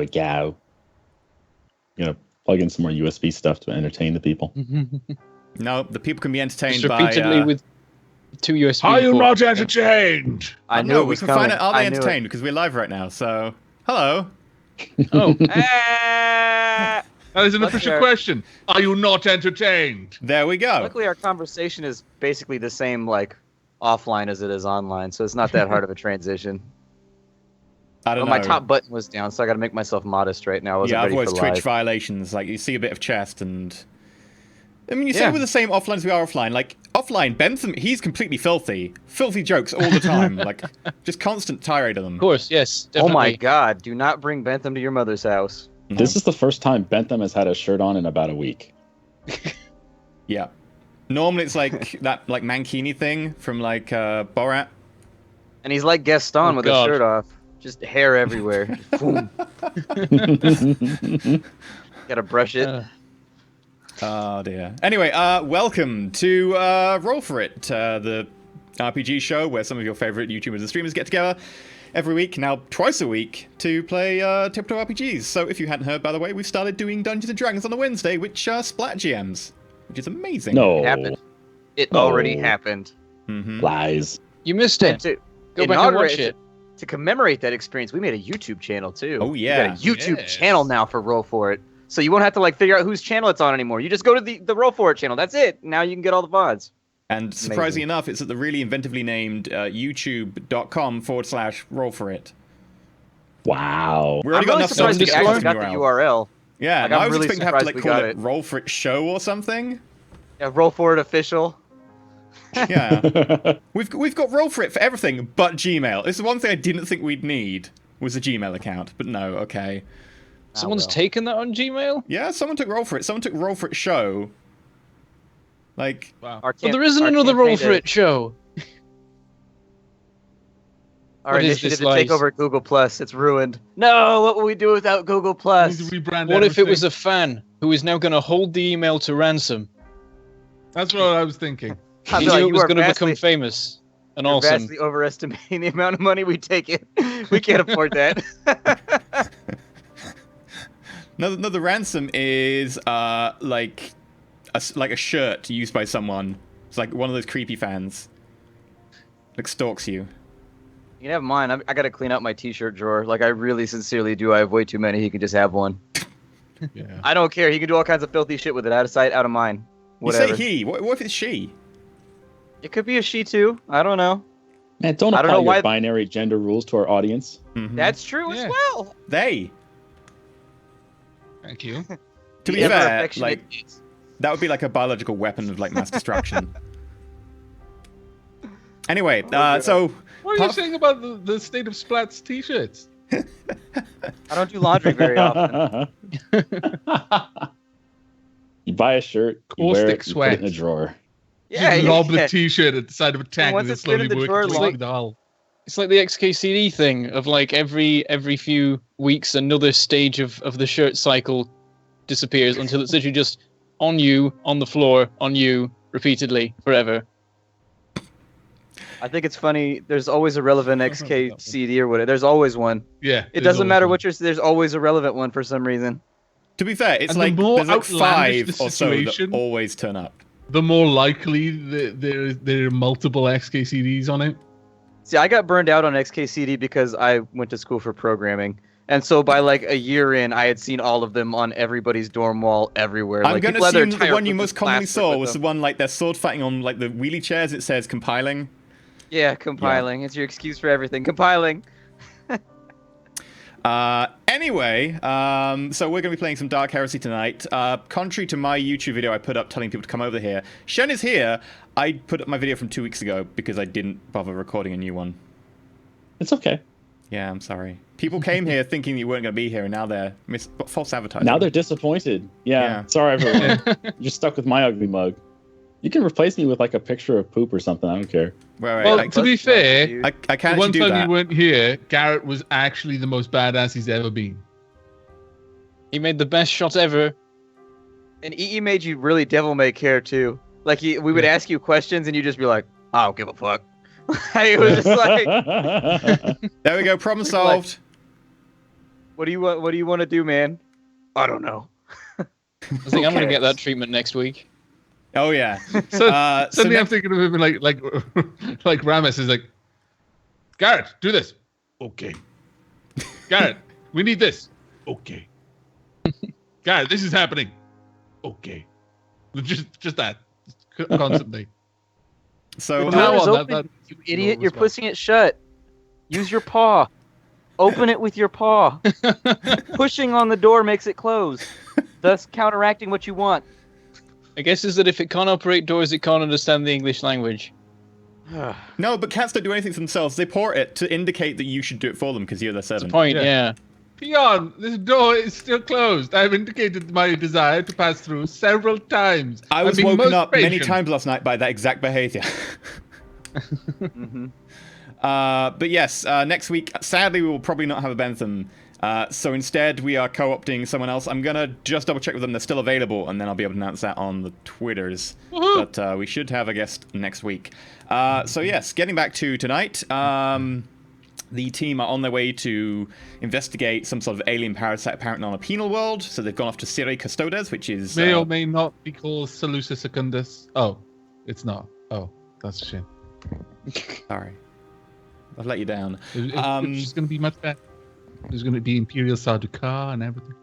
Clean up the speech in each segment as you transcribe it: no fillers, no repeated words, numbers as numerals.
a go. Plug in some more USB stuff to entertain the people. No, the people can be entertained Just repeatedly by... with 2 USB. Are you ports. not entertained? I knew no, it we was can coming. find out, are they I knew it. entertained? Because we're live right now, so... Hello. Oh, Ah! That is an Luckily official our- question. Are you not entertained? There we go. Luckily, our conversation is basically the same, like, offline as it is online, so it's not that hard of a transition. I don't Well, know. my top button was down, so I got to make myself modest right now. I wasn't Yeah, ready otherwise for Twitch live. violations. Like, you see a bit of chest and... I mean, you say Yeah. we're the same offline as we are offline. Like, offline, Bentham, he's completely filthy. Filthy jokes all the time. Like, just constant tirade of them. of course, yes. Oh my Definitely. god, do not bring Bentham to your mother's house. No. This is the first time Bentham has had a shirt on in about a week. Yeah. Normally it's like that, like, Mankini thing from, like, Borat. And he's like Gaston Oh, with God. his shirt off. Just hair everywhere. Boom. Gotta brush it. Oh, dear. Anyway, welcome to Roll4It, the RPG show where some of your favorite YouTubers and streamers get together every week, now twice a week, to play tabletop RPGs. So if you hadn't heard, by the way, we've started doing Dungeons & Dragons on a Wednesday, which Splat GMs, which is amazing. No. It happened. It No. already happened. Mm-hmm. Lies. You missed it. To Go back and watch it. To commemorate that experience, we made a YouTube channel too. Oh, yeah. We got a YouTube Yes. channel now for Roll4It. So you won't have to like figure out whose channel it's on anymore. You just go to the Roll4It channel. That's it. Now you can get all the VODs. And surprisingly enough, it's at the really inventively named youtube.com/Roll4It. Wow. We already got I'm really enough surprised we to get actually the got the URL. URL. Yeah, Like, and I'm I was really expecting to have to surprised like we call got it it. Roll4It Show or something. Yeah, Roll4It official. Yeah. We've got Roll4It for everything but Gmail. It's the one thing I didn't think we'd need was a Gmail account, but no, okay. Someone's well. taken that on Gmail? Yeah, someone took Roll4It. Someone took Roll4It Show. Like, Wow. Our Well, camp- there isn't our another campaign role for to- it show. Our What is initiative this to take lies? over Google Plus. It's ruined. No, what will we do without Google We Plus? need to rebrand What if it was everything. a fan who is now going to hold the email to ransom? That's what I was thinking. I He feel like knew it you was are going to vastly- become famous and you're awesome. vastly overestimating the amount of money we take in. We can't afford that. no, the ransom is like a shirt used by someone. It's like one of those creepy fans. Like stalks you. You can have mine. I got to clean out my T-shirt drawer. Like I really, sincerely do. I have way too many. He can just have one. Yeah. I don't care. He can do all kinds of filthy shit with it. Out of sight, out of mind. Whatever. You say he. What if it's she? It could be a she too. I don't know. Man, don't I don't apply know your why- binary gender rules to our audience. Mhm. That's true Yeah. as well. They. Thank you. To be The ever fair, affectionate like kids. that would be like a biological weapon of like mass destruction. Anyway, so What are you saying about the state of Splat's t-shirts? I don't do laundry very often. You buy a shirt, you wear Caustic it, you put it in a sweat. drawer. Yeah, Just lob yeah. the t-shirt at the side of a tank once and then it's been slowly in the work drawer its way long- through the hull. It's like the XKCD thing of like every few weeks another stage of the shirt cycle disappears until it's literally just on you, on the floor, on you, repeatedly, forever. I think it's funny. There's always a relevant XKCD or whatever. There's always one. Yeah. It doesn't matter what you're. There's always a relevant one for some reason. to be fair, it's And the like more there's like outlandish 5 the or so that situation- always turn up. The more likely there are multiple XKCDs on it. See, I got burned out on XKCD because I went to school for programming. And so by like a year in, I had seen all of them on everybody's dorm wall everywhere. I'm like, going to people had their assume the entire one you roof most of commonly plastic saw with was the them. one like they're sword fighting on like the wheelie chairs. It says compiling. Yeah, compiling. It's your excuse for everything. Compiling. Anyway, so we're going to be playing some Dark Heresy tonight. Contrary to my YouTube video I put up telling people to come over here, Shen is here. I put up my video from 2 weeks ago because I didn't bother recording a new one. It's okay. Yeah, I'm sorry. People came here thinking you weren't going to be here, and now they're false advertising. Now they're disappointed. Yeah. Yeah. Sorry, everyone. You're stuck with my ugly mug. You can replace me with like a picture of poop or something. I don't care. Wait, Well, I, to be fair, Dude. I the can't one actually do time that. you weren't here, Garrett was actually the most badass he's ever been. He made the best shot ever. And EE made you really devil may care too. Like we would ask you questions and you'd just be like, I don't give a fuck. It was just like, There we go, problem solved. What do you want? What do you want to do, man? I don't know. I think I'm going to get that treatment next week. Oh yeah. Suddenly I'm thinking of him like Ramis is like, Garrett, do this. Okay. Garrett, we need this. Okay. Garrett, this is happening. Okay. Just that. Constantly. So The door is open, you idiot. You're pushing it shut. Use your paw. Open it with your paw. Pushing on the door makes it close, thus counteracting what you want. I guess is that if it can't operate doors, it can't understand the English language. No, but cats don't do anything for themselves. They port it to indicate that you should do it for them because you're their servant. That's the point, yeah. Peon, this door is still closed. I've indicated my desire to pass through several times. I was woken up many times last night by that exact behavior. Mm-hmm. But yes, next week, sadly, we will probably not have a Bentham. So instead, we are co-opting someone else. I'm going to just double check with them they're still available, and then I'll be able to announce that on the Twitters. Woohoo! But we should have a guest next week. So yes, getting back to tonight, the team are on their way to investigate some sort of alien parasite apparently on a penal world. So they've gone off to SYRAE CUSTODUS, which is... May or may not be called Salusa Secundus. Oh, it's not. Oh, that's a shame. Sorry. I've let you down. It's just going to be much better. There's going to be Imperial Sardaukar and everything.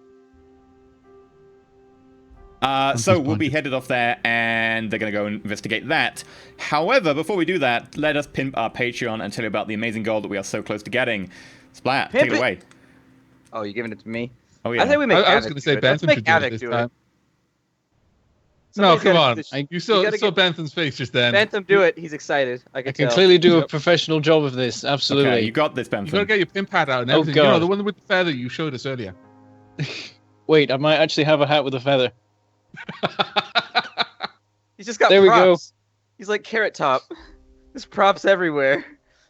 So we'll be headed off there, and they're going to go and investigate that. However, before we do that, let us pimp our Patreon and tell you about the amazing goal that we are so close to getting. Splat, take it away. Oh, you're giving it to me? Oh, yeah. I think we make I was going to say Bentham Let's should make do it Havoc this do time. it. No, Somebody's come gotta on. do this. You saw gotta get- Bentham's face just then. Bentham, do it. He's excited. I I can can tell. clearly do a professional job of this, absolutely. Okay, you got this, You got to Bentham. get your pimp hat out and Oh, everything. You know, God. the one with the feather you showed us earlier. Wait, I might actually have a hat with a feather. He's just got There we go. props. He's like Carrot Top. There's props everywhere.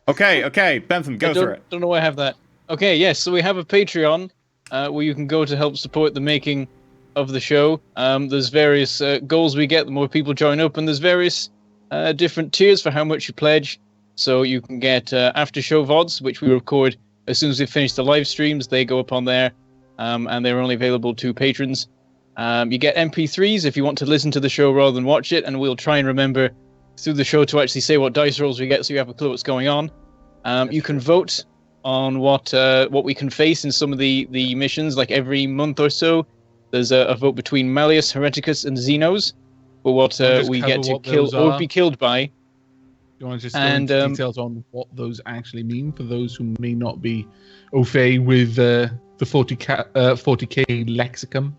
Okay, Bentham, go for it. Don't know why I have that. Okay, yes, so we have a Patreon where you can go to help support the making of the show. There's various goals we get, the more people join up, and there's various different tiers for how much you pledge. So you can get after show VODs, which we record as soon as we finish the live streams. They go up on there, and they're only available to patrons. You get MP3s if you want to listen to the show rather than watch it, and we'll try and remember through the show to actually say what dice rolls we get so you have a clue what's going on. You can vote on what we can face in some of the missions, like every month or so. There's a vote between Malleus, Hereticus, and Xenos for what we get to kill or be killed by. You want to just go into details on what those actually mean for those who may not be au fait with the 40k lexicon?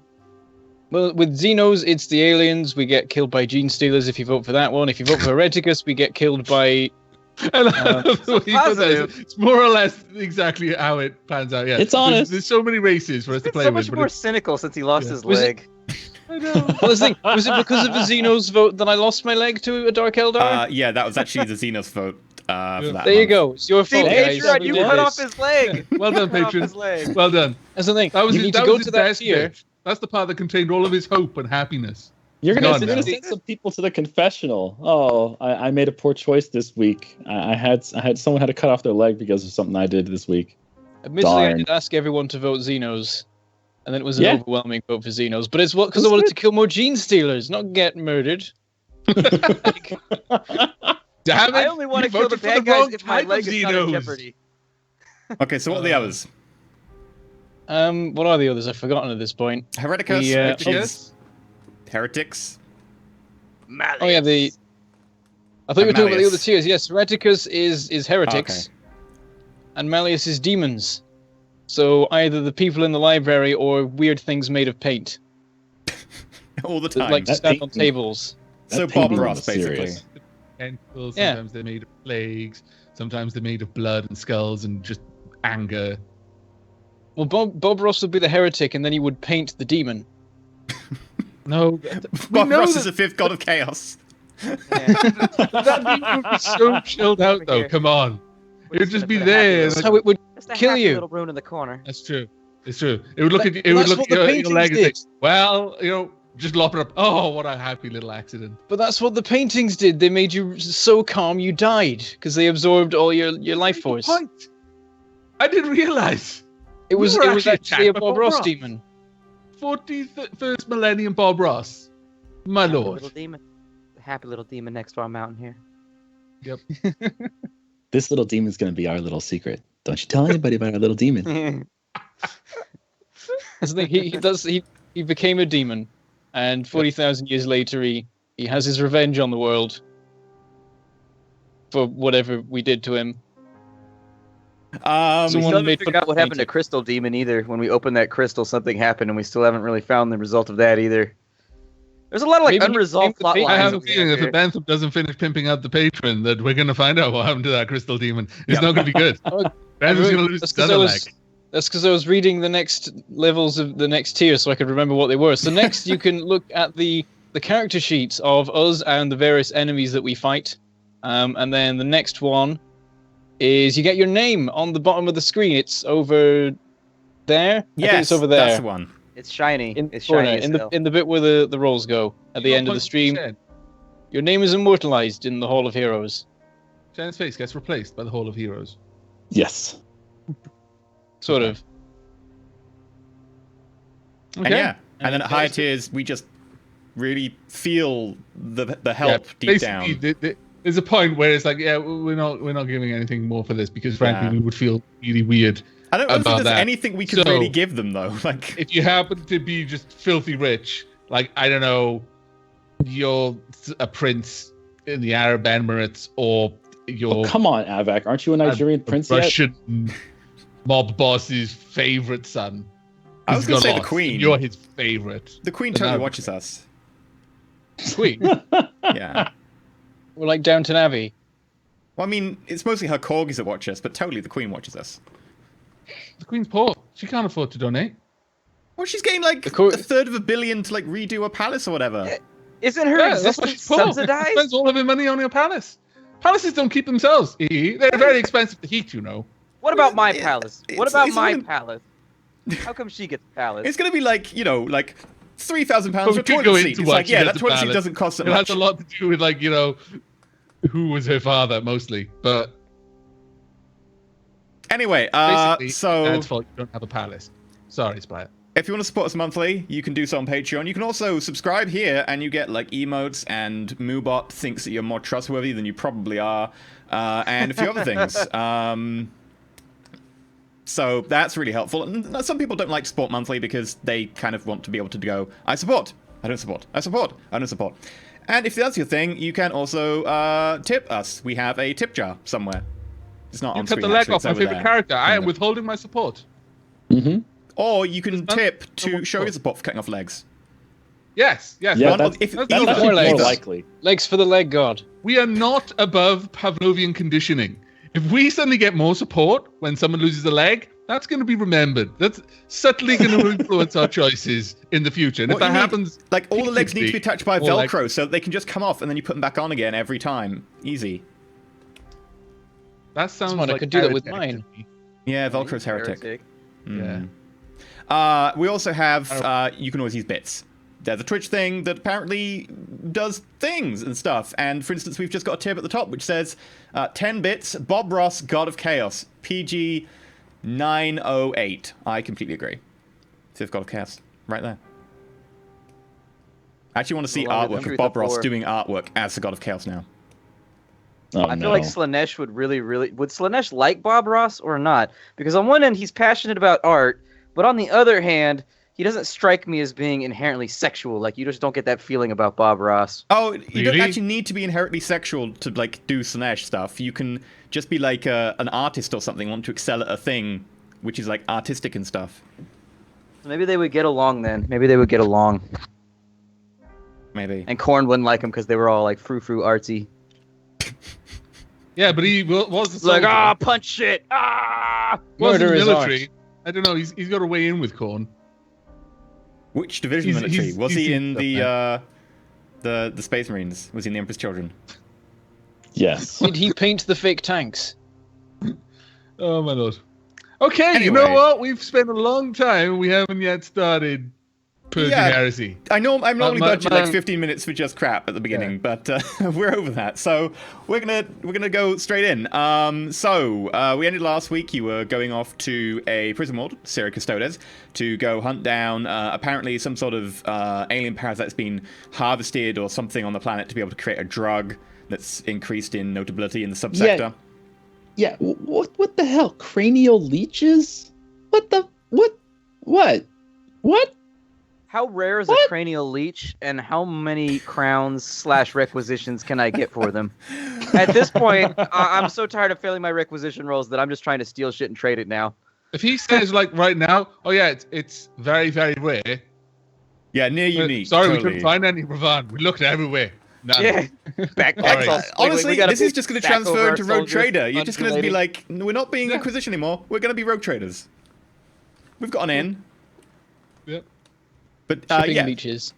Well, with Xenos, it's the aliens. We get killed by gene stealers if you vote for that one. If you vote for Hereticus, we get killed by... It's more or less exactly how it plans out. Yeah, It's honest. There's so many races for us to It's play so with. much more cynical since he lost his leg. I know. Well, the thing, was it because of the Xenos vote that I lost my leg to a Dark Eldar? Yeah, that was actually the Xenos vote for that There you month. go. It's your See, fault, guys. Patreon, you We did cut off this. his leg. Well done, Cut off patron. his leg. Well done. That's the thing. That was you his, need that to go was to his that best tier. bit. That's the part that contained all of his hope and happiness. You're Gone gonna now. send some people to the confessional. Oh, I made a poor choice this week. I had someone had to cut off their leg because of something I did this week. Admittedly, I Darn. did ask everyone to vote Xenos, and then it was an Yeah. overwhelming vote for Xenos. But it's because I That's wanted good. to kill more gene stealers, not get murdered. Damn it! I only want you to kill the voted for bad wrong guys if my type of leg is not in Xenos. jeopardy. Okay, so what are the others? What are the others? I've forgotten at this point. Hereticus, The, which is heretics. Oh yeah, I thought you were talking about the Malleus. other tiers. Yes, Hereticus is heretics, Okay. and Malleus is demons. So either the people in the library or weird things made of paint, All the that time. like to That stand on painting- tables. So That Bob painting Ross, was basically. serious. Tentacles, Yeah. sometimes they're made of plagues, sometimes they're made of blood and skulls and just anger. Well, Bob Ross would be the heretic, and then he would paint the demon. No, Bob know Ross that- is the fifth god of chaos. that demon would be so chilled out though. Here. Come on, We're it would just just gonna be put a happy there. little- That's how it would Just a kill happy you. little rune in the corner. That's true. It's true. It would look at you. It But would that's look what at the your paintings leg and say, did. "Well, just lop it up." Oh, what a happy little accident. But that's what the paintings did. They made you so calm you died because they absorbed all your life force. Point. I didn't realize. It was were actually a attacked by Bob Ross demon. 41st millennium Bob Ross. My lord. Little demon. The happy little demon next to our mountain here. Yep. This little demon's going to be our little secret. Don't you tell anybody about our little demon. That's the thing. He became a demon, and 40,000 years later, he has his revenge on the world for whatever we did to him. We still Someone haven't made figured fun out what of happened to painting. Crystal Demon either. When we opened that crystal, something happened, and we still haven't really found the result of that either. There's a lot of Maybe he unresolved became the plot painter. I lines. have a that we feeling if here. the Bantham doesn't finish pimping out the patron, that we're going to find out what happened to that crystal demon. It's not going to be good. Oh, Bantham's going to lose That's his because other leg. That's because I was reading the next levels of the next tier, so I could remember what they were. So next, you can look at the character sheets of us and the various enemies that we fight, and then the next one is you get your name on the bottom of the screen. It's over there. I think Yes, it's over there. that's the one. It's shiny. In It's the corner, shiny as hell. in the bit where the rolls go at the end of the stream. Your name is immortalized in the Hall of Heroes. Shannon's face gets replaced by the Hall of Heroes. Yes. Sort of. And yeah, and then at higher tiers, we just really feel the help deep down. There's a point where it's like, yeah, we're not giving anything more for this because frankly Yeah. we would feel really weird. I don't think about there's that. anything we could So- really give them though. Like, If you happen to be just filthy rich, like I don't know, you're a prince in the Arab Emirates, or you're Oh, come on, Avak. Aren't you a Nigerian prince yet? Russian mob boss's favorite son. I was He's gonna got say the lost, Queen. and you're his favorite. the Queen But totally no. watches us. Queen. Yeah. We're like Downton Abbey. Well, I mean, it's mostly her corgis that watch us, but totally the Queen watches us. The Queen's poor. She can't afford to donate. Well, she's getting like The a third of $1 billion to like redo a palace or whatever. Isn't her Yeah, that's why existence she's poor. subsidized? Spends all of her money on her palace. Palaces don't keep themselves. They're very expensive to heat, you know. What about my It- palace? it's- What about it's my only- palace? How come she gets a palace? It's gonna be like, you know, like £3,000 But for we a could go toilet into seat. It's why like, she yeah, gets that a toilet seat palace. doesn't cost that It has much. a lot to do with, like, you know, who was her father mostly. But Anyway, basically, so Dad's fault you don't have a palace. Sorry, Splat. if you want to support us monthly, you can do so on Patreon. You can also subscribe here, and you get like emotes, and Moobot thinks that you're more trustworthy than you probably are, and a few other things. So that's really helpful. And some people don't like to support monthly because they kind of want to be able to go, I support, I don't support, I support, I don't support. And if that's your thing, you can also tip us. We have a tip jar somewhere. It's not You on cut screen. the leg actually, off it's my over favorite there. character. I am Yeah. withholding my support. Mm-hmm. Or you can There's tip no to one show your support. support for cutting off legs. Yes. Yeah, One- that's, if that's either- that's more more legs. likely. Legs for the leg god. We are not above Pavlovian conditioning. If we suddenly get more support when someone loses a leg, that's going to be remembered. That's subtly going to influence our choices in the future. And What if that you need- happens, Like, all the legs need to be attached by More Velcro so that they can just come off and then you put them back on again every time. Easy. that sounds Come on, I like could do that with heretic mine. to me. Yeah, Velcro's heretic. Yeah. We also have, you can always use bits. There's a Twitch thing that apparently does things and stuff. And for instance, we've just got a tip at the top which says 10 bits, Bob Ross, God of Chaos, PG 908. I completely agree. Says God of Chaos right there. I actually want to see Along with artwork Truth of Bob of Ross War. doing artwork as the God of Chaos now. Oh, I no. feel like Slanesh would would Slanesh like Bob Ross or not? Because on one end he's passionate about art, but on the other hand, he doesn't strike me as being inherently sexual. Like you just don't get that feeling about Bob Ross. Oh, you don't Really? actually need to be inherently sexual to like do Slanesh stuff. You can just be like an artist or something, want to excel at a thing, which is like artistic and stuff. Maybe they would get along then. Maybe they would get along. Maybe. And Korn wouldn't like him because they were all like frou-frou artsy. Yeah, but he was It's like, soldier. punch shit! Was in the Murder is military. art. I don't know. He's got a way in with Korn. Which division He's- military? he's- Was he's he in stuff, the Space Marines? Was he in the Emperor's Children? Yes. Did he paint the fake tanks? Oh my lord. Okay, you know Anyway. what? We've spent a long time. We haven't yet started Purging Heresy. I'm normally My- budget my- like 15 minutes for just crap at the beginning, but we're over that. So we're gonna go straight in. We ended last week. You were going off to a prison world, SYRAE Custodes, to go hunt down apparently some sort of alien parasite that's been harvested or something on the planet to be able to create a drug that's increased in notability in the subsector. Yeah, what the hell? Cranial leeches? What? How rare is a cranial leech, and how many crowns/requisitions can I get for them? At this point, I'm so tired of failing my requisition rolls that I'm just trying to steal shit and trade it now. If he says like right now, oh yeah, it's very, very rare. Yeah, near unique. Sorry, totally. we couldn't find any Ravan. We looked everywhere. None. Yeah, backpacks. Alright. Honestly, we got a this is big just going to stack over transfer our into Rogue soldiers, Trader. You're just going to be undulating. like, we're not being Yeah. Inquisition anymore. We're going to be Rogue Traders. We've got an in. Yep. But Shipping yeah. leeches.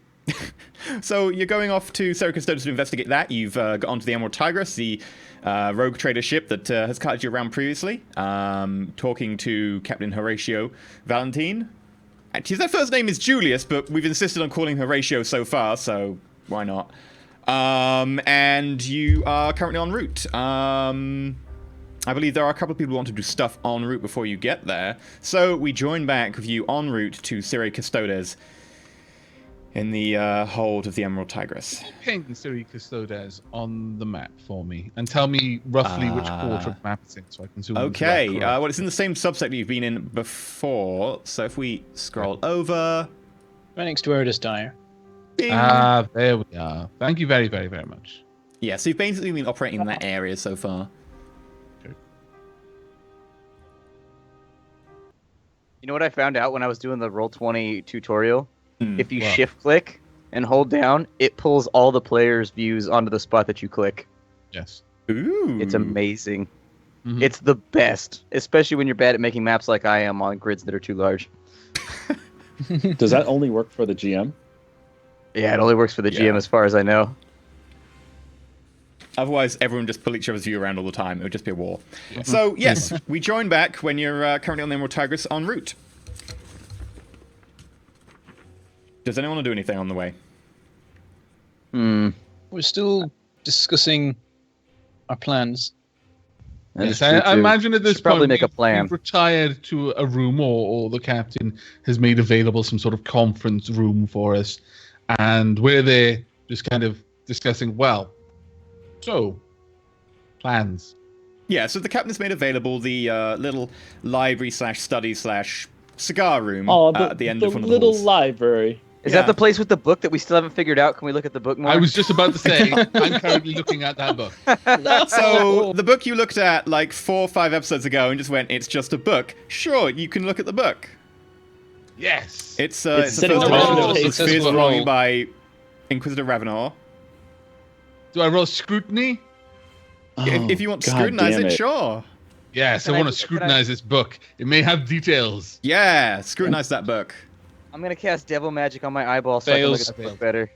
So you're going off to SYRAE Custodes to investigate that. You've got onto the Emerald Tigress, the Rogue Trader ship that has carted you around previously, talking to Captain Horatio Valentine. Actually, their first name is Julius, but we've insisted on calling Horatio so far, so why not? And you are currently en route. I believe there are a couple of people who want to do stuff en route before you get there. So we join back with you en route to SYRAE Custodes in the hold of the Emerald Tigress. Ping SYRAE Custodes on the map for me and tell me roughly which quarter of the map it's in so I can zoom into Okay, that correct. well, it's in the same subsector you've been in before. So if we scroll over. Right next to Erdus Dire. Bing. There we are. Thank you very, very, very much. Yeah, so you've basically been operating in that area so far. You know what I found out when I was doing the Roll20 tutorial? Hmm. If you Wow. shift click and hold down, it pulls all the players' views onto the spot that you click. Yes. Ooh. It's amazing. Mhm. It's the best, especially when you're bad at making maps like I am on grids that are too large. Does that only work for the GM? Yeah, it only works for the GM Yeah. as far as I know. Otherwise, everyone just pull each other's view around all the time. It would just be a war. So, yes, we join back when you're currently on the Emerald Tigress en route. Does anyone want to do anything on the way? We're still discussing our plans. That's Yes, I true, too. imagine at this Should probably point make a we've- plan. we've retired to a room or the captain has made available some sort of conference room for us. And we're there just kind of discussing, well, so, plans. Yeah, so the captain's made available the little library/study/cigar room at the end of one of the little halls. library. Is Yeah. that the place with the book that we still haven't figured out? Can we look at the book more? I was just about to say, I'm currently looking at that book. So the book you looked at like 4 or 5 episodes ago and just went, it's just a book. Sure, you can look at the book. Yes. It's It's a sitting first on edition the of page. the Spears Accessible Roll roll. by Inquisitor Ravenor. Do I roll scrutiny? If you want to God scrutinize damn it, sure. Yes, Can I I- want to can I- scrutinize this book. It may have details. Yeah, scrutinize that book. I'm gonna cast devil magic on my eyeball so I can look Fails. at the book better.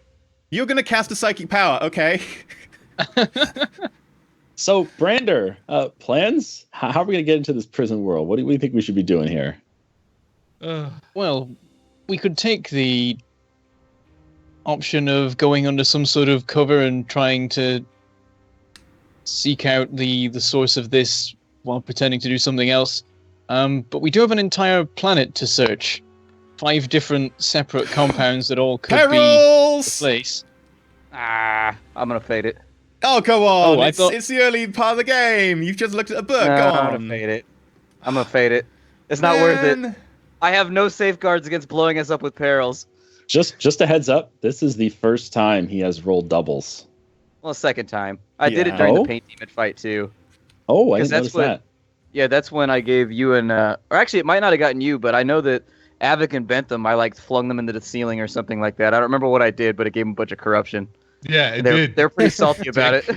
You're gonna cast a psychic power, okay? So, Brander, plans? How are we going to get into this prison world? What do you think we should be doing here? Well, we could take the option of going under some sort of cover and trying to seek out the source of this while pretending to do something else. But we do have an entire planet to search. 5 different separate compounds that all could be the Perils! place. I'm gonna fade it. Oh, go on. Oh, I it's, thought- it's the early part of the game. You've just looked at a book. Go I'm on. gonna fade it. I'm gonna fade it. It's not worth it. Man. I have no safeguards against blowing us up with perils. Just a heads up, this is the first time he has rolled doubles. Well, second time. I did it Yeah. during the Oh? paint demon fight too. Oh, I 'Cause didn't that's notice what- that. Yeah, that's when I gave you and or actually it might not have gotten you, but I know that Avik and Bentham, I like flung them into the ceiling or something like that. I don't remember what I did, but it gave them a bunch of corruption. Yeah, it They're did. they're pretty salty about it.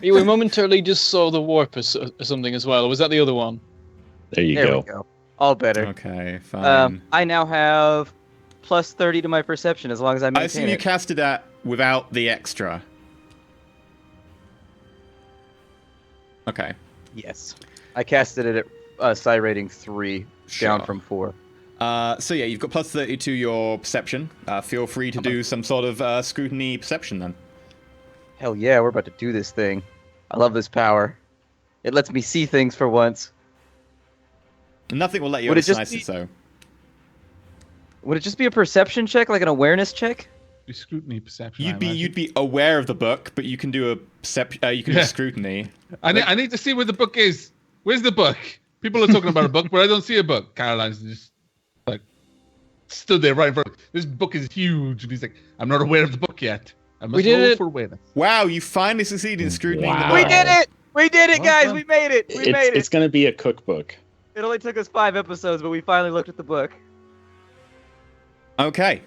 We momentarily just saw the warp or something as well. Or was that the other one? There you There go. we go. All better. Okay, fine. I now have plus 30 to my perception as long as I I maintain assume you it. casted that without the extra. Okay. Yes. I casted it at SYRAE rating 3, down Sure. from 4. So yeah, you've got plus 30 to your perception. Feel free to do some sort of scrutiny perception then. Hell yeah, we're about to do this thing. I love this power. It lets me see things for once. Nothing will let you Would it just slice it, so. Would it just be a perception check, like an awareness check? Be scrutiny perception. You'd be aware of the book, but you can do a do scrutiny. I need to see where the book is. Where's the book? People are talking about a book, but I don't see a book. Caroline's just like stood there right in front of me. This book is huge, and he's like, I'm not aware of the book yet. I must roll for awareness. Wow, you finally succeeded in scrutiny. Wow. We did it! We did it, guys! We made it! We made it! It's going to be a cookbook. It only took us 5 episodes, but we finally looked at the book. Okay.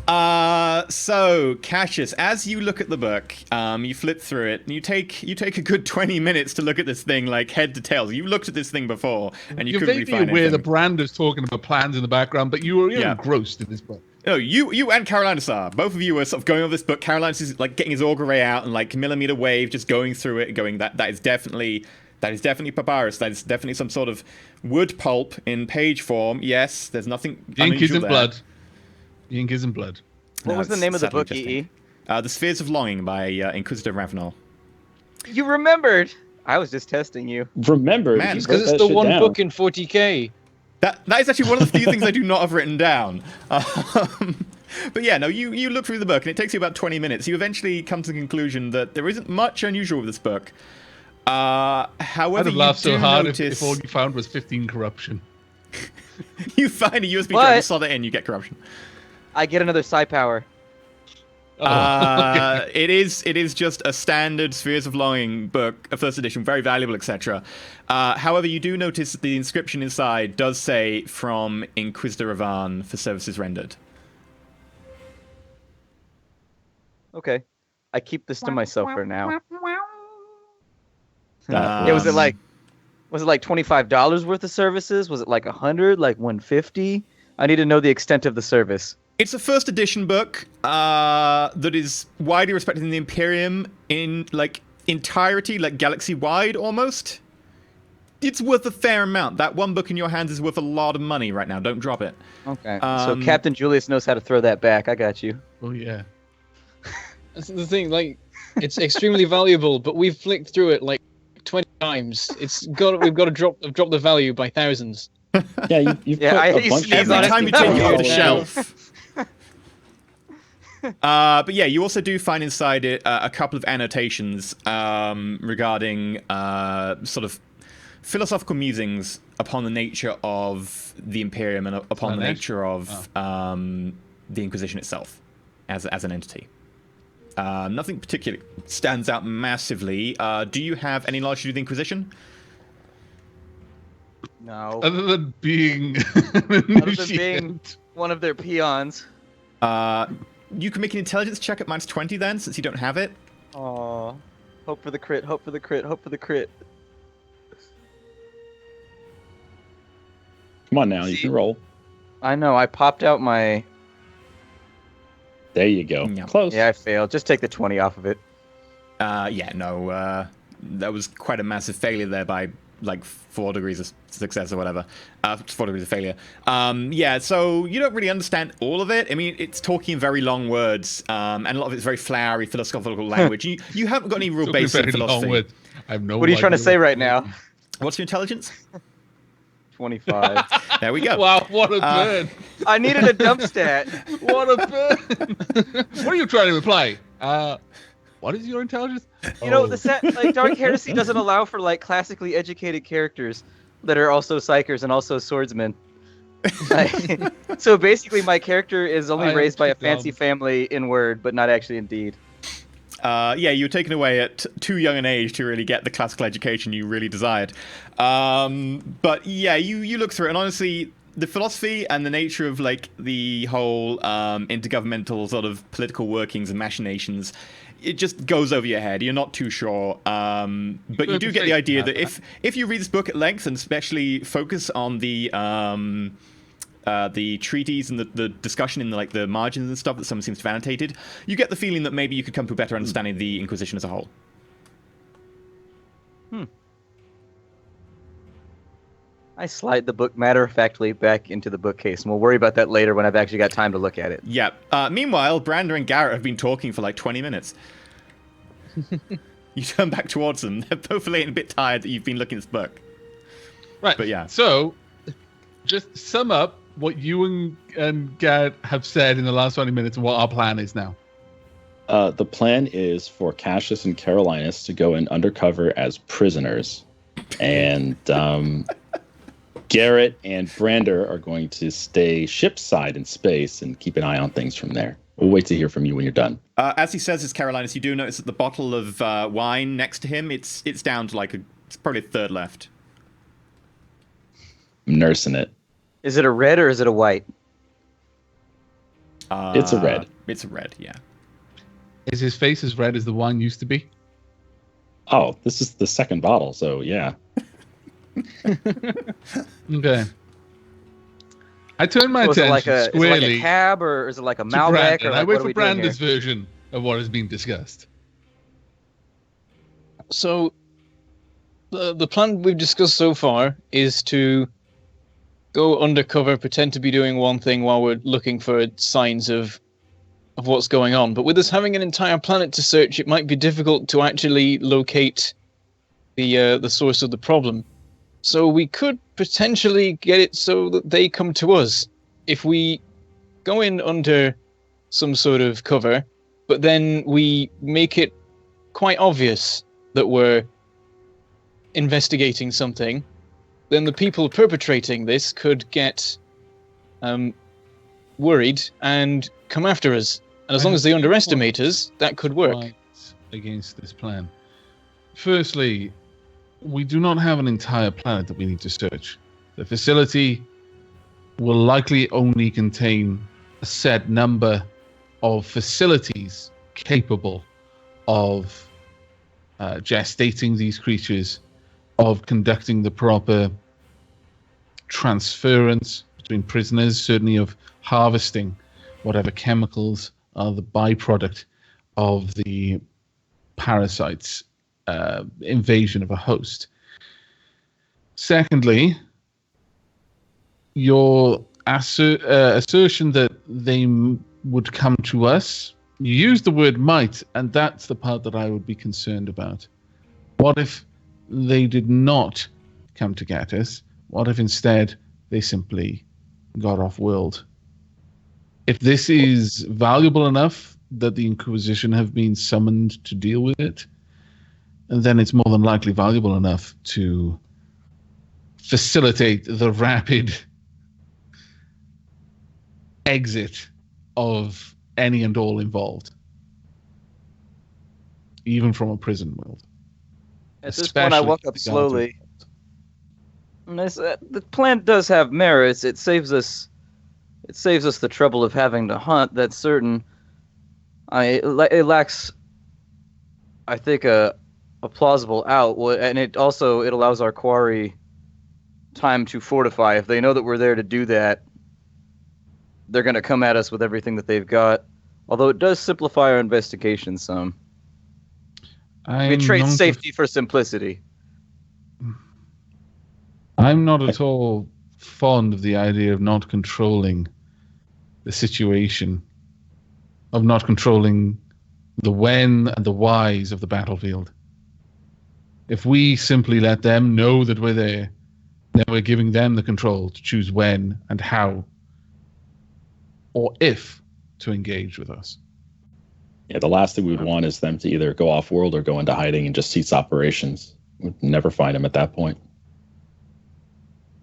So Cassius, as you look at the book, you flip through it, and you take a good 20 minutes to look at this thing, like head to tail. You looked at this thing before, and you couldn't really find aware anything. the brand is talking about plans in the background, but you were engrossed in this book. No, you and Carolinus are. Both of you are sort of going over this book. Carolinus is like getting his auger ray out and like millimeter wave, just going through it and going, that is definitely papyrus. That is definitely some sort of wood pulp in page form. Yes, there's nothing The ink is unusual in there. blood. The ink is in blood. What was the name of the book, EE? The Spheres of Longing by Inquisitor Ravenel. You remembered! I was just testing you. Remember, Man, just Because wrote it's that the shit one down. book in 40k. That is actually one of the few things I do not have written down. But yeah, no, you look through the book, and it takes you about 20 minutes. You eventually come to the conclusion that there isn't much unusual with this book. I'd However, have laughed you so do hard notice... if all you found was 15 corruption. You find a USB But- drive, you slot it in, you get corruption. I get another psi power. Okay. It is just a standard Spheres of Longing book, a first edition, very valuable, etc. However, you do notice that the inscription inside does say from Inquisitor Ravan for services rendered. Okay. I keep this to myself for now. That Yeah, was it like $25 worth of services? Was it like 100, like 150? I need to know the extent of the service. It's a first edition book that is widely respected in the Imperium in like entirety, like galaxy wide almost. It's worth a fair amount. That one book in your hands is worth a lot of money right now. Don't drop it. Okay. So Captain Julius knows how to throw that back. I got you. Oh, yeah. That's the thing, like, it's extremely valuable, but we've flicked through it like 20 times. We've got to drop the value by thousands. Yeah, you've Yeah, put I a used bunch to use of Every honest time you to take it God. off the Yeah. shelf. But yeah, you also do find inside it a couple of annotations regarding sort of philosophical musings upon the nature of the Imperium and upon the Slanesh? nature of the Inquisition itself as an entity. Nothing particularly stands out massively. Do you have any knowledge to do with the Inquisition? No. Other than being Other than being one of their peons. You can make an intelligence check at -20 then, since you don't have it. Aw. Hope for the crit, hope for the crit, hope for the crit. Come on now, you can roll. I know, I popped out my... There you go. Yeah. Close. Yeah, I failed. Just take the 20 off of it. Yeah, no, that was quite a massive failure there by like 4 degrees of success or whatever. 4 degrees of failure. Yeah, so you don't really understand all of it. I mean, it's talking in very long words, and a lot of it's very flowery philosophical language. You haven't got any real basic philosophy. I have no What are you trying to idea say what- right now? What's your intelligence? 25. There we go. Wow, what a burn! I needed a dump stat. What a burn! What are you trying to reply? What is your intelligence? You know, the set, like, Dark Heresy doesn't allow for, like, classically educated characters that are also psychers and also swordsmen. Like, so basically, my character is only I am raised by a too fancy dumb. family in word, but not actually in deed. Yeah, you were taken away at too young an age to really get the classical education you really desired. But yeah, you look through it, and honestly, the philosophy and the nature of like the whole intergovernmental sort of political workings and machinations, it just goes over your head. You're not too sure. But you do get the idea that if you read this book at length and especially focus on the treaties and the discussion in the margins and stuff that someone seems to have annotated, you get the feeling that maybe you could come to a better understanding of the Inquisition as a whole. I slide the book matter-of-factly back into the bookcase, and we'll worry about that later when I've actually got time to look at it. Yeah. Meanwhile, Brander and Garrett have been talking for like 20 minutes. You turn back towards them. They're both feeling a bit tired that you've been looking at this book. Right. But yeah. So, just sum up what you and Garrett have said in the last 20 minutes and what our plan is now. The plan is for Cassius and Carolinus to go in undercover as prisoners. And Garrett and Brander are going to stay shipside in space and keep an eye on things from there. We'll wait to hear from you when you're done. As he says this, Carolinus, you do notice that the bottle of wine next to him, it's down to like it's probably a third left. I'm nursing it. Is it a red or is it a white? It's a red. It's a red, yeah. Is his face as red as the wine used to be? Oh, this is the second bottle, so yeah. Okay. I turn my attention Is it squarely like a cab or is it like a to Malbec? Brandon. Or like, I wait what are for we doing here? Brandon's version of what is being discussed. So, the plan we've discussed so far is to go undercover, pretend to be doing one thing while we're looking for signs of what's going on. But with us having an entire planet to search, it might be difficult to actually locate the source of the problem. So we could potentially get it so that they come to us. If we go in under some sort of cover, but then we make it quite obvious that we're investigating something, then the people perpetrating this could get worried and come after us. And as long as they underestimate us, that could work. Against this plan. Firstly, we do not have an entire planet that we need to search. The facility will likely only contain a set number of facilities capable of gestating these creatures, of conducting the proper transference between prisoners, certainly of harvesting whatever chemicals are the byproduct of the parasites' invasion of a host. Secondly, your assertion that they would come to us, you use the word might, and that's the part that I would be concerned about. What if they did not come to get us? What if instead they simply got off-world? If this is valuable enough that the Inquisition have been summoned to deal with it, then it's more than likely valuable enough to facilitate the rapid exit of any and all involved, even from a prison world. At this point, I walk up slowly. And the plan does have merits. It saves us the trouble of having to hunt. That's certain. It lacks, I think, a plausible out, and it allows our quarry time to fortify. If they know that we're there to do that, they're going to come at us with everything that they've got. Although it does simplify our investigation some. We trade safety for simplicity. I'm not at all fond of the idea of not controlling the situation, of not controlling the when and the whys of the battlefield. If we simply let them know that we're there, then we're giving them the control to choose when and how, or if, to engage with us. Yeah, the last thing we would want is them to either go off-world or go into hiding and just cease operations. We'd never find them at that point.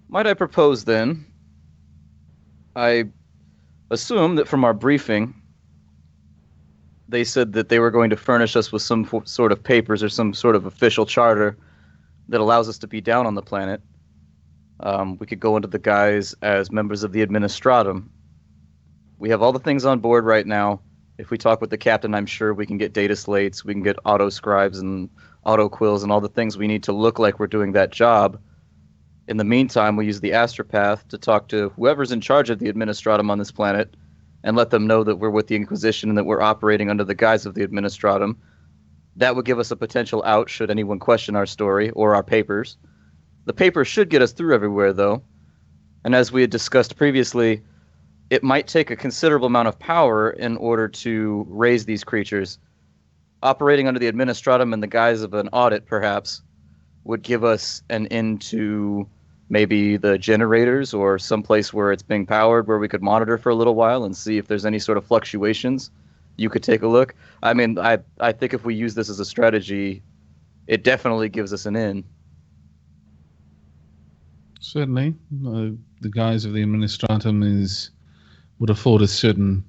Might I propose, then, I assume that from our briefing, they said that they were going to furnish us with some sort of papers or some sort of official charter that allows us to be down on the planet. We could go into the guise as members of the Administratum. We have all the things on board right now. If we talk with the captain, I'm sure we can get data slates, we can get auto scribes and auto quills and all the things we need to look like we're doing that job. In the meantime, we use the astropath to talk to whoever's in charge of the Administratum on this planet and let them know that we're with the Inquisition and that we're operating under the guise of the Administratum. That would give us a potential out should anyone question our story or our papers. The paper should get us through everywhere, though. And as we had discussed previously, it might take a considerable amount of power in order to raise these creatures. Operating under the Administratum in the guise of an audit, perhaps, would give us an into maybe the generators or someplace where it's being powered, where we could monitor for a little while and see if there's any sort of fluctuations. You could take a look. I mean, I think if we use this as a strategy, it definitely gives us an in. Certainly. The guise of the Administratum would afford us certain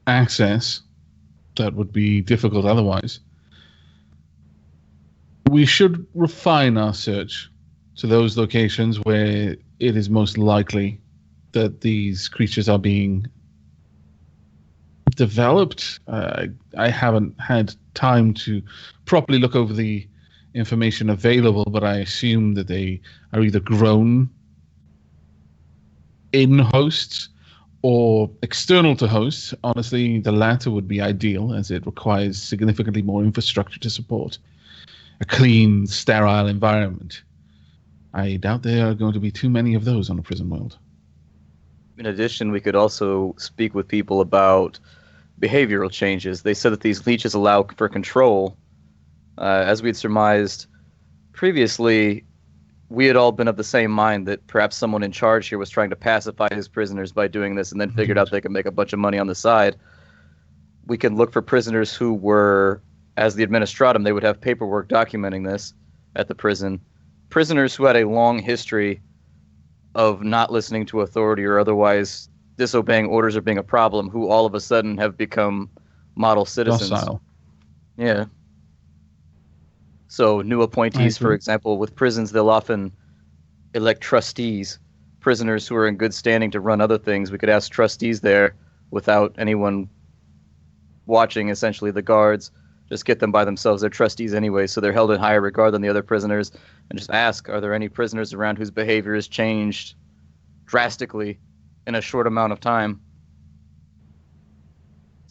access that would be difficult otherwise. We should refine our search to those locations where it is most likely that these creatures are being developed. I haven't had time to properly look over the information available, but I assume that they are either grown in hosts or external to hosts. Honestly, the latter would be ideal, as it requires significantly more infrastructure to support a clean, sterile environment. I doubt there are going to be too many of those on a prison world. In addition, we could also speak with people about behavioral changes. They said that these leeches allow for control. As we'd surmised previously, we had all been of the same mind that perhaps someone in charge here was trying to pacify his prisoners by doing this and then figured out they could make a bunch of money on the side. We can look for prisoners who were, as the Administratum, they would have paperwork documenting this at the prison. Prisoners who had a long history of not listening to authority or otherwise disobeying orders or being a problem, who all of a sudden have become model citizens. Docile. Yeah. So new appointees, for example, with prisons, they'll often elect trustees, prisoners who are in good standing to run other things. We could ask trustees there without anyone watching, essentially the guards. Just get them by themselves. They're trustees anyway, so they're held in higher regard than the other prisoners. And just ask, are there any prisoners around whose behavior has changed drastically in a short amount of time?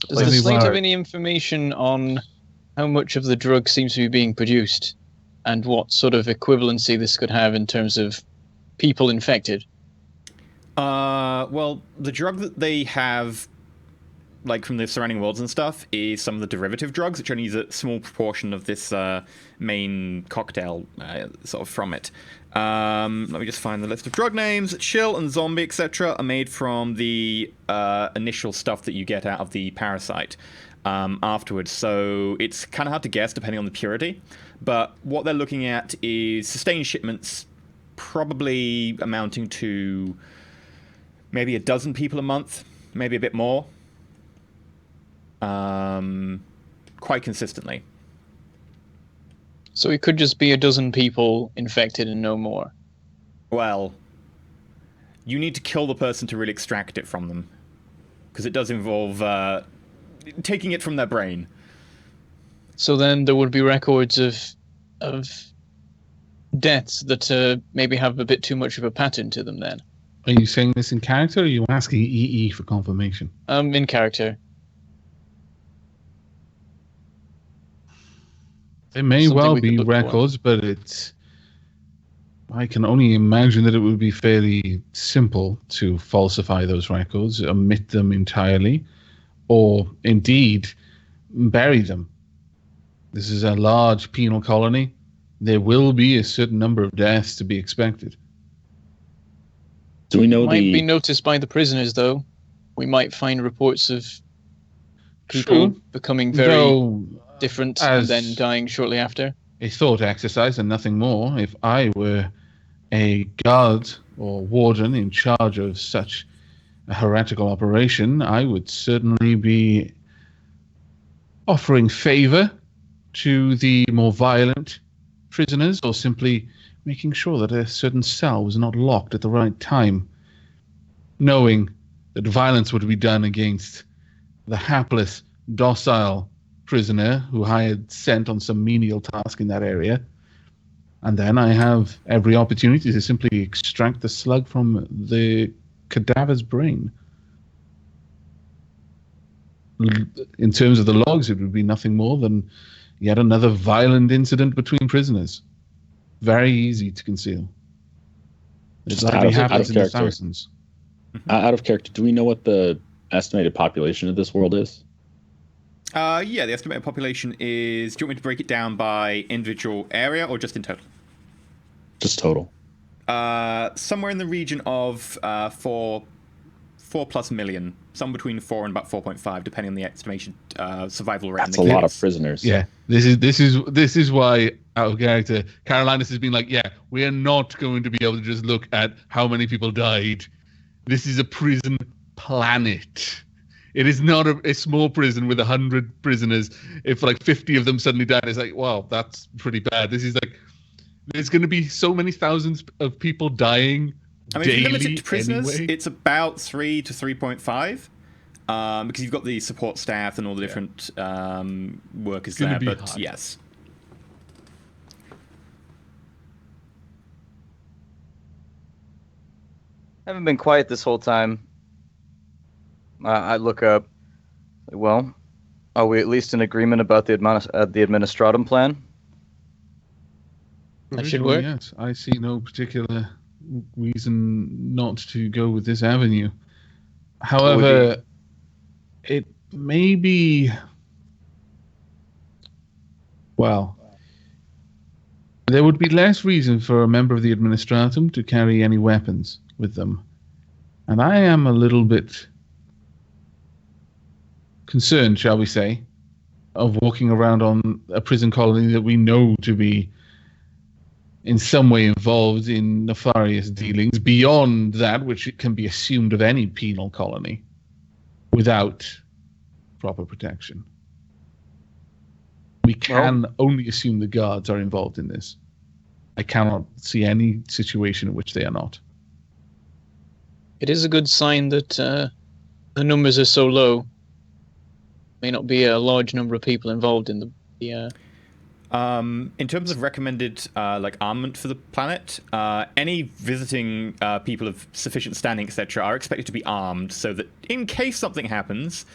Does the slate have any information on how much of the drug seems to be being produced and what sort of equivalency this could have in terms of people infected? Well, the drug that they have, like from the surrounding worlds and stuff, is some of the derivative drugs, which only use a small proportion of this main cocktail sort of from it. Let me just find the list of drug names. Chill and zombie, etc. are made from the initial stuff that you get out of the parasite afterwards. So it's kind of hard to guess depending on the purity. But what they're looking at is sustained shipments, probably amounting to maybe 12 people a month, maybe a bit more. Quite consistently. So it could just be 12 people infected and no more. Well, you need to kill the person to really extract it from them, because it does involve taking it from their brain. So then there would be records of deaths that maybe have a bit too much of a pattern to them then. Are you saying this in character, or are you asking EE for confirmation? In character. There may well be records, but I can only imagine that it would be fairly simple to falsify those records, omit them entirely, or indeed bury them. This is a large penal colony. There will be a certain number of deaths to be expected. Do we know it might be noticed by the prisoners, though. We might find reports of people becoming very different and then dying shortly after. A thought exercise and nothing more. If I were a guard or warden in charge of such a heretical operation, I would certainly be offering favor to the more violent prisoners, or simply making sure that a certain cell was not locked at the right time, knowing that violence would be done against the hapless, docile prisoner who I had sent on some menial task in that area. And then I have every opportunity to simply extract the slug from the cadaver's brain. In terms of the logs, it would be nothing more than yet another violent incident between prisoners. very easy to conceal. It Just likely out happens of in the character. thousands. Out of character, do we know what the estimated population of this world is? Yeah, the estimated population is... Do you want me to break it down by individual area or just in total? Just total. Somewhere in the region of 4+ million. Some between 4 and about 4.5, depending on the estimation survival rate. That's a lot of prisoners. Yeah, this is why, out of character, Carolinus has been like, yeah, we are not going to be able to just look at how many people died. This is a prison planet. It is not a small prison with 100 prisoners. If like 50 of them suddenly died, it's like, wow, that's pretty bad. This is like, there's going to be so many thousands of people dying. I mean, if you limit it daily to prisoners, anyway. it's about 3 to 3.5. Because you've got the support staff and all the different workers there. But hard. yes. I haven't been quiet this whole time. I look up. Well, are we at least in agreement about the administratum plan? That should work. Yes, I see no particular reason not to go with this avenue. However, it may be... Well, there would be less reason for a member of the administratum to carry any weapons with them. And I am a little bit concerned, shall we say, of walking around on a prison colony that we know to be in some way involved in nefarious dealings beyond that which can be assumed of any penal colony without proper protection. We can only assume the guards are involved in this. I cannot see any situation in which they are not. It is a good sign that the numbers are so low. May not be a large number of people involved in the in terms of recommended like armament for the planet, any visiting people of sufficient standing, etc., are expected to be armed, so that in case something happens,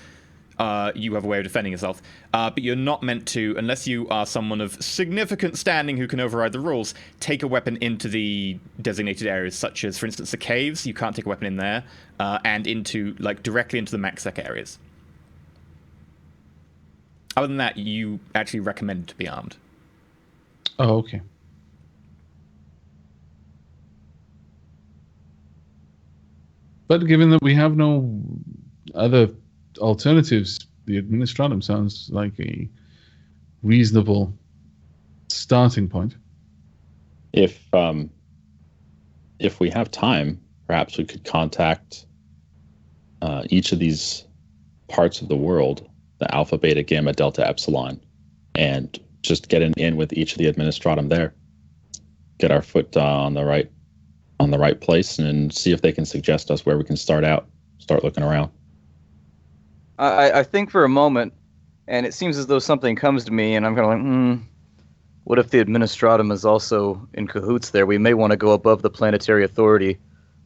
you have a way of defending yourself. But you're not meant to, unless you are someone of significant standing who can override the rules, take a weapon into the designated areas, such as, for instance, the caves. You can't take a weapon in there, and into directly into the MaxSec areas. Other than that, you actually recommend to be armed. Oh, okay. But given that we have no other alternatives, the administratum sounds like a reasonable starting point. If we have time, perhaps we could contact each of these parts of the world, the Alpha, Beta, Gamma, Delta, Epsilon, and just get an in with each of the administratum there. Get our foot on the right place, and see if they can suggest us where we can start looking around. I think for a moment, and it seems as though something comes to me, and I'm kind of like, what if the administratum is also in cahoots there? We may want to go above the planetary authority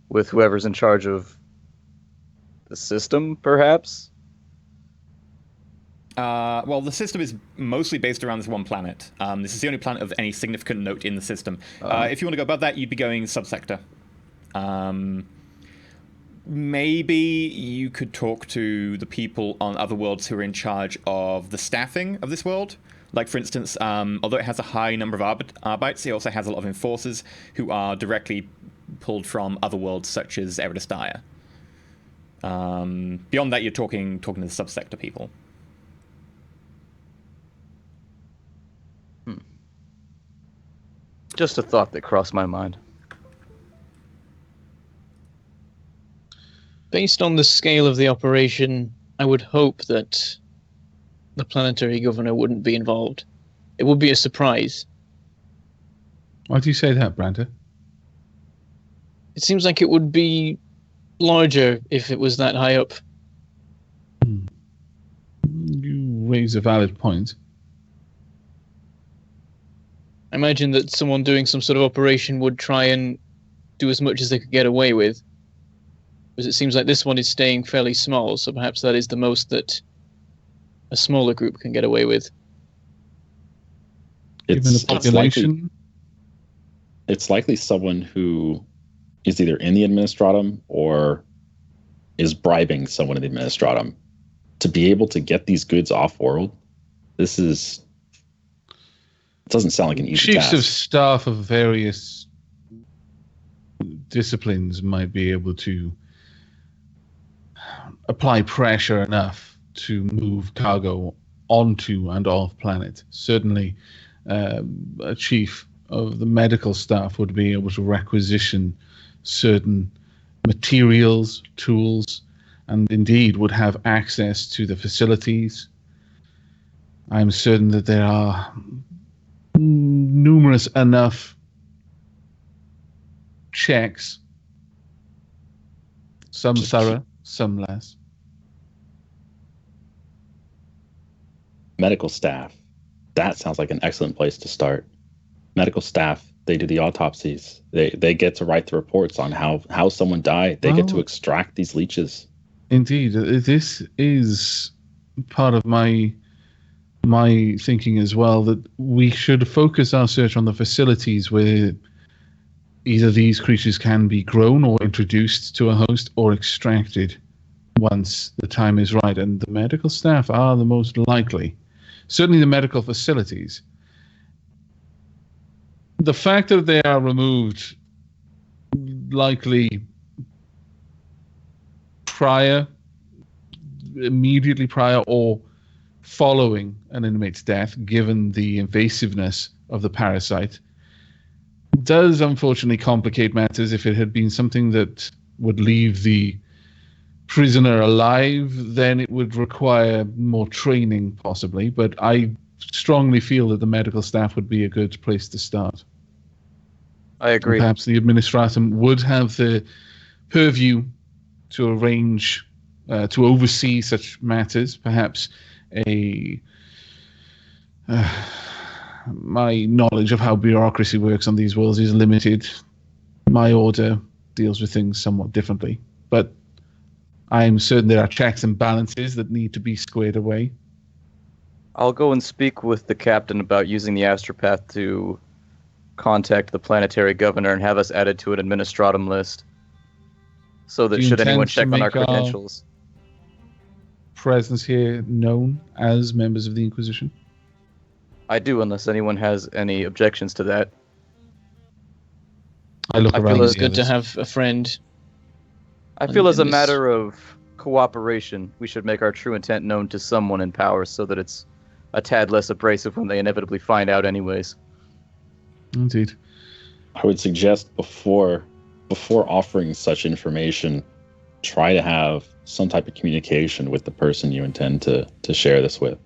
with whoever's in charge of the system, perhaps? Well, the system is mostly based around this one planet. This is the only planet of any significant note in the system. If you want to go above that, you'd be going subsector. Maybe you could talk to the people on other worlds who are in charge of the staffing of this world. Like, for instance, although it has a high number of Arbites, it also has a lot of enforcers who are directly pulled from other worlds, such as Eridus Dire. Beyond that, you're talking to the subsector people. Just a thought that crossed my mind. Based on the scale of the operation, I would hope that the planetary governor wouldn't be involved. It would be a surprise. Why do you say that, Branta? It seems like it would be larger if it was that high up. You raise a valid point. I imagine that someone doing some sort of operation would try and do as much as they could get away with. Because it seems like this one is staying fairly small, so perhaps that is the most that a smaller group can get away with. Given the population, it's likely someone who is either in the administratum or is bribing someone in the administratum to be able to get these goods off world. It doesn't sound like an easy Chiefs task. of staff of various disciplines might be able to apply pressure enough to move cargo onto and off planet. Certainly, a chief of the medical staff would be able to requisition certain materials, tools, and indeed would have access to the facilities. I'm certain that there are numerous enough checks, some thorough, some less. Medical staff. That sounds like an excellent place to start. Medical staff, they do the autopsies. They get to write the reports on how someone died. They get to extract these leeches. Indeed, this is part of my thinking as well, that we should focus our search on the facilities where either these creatures can be grown or introduced to a host or extracted once the time is right. And the medical staff are the most likely. Certainly the medical facilities. The fact that they are removed likely immediately prior or following an inmate's death, given the invasiveness of the parasite, does unfortunately complicate matters. If it had been something that would leave the prisoner alive, then it would require more training, possibly. But I strongly feel that the medical staff would be a good place to start. I agree. And perhaps the administratum would have the purview to arrange, to oversee such matters. Perhaps my knowledge of how bureaucracy works on these worlds is limited. My order deals with things somewhat differently. But I'm certain there are checks and balances that need to be squared away. I'll go and speak with the captain about using the astropath to contact the planetary governor and have us added to an administratum list, so that should anyone check on our credentials. Presence here known as members of the Inquisition? I do, unless anyone has any objections to that. I look around. It's good to have a friend. I feel as a in this- matter of cooperation, we should make our true intent known to someone in power so that it's a tad less abrasive when they inevitably find out anyways. Indeed. I would suggest before offering such information, try to have some type of communication with the person you intend to share this with.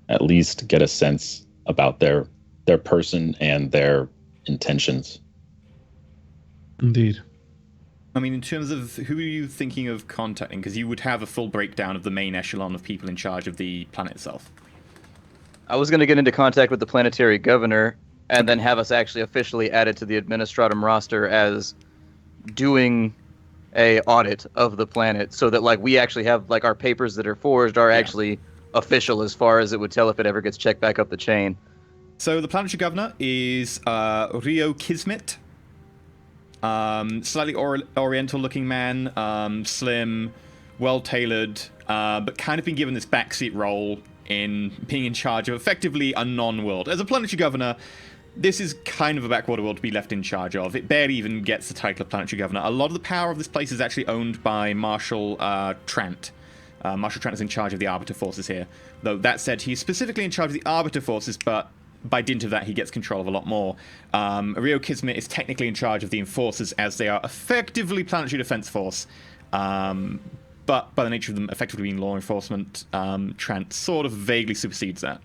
At least get a sense about their person and their intentions. Indeed. I mean, in terms of who are you thinking of contacting? Because you would have a full breakdown of the main echelon of people in charge of the planet itself. I was going to get into contact with the planetary governor and then have us actually officially added to the administratum roster as doing a audit of the planet, so that like we actually have like our papers that are forged are actually official as far as it would tell if it ever gets checked back up the chain. So the planetary governor is Rio Kismet. Slightly oriental-looking man, slim, well-tailored, but kind of been given this backseat role in being in charge of effectively a non-world. As a planetary governor, this is kind of a backwater world to be left in charge of. It barely even gets the title of planetary governor. A lot of the power of this place is actually owned by Marshal Trant. Marshal Trant is in charge of the Arbiter forces here. Though, that said, he's specifically in charge of the Arbiter forces, but by dint of that, he gets control of a lot more. Rio Kismet is technically in charge of the Enforcers, as they are effectively planetary defense force. But by the nature of them effectively being law enforcement, Trant sort of vaguely supersedes that.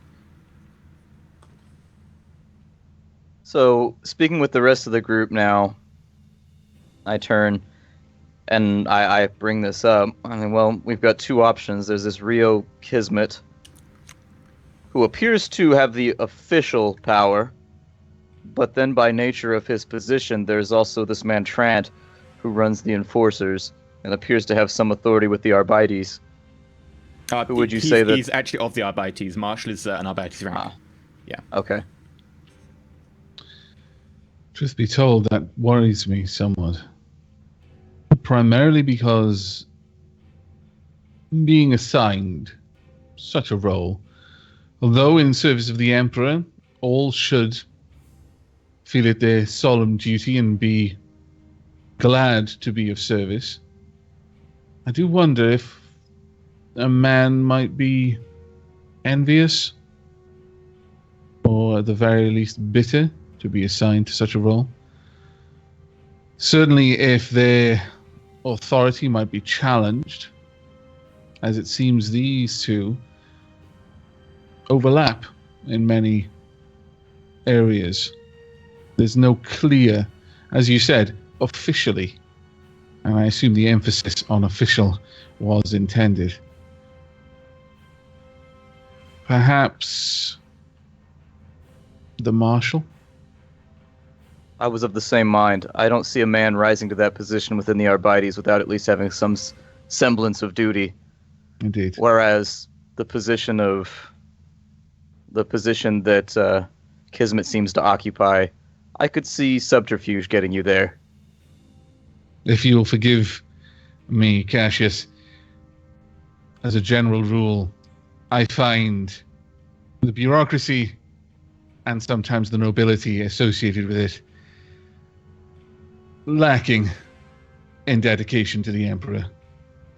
So, speaking with the rest of the group now, I turn and I bring this up. I mean, well, we've got two options. There's this Rio Kismet, who appears to have the official power, but then by nature of his position, there's also this man Trant, who runs the Enforcers, and appears to have some authority with the Arbites. Who would you say that... He's actually of the Arbites. Marshal is an Arbites rank. Yeah. Okay. Truth be told, that worries me somewhat. Primarily because being assigned such a role, although in service of the Emperor, all should feel it their solemn duty and be glad to be of service. I do wonder if a man might be envious, or at the very least bitter, to be assigned to such a role. Certainly if their authority might be challenged, as it seems these two overlap in many areas. There's no clear, as you said, officially, and I assume the emphasis on official was intended. Perhaps the Marshal? I was of the same mind. I don't see a man rising to that position within the Arbites without at least having some semblance of duty. Indeed. Whereas the position that Kismet seems to occupy, I could see subterfuge getting you there. If you'll forgive me, Cassius, as a general rule, I find the bureaucracy and sometimes the nobility associated with it lacking in dedication to the Emperor.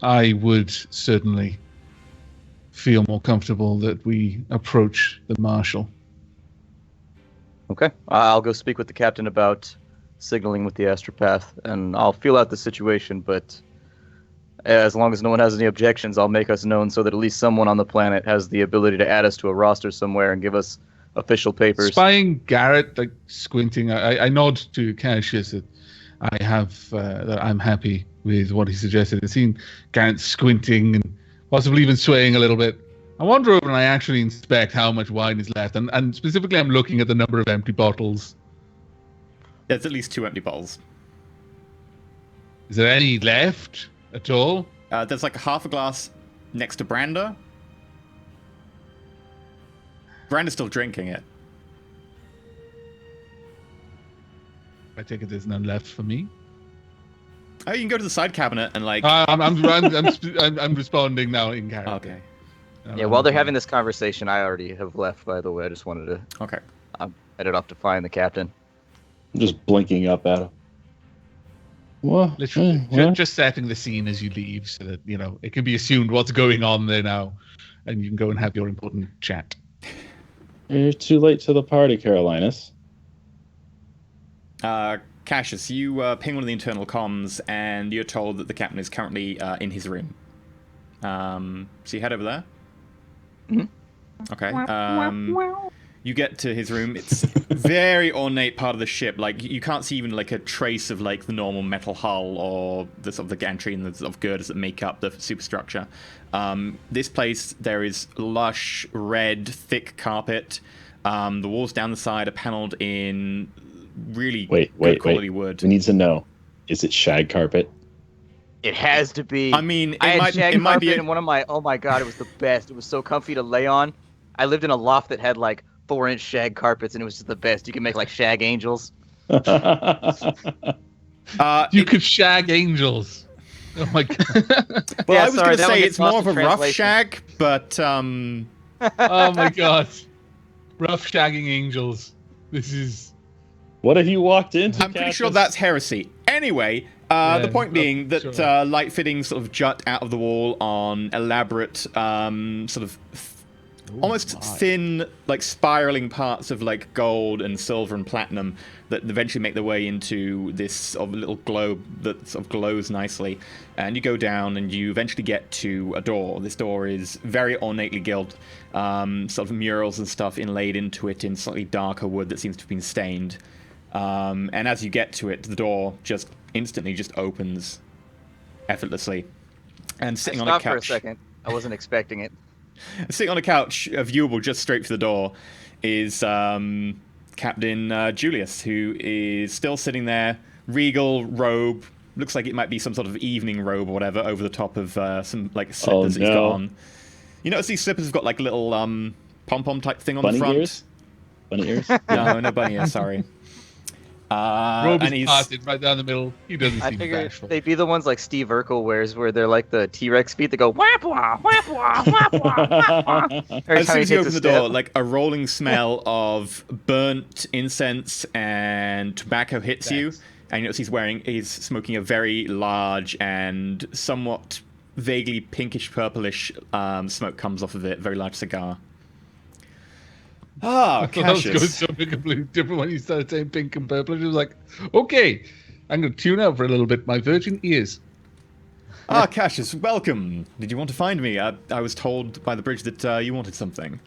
I would certainly feel more comfortable that we approach the Marshal. Okay, I'll go speak with the captain about signaling with the astropath, and I'll feel out the situation, but as long as no one has any objections, I'll make us known so that at least someone on the planet has the ability to add us to a roster somewhere and give us official papers. Spying Garrett, like squinting, I nod to Cassius that that I'm happy with what he suggested. I've seen Garrett squinting and possibly even swaying a little bit. I wander over and I actually inspect how much wine is left, and specifically I'm looking at the number of empty bottles. There's at least 2 empty bottles. Is there any left at all? There's like half a glass next to Brander. Brander's still drinking it. I take it there's none left for me. Oh, you can go to the side cabinet and like. I'm responding now in character. Okay. Yeah, while they're having this conversation, I already have left, by the way. I just wanted to... Okay. I'm headed off to find the captain. I'm just blinking up at him. What? Literally, just setting the scene as you leave so that, it can be assumed what's going on there now, and you can go and have your important chat. You're too late to the party, Carolinus. Cassius, you ping one of the internal comms, and you're told that the captain is currently in his room. So you head over there. Mm-hmm. Okay. You get to his room. It's a very ornate part of the ship. Like, you can't see even like a trace of like the normal metal hull or the sort of the gantry and the sort of girders that make up the superstructure. This place, there is lush red thick carpet. The walls down the side are paneled in really good quality wood. We need to know: is it shag carpet? It has to be. I mean, I had shag it might carpet be. in one of my. Oh my god, it was the best. It was so comfy to lay on. I lived in a loft that had like 4-inch shag carpets, and it was just the best. You can make like shag angels. You could shag angels. Oh my god. Well, Yeah, I was sorry, going to that one say gets it's more lost of a in rough translation. shag, but Oh my god. Rough shagging angels. This is... What have you walked into? I'm pretty sure that's heresy. Anyway, the point being that sure. light fittings sort of jut out of the wall on elaborate sort of almost thin, like spiraling parts of like gold and silver and platinum that eventually make their way into this sort of little globe that sort of glows nicely. And you go down and you eventually get to a door. This door is very ornately gilt, sort of murals and stuff inlaid into it in slightly darker wood that seems to have been stained. And as you get to it, the door just instantly just opens effortlessly. And sitting on a couch. For a second. I wasn't expecting it. Sitting on a couch, viewable just straight for the door, is Captain Julius, who is still sitting there, regal robe. Looks like it might be some sort of evening robe or whatever over the top of some like slippers that he's got on. You notice these slippers have got like a little pom-pom type thing on Bunny the front. ears? Bunny ears? No bunny ears, sorry. Robe and is he's parted right down the middle. He doesn't I seem figured bashful. they'd be the ones like Steve Urkel wears, where they're like the T-Rex feet that go whap wah whap wah whap wah whap wah. Every as time soon he as you takes a open the step. door, like a rolling smell of burnt incense and tobacco hits you, and you notice he's smoking a very large and somewhat vaguely pinkish purplish smoke comes off of it. Very large cigar. Ah, I thought that was going Cassius. something completely different when you started saying pink and purple. It was like, okay, I'm going to tune out for a little bit. My virgin ears. Ah, Cassius, welcome. Did you want to find me? I was told by the bridge that you wanted something.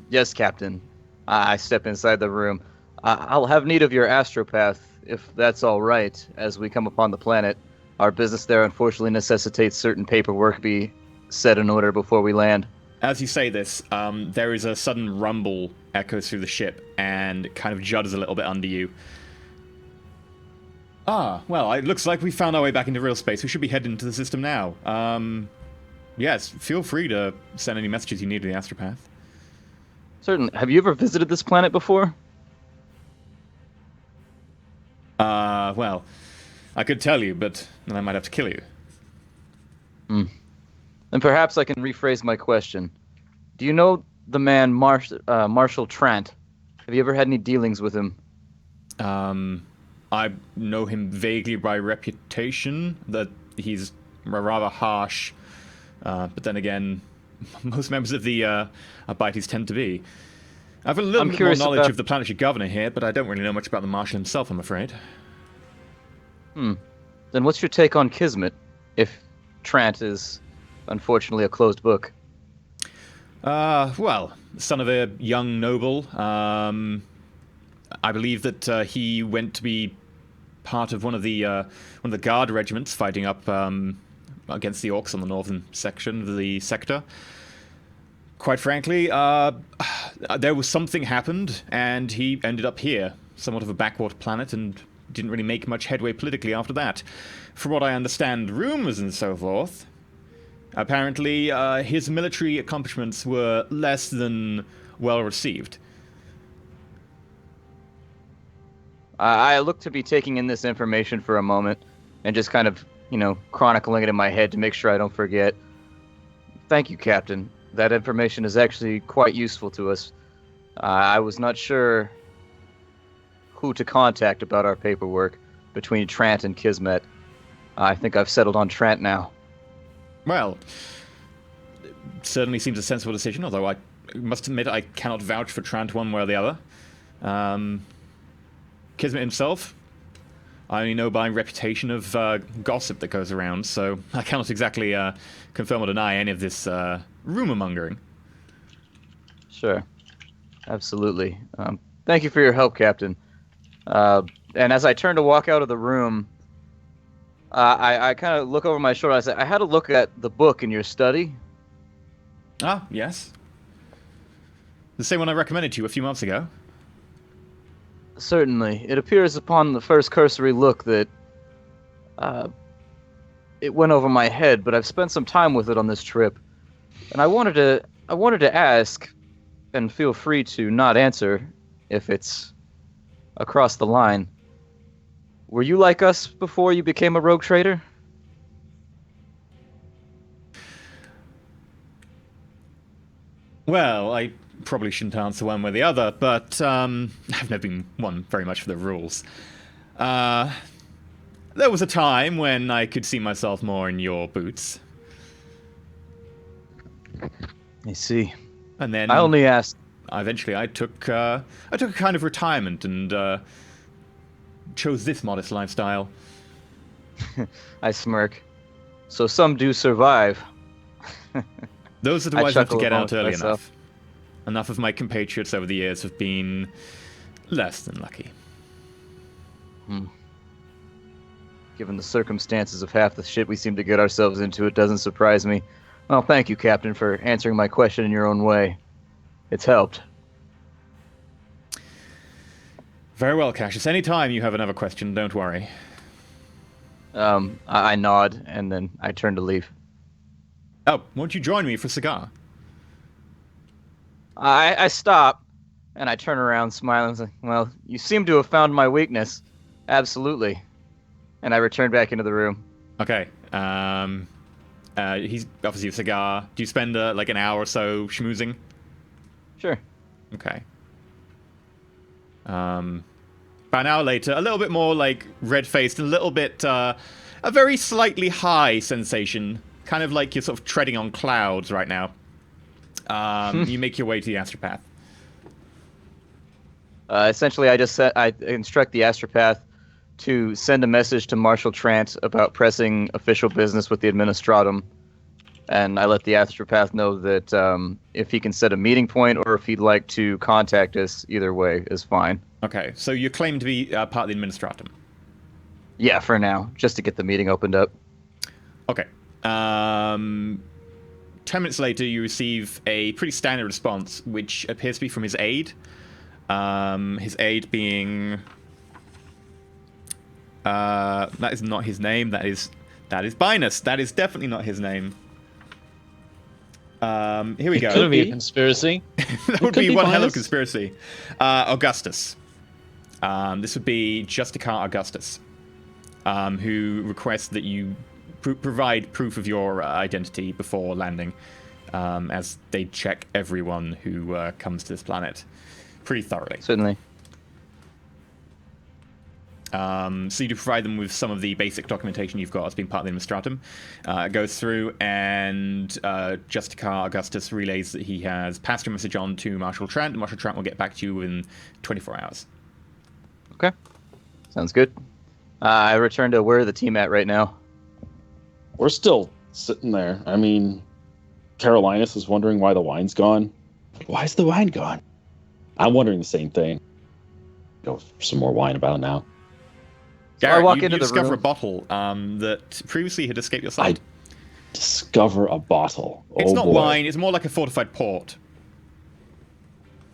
Yes, Captain. I step inside the room. I'll have need of your astropath, if that's all right, as we come upon the planet. Our business there unfortunately necessitates certain paperwork be set in order before we land. As you say this, there is a sudden rumble echoes through the ship and kind of judders a little bit under you. Ah, well, it looks like we found our way back into real space. We should be heading into the system now. Yes, feel free to send any messages you need to the astropath. Certainly. Have you ever visited this planet before? Well, I could tell you, but then I might have to kill you. Then perhaps I can rephrase my question. Do you know the man Marshall Trant? Have you ever had any dealings with him? I know him vaguely by reputation, that he's rather harsh, but then again, most members of the Abites tend to be. I have a little bit more knowledge of the planetary governor here, but I don't really know much about the Marshal himself, I'm afraid. Then what's your take on Kismet, if Trant is unfortunately a closed book? Well, son of a young noble. I believe that he went to be part of one of the guard regiments fighting up against the orcs on the northern section of the sector. Quite frankly, there was something happened, and he ended up here, somewhat of a backwater planet, and didn't really make much headway politically after that. From what I understand, rumors and so forth, apparently his military accomplishments were less than well received. I look to be taking in this information for a moment and just kind of, chronicling it in my head to make sure I don't forget. Thank you, Captain. That information is actually quite useful to us. I was not sure who to contact about our paperwork between Trant and Kismet. I think I've settled on Trant now. Well, it certainly seems a sensible decision, although I must admit I cannot vouch for Trant one way or the other. Kismet himself, I only know by reputation of gossip that goes around, so I cannot exactly confirm or deny any of this rumor-mongering. Sure. Absolutely. Thank you for your help, Captain. And as I turn to walk out of the room, I kind of look over my shoulder. I say, I had a look at the book in your study. Ah, yes. The same one I recommended to you a few months ago. Certainly. It appears upon the first cursory look that it went over my head, but I've spent some time with it on this trip. And I wanted to ask, and feel free to not answer if it's across the line. Were you like us before you became a rogue trader? Well, I probably shouldn't answer one way or the other, but I've never been one very much for the rules. There was a time when I could see myself more in your boots. I see. And then I only asked. eventually I took a kind of retirement and chose this modest lifestyle. I smirk. So some do survive. Those are the I ones who have to chuckle get out amongst early myself. enough. Enough of my compatriots over the years have been less than lucky. Given the circumstances of half the shit we seem to get ourselves into, it doesn't surprise me. Well, thank you, Captain, for answering my question in your own way. It's helped. Very well, Cassius. Any time you have another question, don't worry. I nod, and then I turn to leave. Oh, won't you join me for a cigar? I stop, And I turn around, smiling, and say, well, you seem to have found my weakness. Absolutely. And I return back into the room. Okay. He's obviously a cigar. Do you spend like an hour or so schmoozing? Sure. Okay. About an hour later, a little bit more like red-faced, a little bit, a very slightly high sensation, kind of like you're sort of treading on clouds right now. You make your way to the astropath. Essentially, I instruct the astropath to send a message to Marshal Trant about pressing official business with the Administratum. And I let the astropath know that if he can set a meeting point or if he'd like to contact us, either way is fine. Okay, so you claim to be part of the Administratum. Yeah, for now, just to get the meeting opened up. Okay. 10 minutes later, you receive a pretty standard response, which appears to be from his aide. His aide being... that is not his name. That is Binus. That is definitely not his name. Here we go. Could be a conspiracy. That would be one hell of a conspiracy. Augustus. This would be Justicar Augustus, who requests that you provide proof of your identity before landing, as they check everyone who comes to this planet pretty thoroughly. Certainly. So you do provide them with some of the basic documentation you've got as being part of the Administratum. It goes through, and Justicar Augustus relays that he has passed your message on to Marshal Trant. Marshal Trant will get back to you within 24 hours. Okay. Sounds good. I return to where the team at right now. We're still sitting there. I mean, Carolinus is wondering why the wine's gone. Why is the wine gone? I'm wondering the same thing. Go for some more wine about it now. Garrett, I walk you into the discover room. a bottle that previously had escaped your sight. Discover a bottle. It's Oh, not boy. wine, it's more like a fortified port.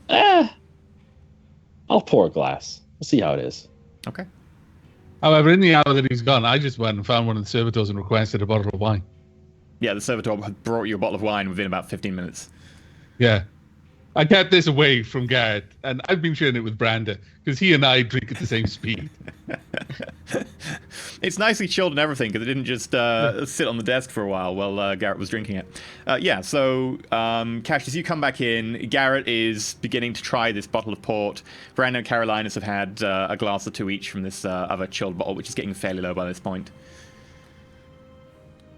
I'll pour a glass. We'll see how it is. Okay. However, in the hour that he's gone, I just went and found one of the servitors and requested a bottle of wine. Yeah, the servitor had brought you a bottle of wine within about 15 minutes. Yeah. I kept this away from Garrett, and I've been sharing it with Branda, because he and I drink at the same speed. It's nicely chilled and everything, because it didn't just sit on the desk for a while Garrett was drinking it. So Cassius, you come back in. Garrett is beginning to try this bottle of port. Brandon and Carolinus have had a glass or two each from this other chilled bottle, which is getting fairly low by this point.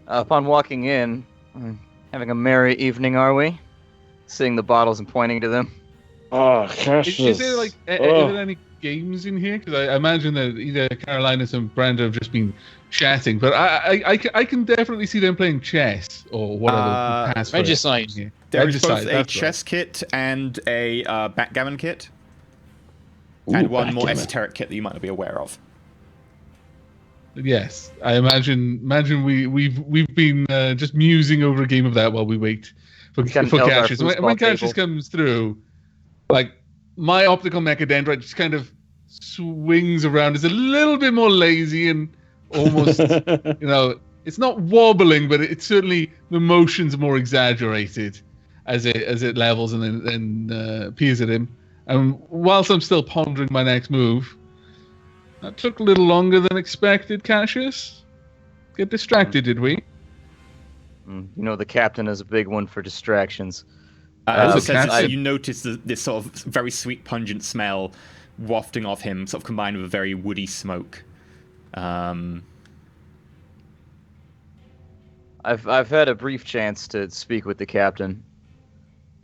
Upon walking in, having a merry evening, are we? Seeing the bottles and pointing to them. Oh, Cassius. Is there like are there any games in here? Because I imagine that either Carolinus and Branda have just been chatting, but I can definitely see them playing chess or whatever. Regicide. There is both Regicide, a that's chess kit and a backgammon kit, Ooh, and one more backgammon. esoteric kit that you might not be aware of. Yes, I imagine we've been just musing over a game of that while we wait for Kind of Cassius. held our When foosball Cassius table. comes through, like my optical mechadendrite just kind of swings around. It's a little bit more lazy and almost, it's not wobbling, but it's certainly the motion's more exaggerated as it levels and then peers at him. And whilst I'm still pondering my next move, that took a little longer than expected, Cassius. Get distracted, did we? The captain is a big one for distractions. You notice this sort of very sweet, pungent smell wafting off him, sort of combined with a very woody smoke. I've had a brief chance to speak with the captain,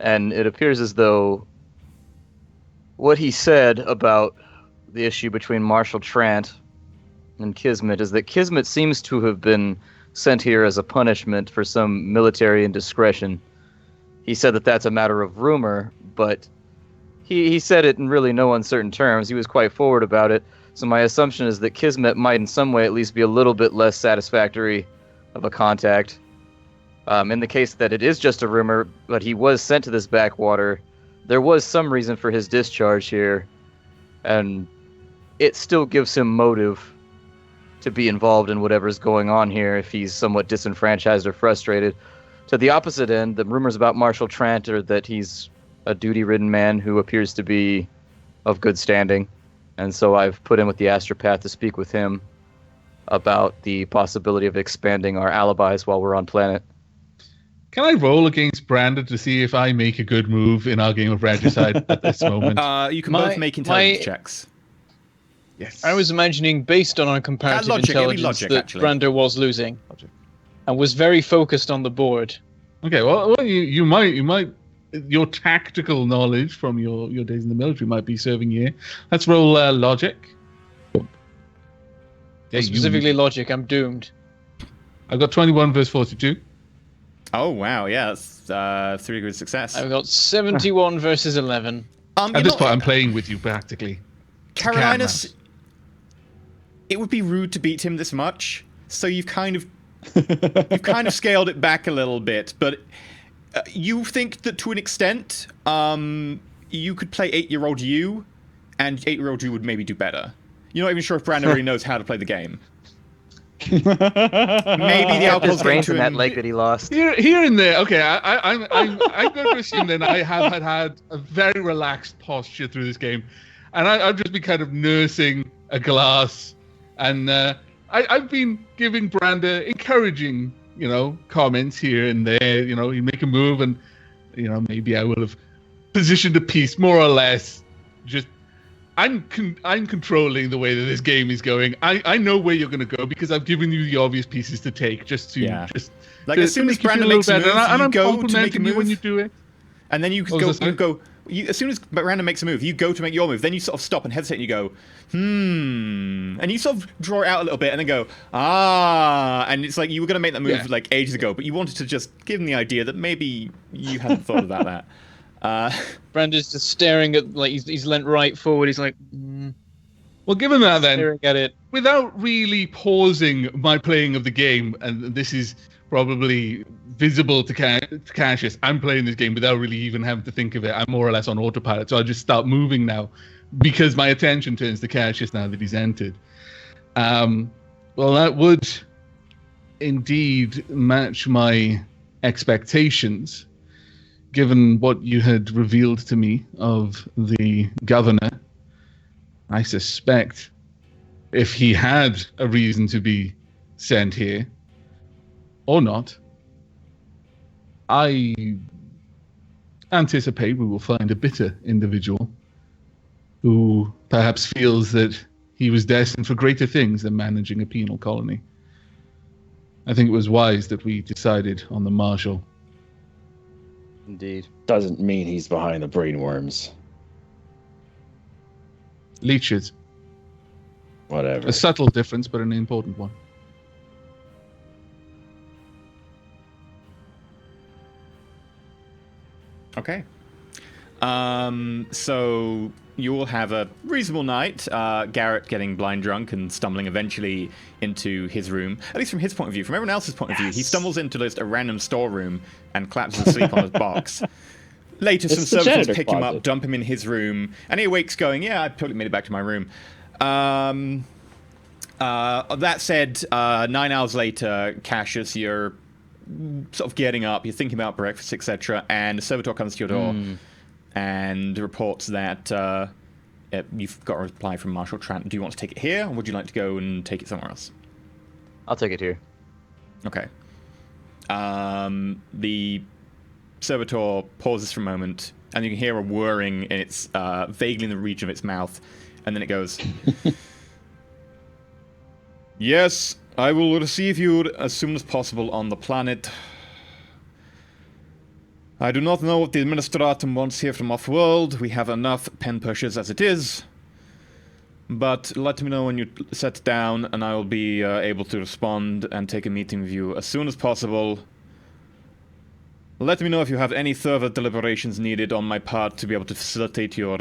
and it appears as though what he said about the issue between Marshal Trant and Kismet is that Kismet seems to have been sent here as a punishment for some military indiscretion. He said that that's a matter of rumor, but he said it in really no uncertain terms. He was quite forward about it. So my assumption is that Kismet might in some way at least be a little bit less satisfactory of a contact. In the case that it is just a rumor, but he was sent to this backwater, there was some reason for his discharge here, and it still gives him motive to be involved in whatever's going on here if he's somewhat disenfranchised or frustrated. To the opposite end, the rumors about Marshal Trant are that he's a duty-ridden man who appears to be of good standing, and so I've put in with the astropath to speak with him about the possibility of expanding our alibis while we're on planet. Can I roll against Brandon to see if I make a good move in our game of Regicide at this moment? You can both make intelligence checks. Yes. I was imagining, based on our comparative intelligence, that Brander was losing, and was very focused on the board. Okay, well, you might, your tactical knowledge from your days in the military might be serving you. Let's roll logic. Yeah, specifically logic, I'm doomed. I've got 21 versus 42. Oh wow, yeah, that's 3 good success. I've got 71 versus 11. At this point, I'm playing with you practically. Carolinus, it would be rude to beat him this much, so you've kind of scaled it back a little bit, but you think that to an extent, you could play 8-year-old you, and 8-year-old you would maybe do better. You're not even sure if Brandon really knows how to play the game. Maybe the alcohol's brains in in that leg that he lost. Here and there. Okay, I'm going to assume then I have had a very relaxed posture through this game, and I've just been kind of nursing a glass, and I've been giving Brander encouraging, comments here and there. You make a move, and maybe I will have positioned a piece more or less. Just I'm controlling the way that this game is going. I know where you're going to go because I've given you the obvious pieces to take, as soon as Brandon makes a move, and I'm go complimenting to make a you when move. you do it. And then you go. As soon as Brandon makes a move, you go to make your move. Then you sort of stop and hesitate, and you go, and you sort of draw it out a little bit, and then go, and it's like you were going to make that move like ages ago, but you wanted to just give him the idea that maybe you hadn't thought about that. Brandon's just staring at, like, he's leant right forward. He's like, Well, given that then, staring at it. Without really pausing my playing of the game, and this is probably visible to Cassius, I'm playing this game without really even having to think of it. I'm more or less on autopilot, so I just start moving now because my attention turns to Cassius now that he's entered. Well, that would indeed match my expectations, given what you had revealed to me of the governor. I suspect if he had a reason to be sent here, or not, I anticipate we will find a bitter individual who perhaps feels that he was destined for greater things than managing a penal colony. I think it was wise that we decided on the Marshal. Indeed. Doesn't mean he's behind the brainworms. Leeches. Whatever. A subtle difference, but an important one. Okay. So you will have a reasonable night. Garrett getting blind drunk and stumbling eventually into his room. At least from his point of view. From everyone else's point of view, he stumbles into just a random storeroom and collapses asleep on his box. Later, some servitors pick him up, dump him in his room, and he awakes going, I totally made it back to my room. That said, 9 hours later, Cassius, you're sort of getting up, you're thinking about breakfast, etc., and a servitor comes to your door and reports that you've got a reply from Marshal Trant. Do you want to take it here, or would you like to go and take it somewhere else? I'll take it here. Okay. The servitor pauses for a moment, and you can hear a whirring in its vaguely in the region of its mouth, and then it goes, Yes, I will receive you as soon as possible on the planet. I do not know what the Administratum wants here from off-world. We have enough pen pushers as it is. But let me know when you set down, and I will be able to respond and take a meeting with you as soon as possible. Let me know if you have any further deliberations needed on my part to be able to facilitate your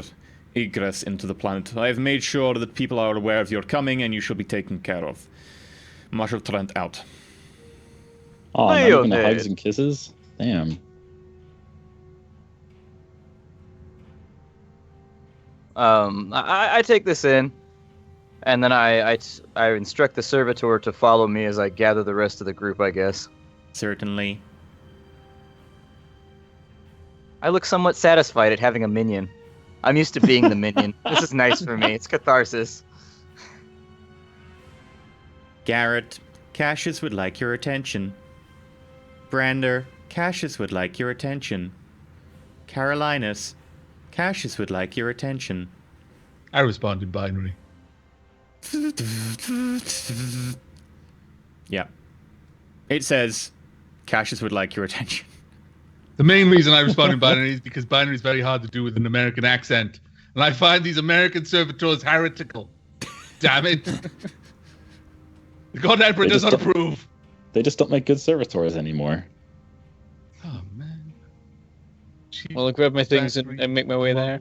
egress into the planet. I have made sure that people are aware of your coming, and you shall be taken care of. Marshal Trent out. Oh, not even the hugs and kisses? Damn. I take this in, and then I instruct the servitor to follow me as I gather the rest of the group, I guess. Certainly. I look somewhat satisfied at having a minion. I'm used to being the minion. This is nice for me. It's catharsis. Garrett, Cassius would like your attention. Brander, Cassius would like your attention. Carolinus, Cassius would like your attention. I respond in binary. Yeah. It says, Cassius would like your attention. The main reason I respond in binary is because binary is very hard to do with an American accent. And I find these American servitors heretical. Damn it. The God Emperor does not approve. They just don't make good servitors anymore. Oh, man. Jeez. Well, I'll grab my things and make my way there.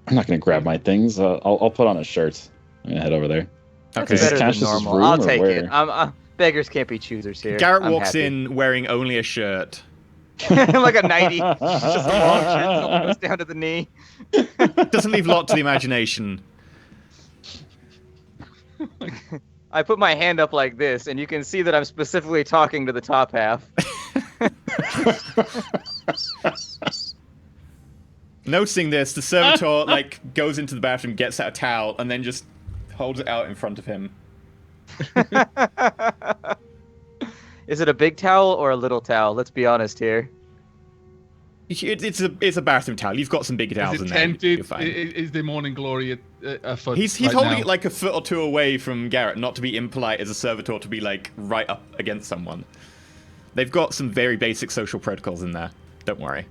I'm not going to grab my things. I'll put on a shirt. I'm going to head over there. That's Okay. Is this better than Cassius's normal. room I'll or take where? it. Beggars can't be choosers here. Garrett I'm walks happy. in wearing only a shirt. like a nightie. Just a long shirt that goes down to the knee. Doesn't leave a lot to the imagination. I put my hand up like this, and you can see that I'm specifically talking to the top half. Noticing this, the servitor goes into the bathroom, gets out a towel, and then just holds it out in front of him. Is it a big towel or a little towel? Let's be honest here. It's a bathroom towel. You've got some big towels Is in it there. tented? You're fine. Is the morning glory a foot? He's right holding now? it like a foot or two away from Garrett, not to be impolite as a servitor to be right up against someone. They've got some very basic social protocols in there. Don't worry.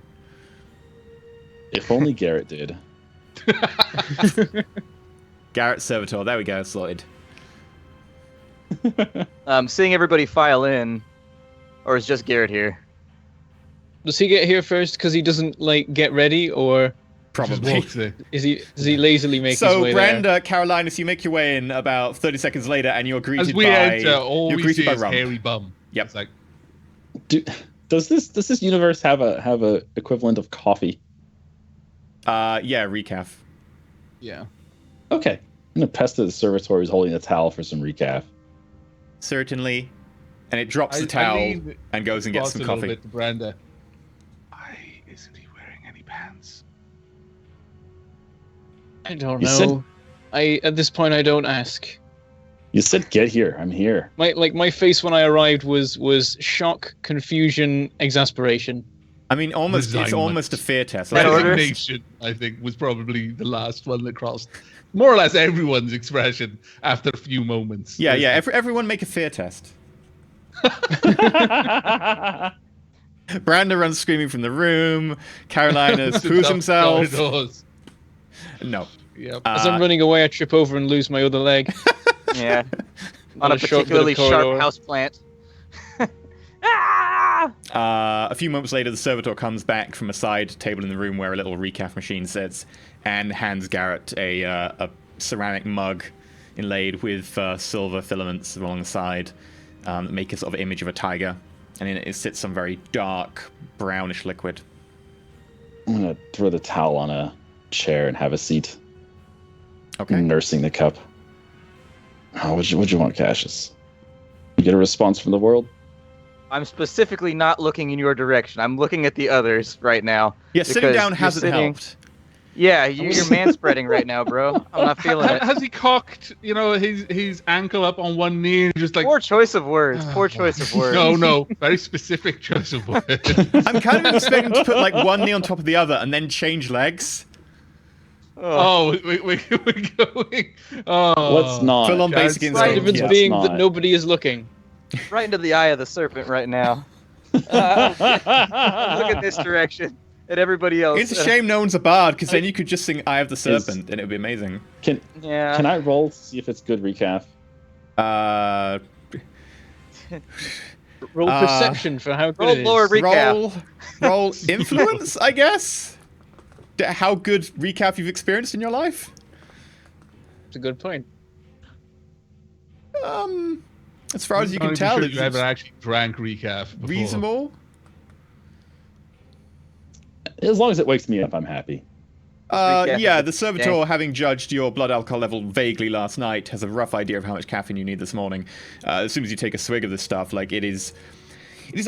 If only Garrett did. Garrett servitor. There we go. Sorted. Seeing everybody file in, or is just Garrett here? Does he get here first because he doesn't get ready, or Just Probably. walks there. does he lazily make his So, way there? Brenda, Carolinus, you make your way in about 30 seconds later, and you're greeted As we by enter, all you're we greeted see by is Rump. hairy bum. Yep. It's like, Does this universe have a equivalent of coffee? Yeah, recaf. yeah. Okay. I'm gonna pester the servitor who's holding the towel for some recaf. Certainly. And it drops I- the I towel lean and goes and gets across some a little coffee. bit to Brenda. Isn't he wearing any pants? I don't You know. At this point I don't ask. You said get here. I'm here. My face when I arrived was shock, confusion, exasperation. I mean, it's Resignment. almost a fear test. That order? Resignation, I think, was probably the last one that crossed more or less everyone's expression after a few moments. Yeah. Everyone make a fear test. Branda runs screaming from the room. Carolinus poos Up himself. corridors. No. Yep. As I'm running away, I trip over and lose my other leg. Yeah. On a a short bit of particularly sharp corridor. houseplant. Ah! A few moments later, the servitor comes back from a side table in the room where a little recaf machine sits and hands Garrett a ceramic mug inlaid with silver filaments along the side that make a sort of image of a tiger. And in it sits some very dark, brownish liquid. I'm gonna throw the towel on a chair and have a seat. Okay. Nursing the cup. Oh, what'd you want, Cassius? You get a response from the world? I'm specifically not looking in your direction. I'm looking at the others right now. Yeah, sitting because down you're hasn't sitting- helped. Yeah, you're man-spreading right now, bro. I'm not feeling it. Has he cocked, his ankle up on one knee and just like... Poor choice of words. Poor choice of words. No, very specific choice of words. I'm kind of expecting to put one knee on top of the other and then change legs. Oh, we're going... Oh. Let's not. Full on guys. basic The instinct. difference Yeah. being Let's that not. nobody is looking. Right into the eye of the serpent right now. Look at this direction. At everybody else. It's a shame no one's a bard, because then you could just sing Eye of the Serpent, and it would be amazing. Can Yeah. I roll to see if it's good recaf? Roll perception for how good Roll it is. lower recap. Roll influence, I guess? How good recap you've experienced in your life? It's a good point. As far as you I'm can not tell, even sure you ever it's actually drank recaf before. reasonable. As long as it wakes me up, I'm happy. Recap Yeah, is the servitor, dank. having judged your blood alcohol level vaguely last night, has a rough idea of how much caffeine you need this morning. As soon as you take a swig of this stuff, it is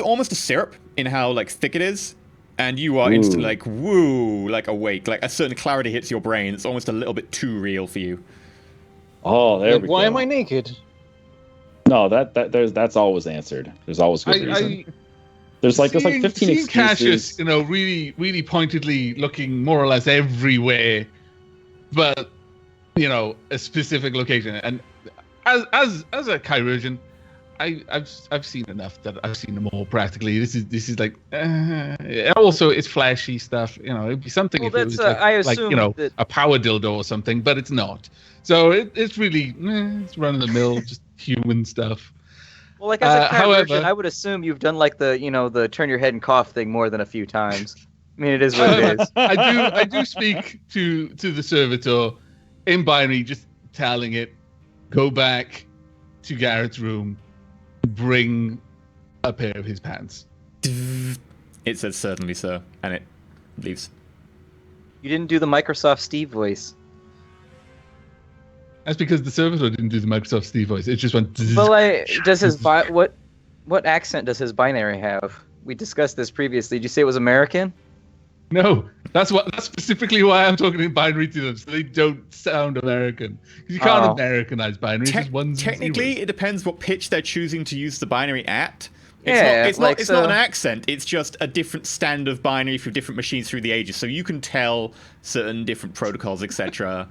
almost a syrup in how thick it is, and you are Ooh. instantly like, woo, like awake. Like a certain clarity hits your brain. It's almost a little bit too real for you. Oh, there we go. Why am I naked? No, that's always answered. There's always good reason. There's like 15 excuses. Cassius, really, really pointedly looking more or less everywhere, but a specific location. And as a chirurgeon, I've seen enough that I've seen them all practically. This is like also it's flashy stuff. It'd be something if it was that a power dildo or something, but it's not. So it's really it's run of the mill, just human stuff. Well, like as a chirurgeon, I would assume you've done like the turn your head and cough thing more than a few times. I mean, it is what it is. I do speak to the servitor in binary, just telling it, go back to Garrett's room, bring a pair of his pants. It says certainly, sir, and it leaves. You didn't do the Microsoft Steve voice. That's because the servitor didn't do the Microsoft Steve voice. It just went. But does his what accent does his binary have? We discussed this previously. Did you say it was American? No, that's specifically why I'm talking in binary to them, so they don't sound American. Because you can't Americanize binary. Just ones technically, it depends what pitch they're choosing to use the binary at. It's not an accent. It's just a different stand of binary for different machines through the ages. So you can tell certain different protocols, etc.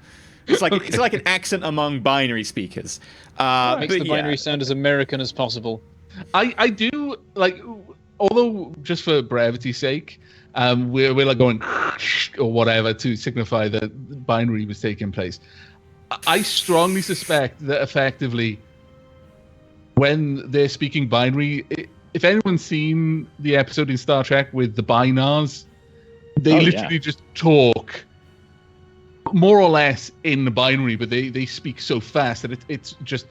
It's like it's like an accent among binary speakers. Makes the binary sound as American as possible. I do like, although just for brevity's sake, we're like going or whatever to signify that binary was taking place. I strongly suspect that effectively, when they're speaking binary, if anyone's seen the episode in Star Trek with the binars, they literally just talk more or less in the binary, but they speak so fast that it's just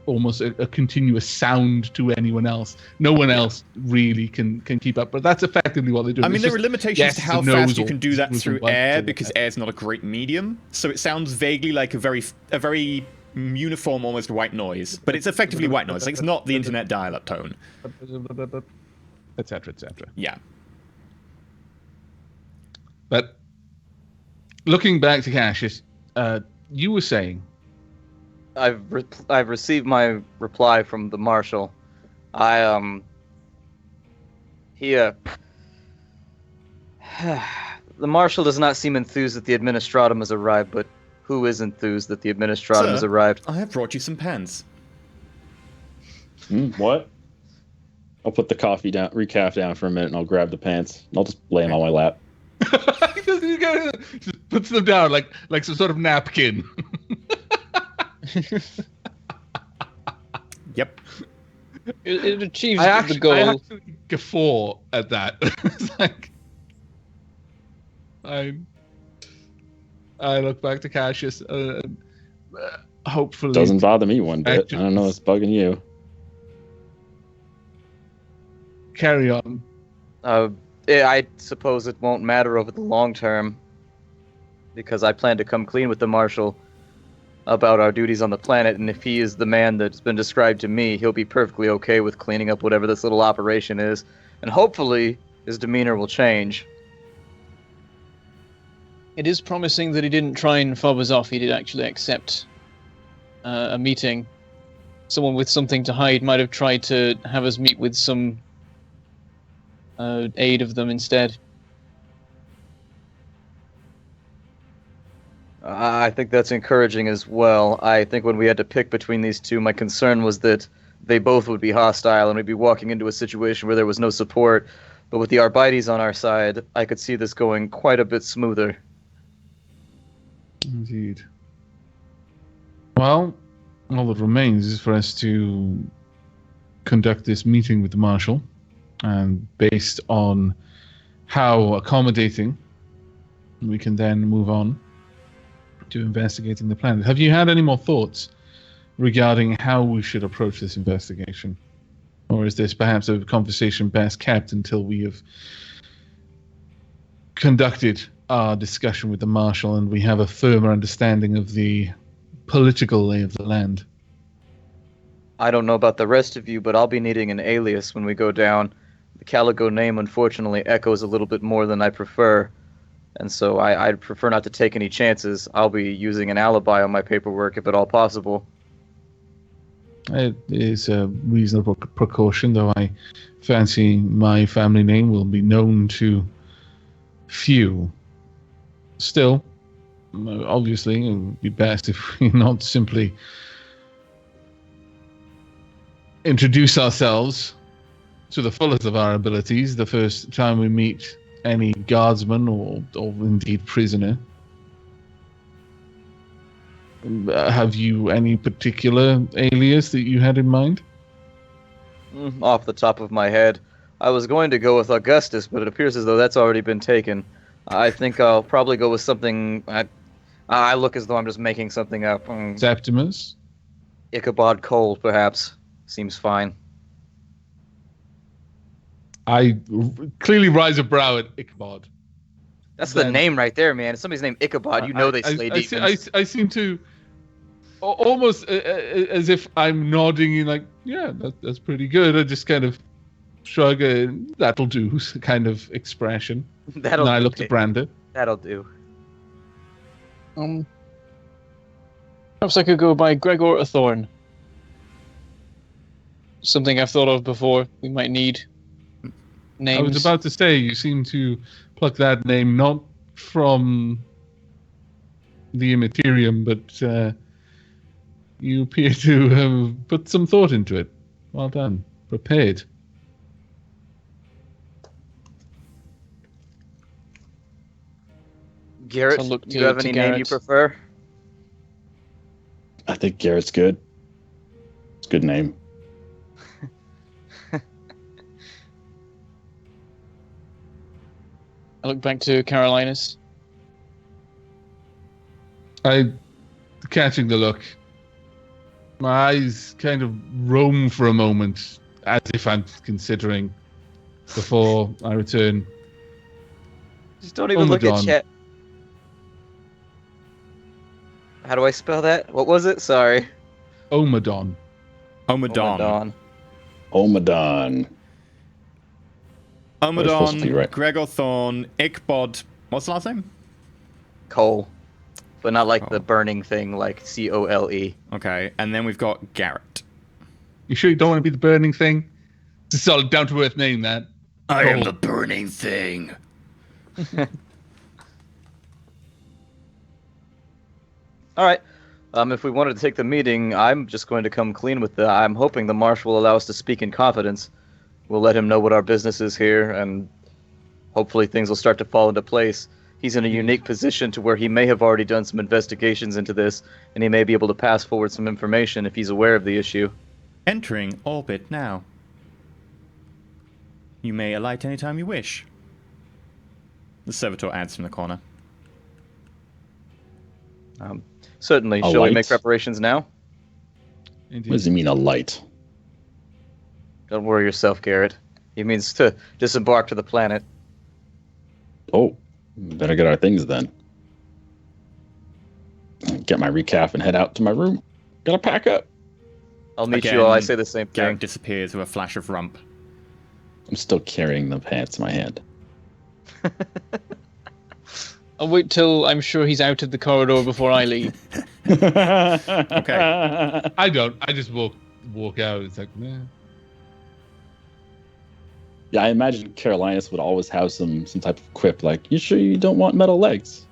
almost a continuous sound to anyone else. No one else really can keep up, but that's effectively what they do. I mean, there are limitations to how fast you can do that through air, because air is not a great medium, so it sounds vaguely like a very uniform, almost white noise, but it's effectively white noise. Like, it's not the internet dial-up tone, etc., etc. Yeah, but looking back to Cassius, you were saying, I've received my reply from the marshal. The marshal does not seem enthused that the administratum has arrived, but who is enthused that the administratum has arrived? I have brought you some pens. What? I'll put the recaf down for a minute, and I'll grab the pants. And I'll just lay them on my lap. Just puts them down like some sort of napkin. Yep. It achieves the goal. I actually guffaw at that. It's like I look back to Cassius. Hopefully, doesn't bother me one bit. I don't know what's bugging you. Carry on. I suppose it won't matter over the long term, because I plan to come clean with the marshal about our duties on the planet, and if he is the man that's been described to me, he'll be perfectly okay with cleaning up whatever this little operation is, and hopefully his demeanor will change. It is promising that he didn't try and fob us off. He did actually accept a meeting. Someone with something to hide might have tried to have us meet with some aid of them instead. I think that's encouraging as well. I think when we had to pick between these two, my concern was that they both would be hostile and we'd be walking into a situation where there was no support. But with the Arbites on our side, I could see this going quite a bit smoother. Indeed. Well, all that remains is for us to conduct this meeting with the Marshal, and based on how accommodating, we can then move on to investigating the planet. Have you had any more thoughts regarding how we should approach this investigation? Or is this perhaps a conversation best kept until we have conducted our discussion with the Marshal and we have a firmer understanding of the political lay of the land? I don't know about the rest of you, but I'll be needing an alias when we go down. the Caligo name, unfortunately, echoes a little bit more than I prefer. And so I'd prefer not to take any chances. I'll be using an alibi on my paperwork if at all possible. It is a reasonable precaution, though I fancy my family name will be known to few. Still, obviously, it would be best if we not simply introduce ourselves to the fullest of our abilities the first time we meet any guardsman or indeed prisoner. Have you any particular alias that you had in mind? Off the top of my head, I was going to go with Augustus, but it appears as though that's already been taken. I think I'll probably go with something... I look as though I'm just making something up. Septimus? Ichabod Cole, perhaps. Seems fine. I clearly rise a brow at Ichabod. That's the name right there, man. If somebody's named Ichabod, you know they slay demons. I seem to... Almost as if I'm nodding in like, yeah, that's pretty good. I just kind of shrug a that'll do kind of expression. That'll and I do. look to Brandon. That'll do. Perhaps I could go by Gregor Athorn. Something I've thought of before. We might need names. I was about to say, you seem to pluck that name not from the Immaterium, but you appear to have put some thought into it. Well done. Prepared. Garrett, So look do you have to any name you Garrett. prefer? I think Garrett's good. It's a good name. I look back to Carolinus. Catching the look, my eyes kind of roam for a moment, as if I'm considering before I return. Just don't even look at Omadon. chat. How do I spell that? What was it? Sorry. Omadon. Omadon. Omadon. We're supposed to be Omadon, right. Gregor Thorn, Ichabod. What's the last name? Cole. But not like Cole. the burning thing, like Cole. Okay, and then we've got Garrett. You sure you don't want to be the burning thing? It's a solid, down-to-earth name, that. I am Cole. the burning thing. All right. If we wanted to take the meeting, I'm just going to come clean with the... I'm hoping the marshal will allow us to speak in confidence. We'll let him know what our business is here, and hopefully things will start to fall into place. He's in a unique position to where he may have already done some investigations into this, and he may be able to pass forward some information if he's aware of the issue. Entering orbit now. You may alight anytime you wish. The servitor adds from the corner. Certainly. A Shall we light? make preparations now? What does he mean, a light? Don't worry yourself, Garrett. He means to disembark to the planet. Oh, better get our things then. Get my recap and head out to my room. Gotta pack up. I'll meet Again, you all. I say the same Garrett thing. disappears with a flash of rump. I'm still carrying the pants in my hand. I'll wait till I'm sure he's out of the corridor before I leave. Okay. I don't. I just walk out. It's like, nah. Yeah, I imagine Carolinus would always have some type of quip like, "You sure you don't want metal legs?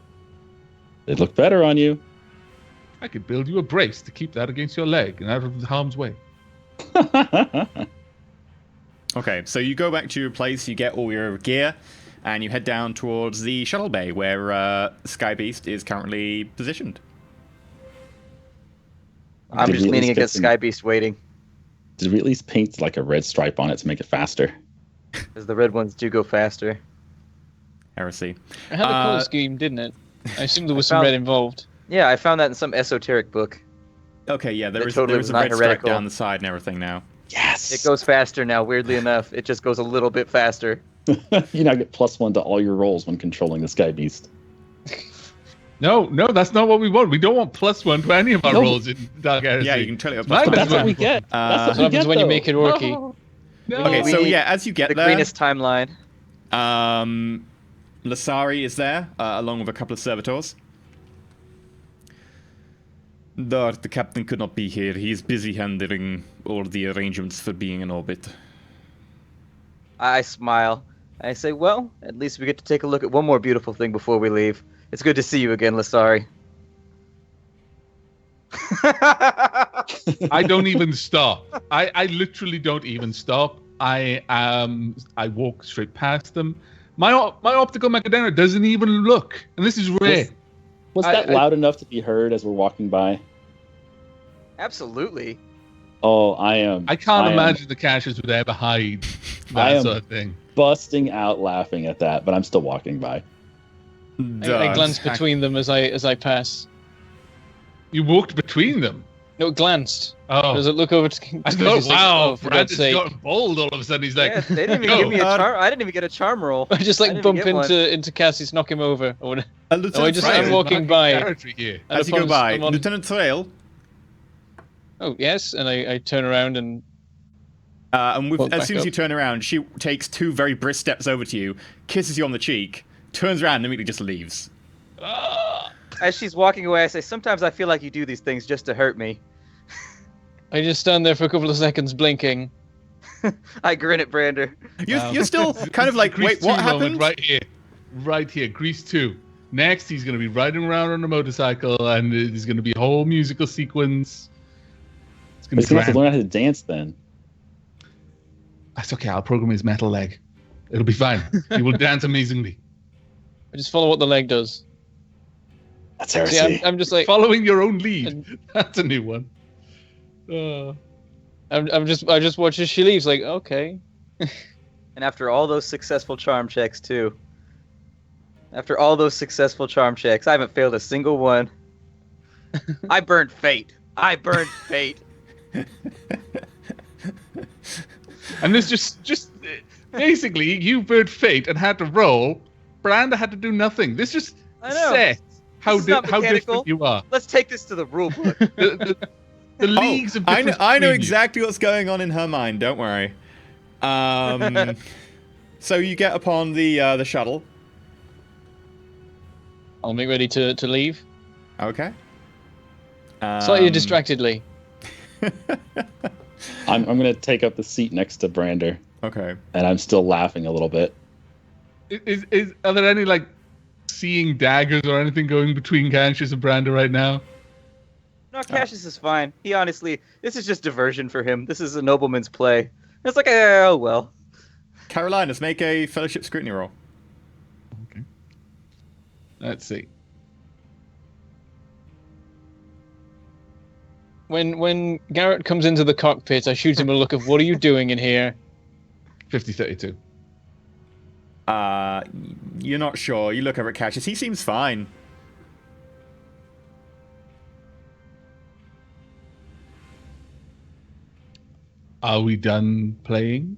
They'd look better on you." I could build you a brace to keep that against your leg and out of harm's way. Okay, so you go back to your place, you get all your gear, and you head down towards the shuttle bay where Sky Beast is currently positioned. I'm Did just we at leaning least against get Sky Beast waiting, Did we at least paint like a red stripe on it to make it faster? because the red ones do go faster. Heresy. It had a Uh, color scheme, didn't it? I assume there was some found- red involved. Yeah, I found that in some esoteric book. Okay, yeah, That there is totally a was not red stripe heretical. down the side and everything now. Yes. It goes faster now, weirdly enough. It just goes a little bit faster. You now get +1 to all your rolls when controlling the Sky Beast. No, that's not what we want. We don't want +1 to any of our No. rolls in Dark Heresy. Yeah, you can totally up My plus best That's what one. we get. Uh, That's What what we happens get, when you though. make it orky? No. Okay, so yeah, as you get The there, greenest timeline. SYRAE is there, along with a couple of servitors. The captain could not be here. He is busy handling all the arrangements for being in orbit. I smile. I say, well, at least we get to take a look at one more beautiful thing before we leave. It's good to see you again, Lasari. I don't even stop. I literally don't even stop. I walk straight past them. My optical mechadenra doesn't even look, and this is rare. Was that loud enough to be heard as we're walking by? Absolutely. Oh, I can't imagine the caches would ever hide that sort of thing. Busting out laughing at that, but I'm still walking by. I glance between them as I pass. You walked between them? No, glanced. Oh. Does it look over to I thought, wow, for Brad God's has sake. gotten bold all of a sudden. He's like, Yeah, they didn't even give me a charm. I didn't even get a charm roll. I just I like didn't bump even get into Cassius, knock him over. Lieutenant I'm Trail, walking by. Here. as you go by, I'm on- Lieutenant Trail, Oh, yes, and I turn around and as back soon as up. you turn around, she takes 2 very brisk steps over to you, kisses you on the cheek, turns around and immediately just leaves. As she's walking away, I say, sometimes I feel like you do these things just to hurt me. I just stand there for a couple of seconds blinking. I grin at Brander. You're still kind of like, Grease wait, what 2 moment happened? right here, Grease 2. Next, he's going to be riding around on a motorcycle, and there's going to be a whole musical sequence. It's going He's to gonna have be to learn how to dance then. That's okay. I'll program his metal leg. It'll be fine. He will dance amazingly. I just follow what the leg does. That's See, heresy. I'm just like Following your own lead. That's a new one. I just watch as she leaves. Like, okay. And after all those successful charm checks, too. After all those successful charm checks, I haven't failed a single one. I burned fate. And this just basically you burned fate and had to roll. Branda had to do nothing. This just I know. says how This is not how mechanical. different you are. Let's take this to the rule book. The leagues of difference I know between you. exactly what's going on in her mind. Don't worry. So you get upon the shuttle. I'll make ready to leave. Okay. Slightly distractedly. I'm gonna take up the seat next to Brander, Okay. and I'm still laughing a little bit. Are there any like seeing daggers or anything going between Cassius and Branda right now? No, Cassius is fine. He honestly, this is just diversion for him. This is a nobleman's play. It's like, oh well. Carolinas, make a fellowship scrutiny roll. Okay. Let's see. When Garrett comes into the cockpit, I shoot him a look of, what are you doing in here? 50-32. You're not sure. You look over at Cassius. He seems fine. Are we done playing?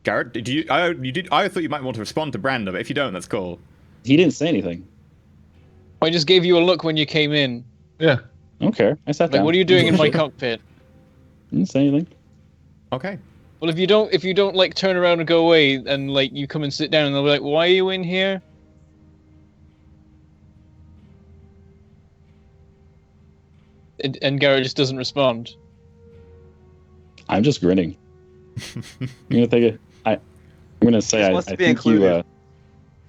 Garrett, did you? You did. I thought you might want to respond to Branda, but if you don't, that's cool. He didn't say anything. I just gave you a look when you came in. Yeah. I don't care. I sat Like, down. what are you doing in my cockpit? Didn't say anything. Okay. Well, if you don't like turn around and go away, and like you come and sit down, and they'll be like, why are you in here? And Garrett just doesn't respond. I'm just grinning. I'm gonna take it. I'm gonna say Just I wants to be think you. included.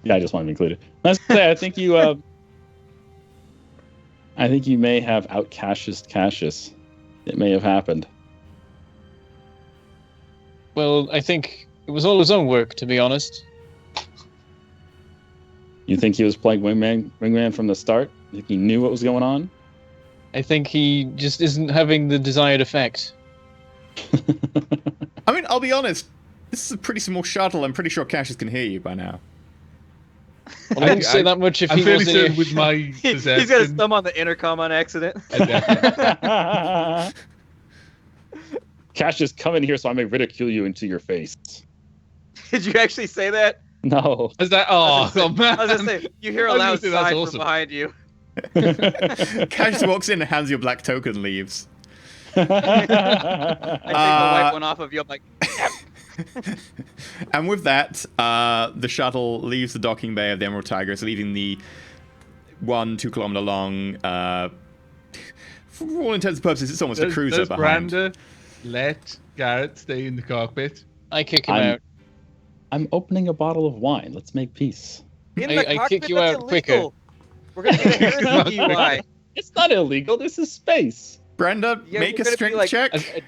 Yeah, I just want to be included. I was gonna say I think you. I think you may have out Cassius. It may have happened. Well, I think it was all his own work, to be honest. You think he was playing wingman from the start? You think he knew what was going on? I think he just isn't having the desired effect. I mean, I'll be honest. This is a pretty small shuttle. I'm pretty sure Cassius can hear you by now. Well, I wouldn't say that much if I'm he fairly wasn't certain here. with my He's perception. got his thumb on the intercom on accident. Cassius, come in here so I may ridicule you into your face. Did you actually say that? No. Is that? Oh, man. I was gonna say, you hear a I was gonna loud say that's sigh awesome. from behind you. Cassius walks in and hands you a black token and leaves. I take the white one off of you. I'm like, And with that, the shuttle leaves the docking bay of the Emerald Tigris, leaving the 1-2 kilometer long. For all intents and purposes, it's almost a cruiser does behind. Branda let Garrett stay in the cockpit? I kick him out. I'm opening a bottle of wine. Let's make peace. In I the cockpit, kick you that's out quicker. illegal. We're gonna get a Heresy DUI. It's not illegal. This is space. Brenda, Yeah, make we're a gonna be strength like check. A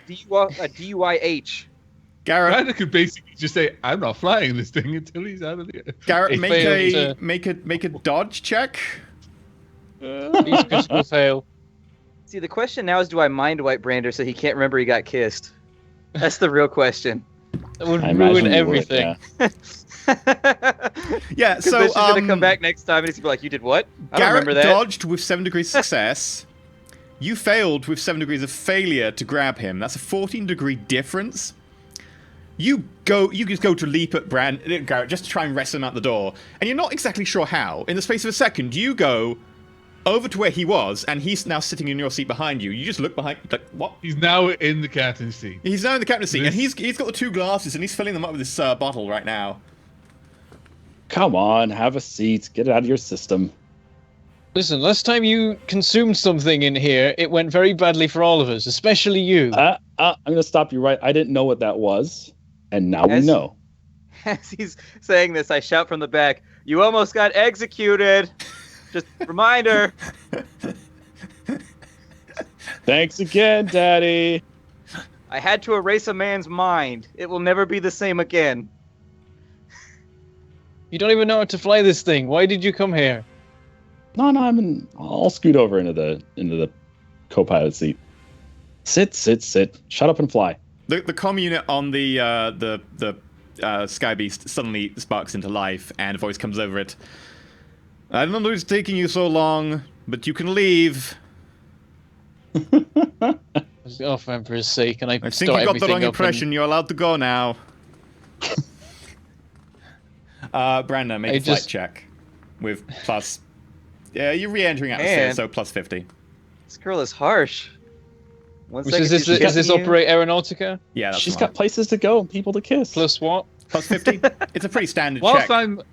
DUIH. Garrett, Branda could basically just say, "I'm not flying this thing until he's out of the air." Garrett, He make failed a dodge check. He's a critical fail. See, the question now is, do I mind wipe Brander so he can't remember he got kissed? That's the real question. That would I ruin imagine you would, everything. yeah. Yeah, so then she's gonna come back next time and he's gonna be like, "You did what? I don't Garrett remember that." dodged with 7 degrees success. You failed with 7 degrees of failure to grab him. That's a 14-degree difference. You just go to leap at Garrett just to try and wrestle him out the door, and you're not exactly sure how. In the space of a second, you go over to where he was, and he's now sitting in your seat behind you. You just look behind, like, what? He's now in the captain's seat. He's now in the captain's seat, and he's got the 2 glasses, and he's filling them up with this bottle right now. Come on, have a seat. Get it out of your system. Listen, last time you consumed something in here, it went very badly for all of us, especially you. I'm going to stop you right. I didn't know what that was, and now we As- know. As he's saying this, I shout from the back, "You almost got executed." Just reminder. Thanks again, Daddy. I had to erase a man's mind. It will never be the same again. You don't even know how to fly this thing. Why did you come here? No, I'll scoot over into the co-pilot seat. Sit. Shut up and fly. The comm unit on the Sky Beast suddenly sparks into life, and a voice comes over it. "I don't know what's taking you so long, but you can leave. Oh, for Emperor's sake, and I I think start you got the everything wrong up impression. You're allowed to go now." Brandon, make I a flight just- check with plus. Yeah, you're re-entering atmosphere, Man. so plus 50. This girl is harsh. One Is second this, she's is this kissing you. operate Aeronautica? Yeah, that's She's the got one. places to go and people to kiss. Plus what? Plus 50. It's a pretty standard Whilst check.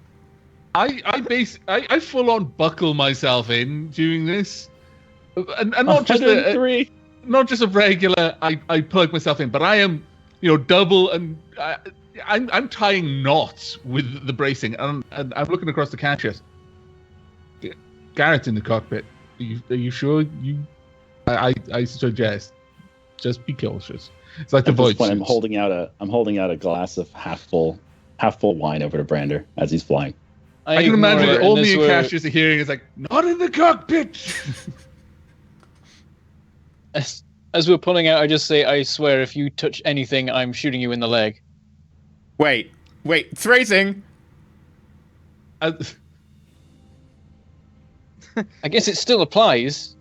I full on buckle myself in doing this, and not just not just a regular. I plug myself in, but I am, double, and I'm tying knots with the bracing, and I'm looking across the catches. Garrett's in the cockpit. Are you sure? I suggest just be cautious. It's like the At this voice. point, I'm holding out a glass of half full wine over to Brander as he's flying. I can ignore imagine it, that all and me as and we're- Cassius are hearing is like, not in the cockpit. As we're pulling out, I just say, "I swear, if you touch anything, I'm shooting you in the leg." Wait, phrasing. I guess it still applies.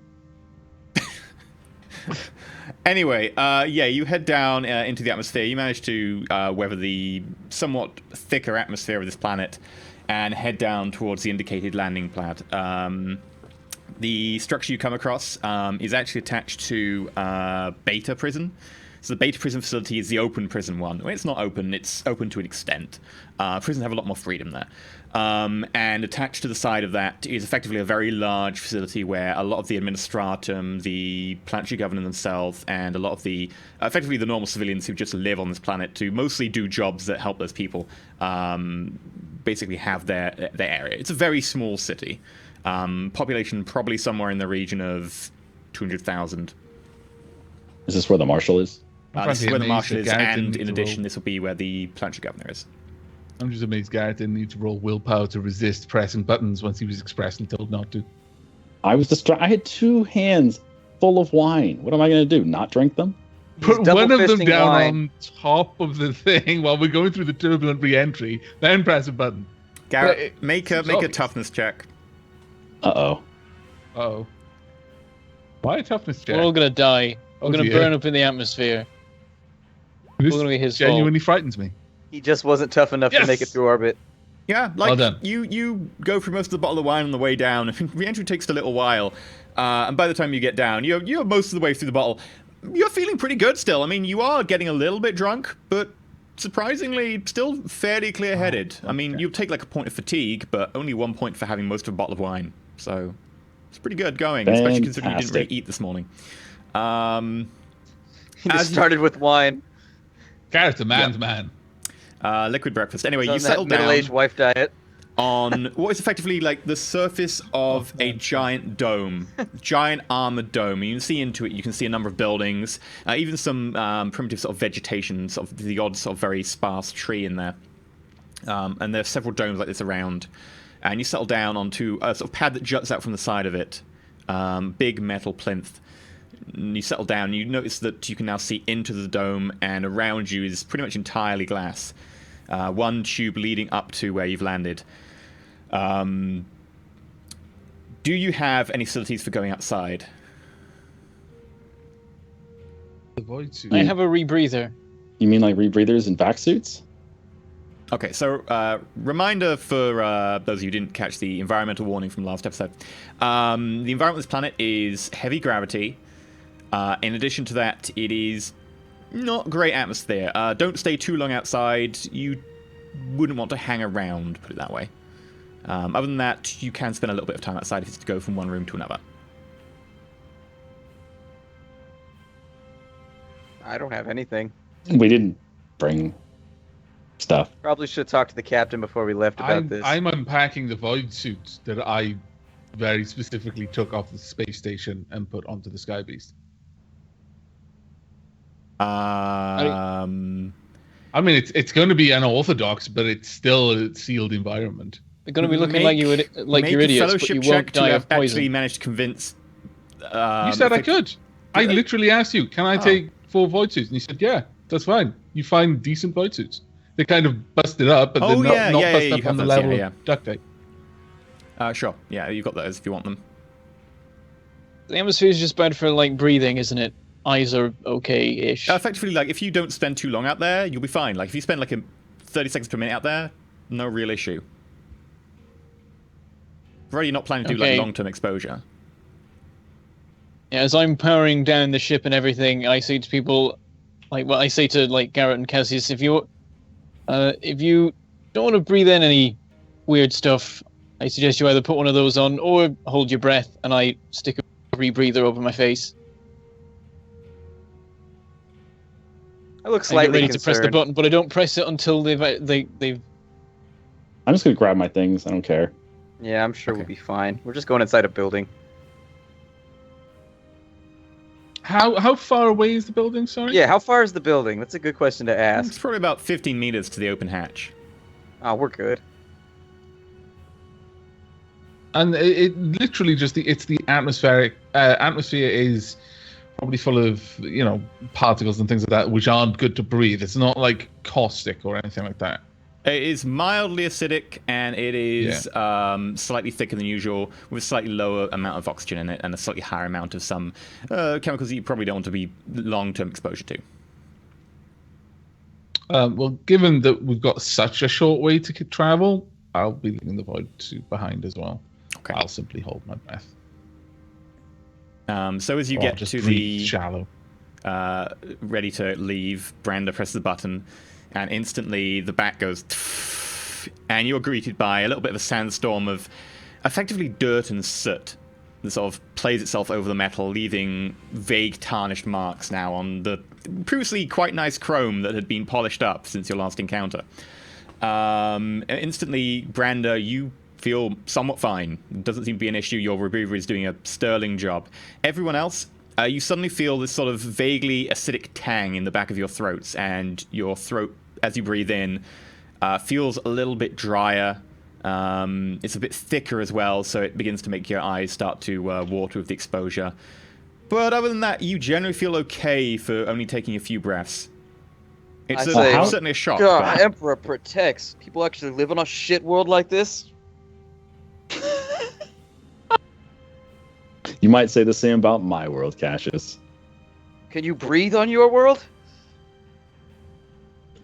Anyway, you head down into the atmosphere. You manage to weather the somewhat thicker atmosphere of this planet and head down towards the indicated landing pad. The structure you come across is actually attached to Beta Prison. So the Beta Prison facility is the open prison one. Well, it's not open, it's open to an extent. Prisons have a lot more freedom there. And attached to the side of that is effectively a very large facility where a lot of the administratum, the planetary governor themselves, and a lot of the, effectively the normal civilians who just live on this planet to mostly do jobs that help those people, basically have their area. It's a very small city. Population probably somewhere in the region of 200,000. Is this where the marshal is? This is where the marshal is, Garrett and didn't in need to addition, roll. this will be where the planetary governor is. I'm just amazed Garrett didn't need to roll willpower to resist pressing buttons once he was expressly told not to. I was distracted. I had 2 hands full of wine. What am I going to do? Not drink them? Put double one of them fisting down wine. on top of the thing while we're going through the turbulent re-entry, then press a button. Garrett, But make a obvious. toughness check. Uh-oh. Uh-oh. Why a toughness check? We're all gonna die. We're Oh, gonna dear. burn up in the atmosphere. This We're gonna be his genuinely frightens me. He just wasn't tough enough to make it Yes! through orbit. Yeah, Well like done. you go through most of the bottle of wine on the way down. Re-entry takes a little while, and by the time you get down, you're most of the way through the bottle. You're feeling pretty good still. I mean, you are getting a little bit drunk, but surprisingly, still fairly clear-headed. I mean, you'll take like a point of fatigue, but only 1 point for having most of a bottle of wine. So it's pretty good going, especially considering you didn't really eat this morning. He just started with wine. Garrett's a man's man. Liquid breakfast. Anyway, So you settle down middle-aged wife diet. on what is effectively like the surface of a giant dome, giant armored dome. You can see into it. You can see a number of buildings, even some primitive sort of vegetation, sort of the odd sort of very sparse tree in there. And there are several domes like this around. And you settle down onto a sort of pad that juts out from the side of it, big metal plinth. And you settle down. And you notice that you can now see into the dome, and around you is pretty much entirely glass. One tube leading up to where you've landed. Do you have any facilities for going outside? The void suit. I have a rebreather. You mean like rebreathers and vac suits? Okay, so reminder for those of you who didn't catch the environmental warning from last episode. The environment of this planet is heavy gravity. In addition to that, it is not great atmosphere. Don't stay too long outside. You wouldn't want to hang around, put it that way. Other than that, you can spend a little bit of time outside if it's to go from one room to another. I don't have anything. We didn't bring stuff. Probably should have talked to the captain before we left about this. I'm unpacking the void suits that I very specifically took off the space station and put onto the Sky Beast. I mean, it's going to be unorthodox, but it's still a sealed environment. They're going to be looking like you're idiots, but you won't die of poison. Actually managed to convince. You said I could. I literally asked you, can I take 4 void suits? And you said, yeah, that's fine. You find decent void suits. They kind of busted up, but they're not busted up on the level of duct tape. Sure. Yeah, you've got those if you want them. The atmosphere is just bad for like breathing, isn't it? Eyes are okay-ish. Effectively, like if you don't spend too long out there, you'll be fine. Like if you spend like 30 seconds per minute out there, no real issue. Provided you're not planning to do like long-term exposure. Yeah, as I'm powering down the ship and everything, I say to people, I say to like Garrett and Cassius, if you don't want to breathe in any weird stuff, I suggest you either put one of those on or hold your breath, and I stick a rebreather over my face. I look slightly ready to press the button, but I don't press it until they've. I'm just gonna grab my things. I don't care. Yeah, I'm sure we'll be fine. We're just going inside a building. How far away is the building, sorry? Yeah, how far is the building? That's a good question to ask. It's probably about 15 meters to the open hatch. Oh, we're good. And it literally just it's the atmospheric atmosphere is probably full of particles and things like that which aren't good to breathe. It's not like caustic or anything like that. It is mildly acidic, and it is slightly thicker than usual, with a slightly lower amount of oxygen in it and a slightly higher amount of some chemicals that you probably don't want to be long-term exposure to. Well, given that we've got such a short way to travel, I'll be leaving the void suit behind as well. Okay. I'll simply hold my breath. So as you get to the shallow, ready to leave, Branda presses the button, and instantly the back goes, and you're greeted by a little bit of a sandstorm of effectively dirt and soot that sort of plays itself over the metal, leaving vague tarnished marks now on the previously quite nice chrome that had been polished up since your last encounter. Instantly, Branda, you feel somewhat fine. It doesn't seem to be an issue. Your rebreather is doing a sterling job. Everyone else, you suddenly feel this sort of vaguely acidic tang in the back of your throats, and your throat, as you breathe in, feels a little bit drier. It's a bit thicker as well, so it begins to make your eyes start to water with the exposure. But other than that, you generally feel okay for only taking a few breaths. It's certainly a shock. God, but... Emperor protects. People actually live on a shit world like this? You might say the same about my world, Cassius. Can you breathe on your world?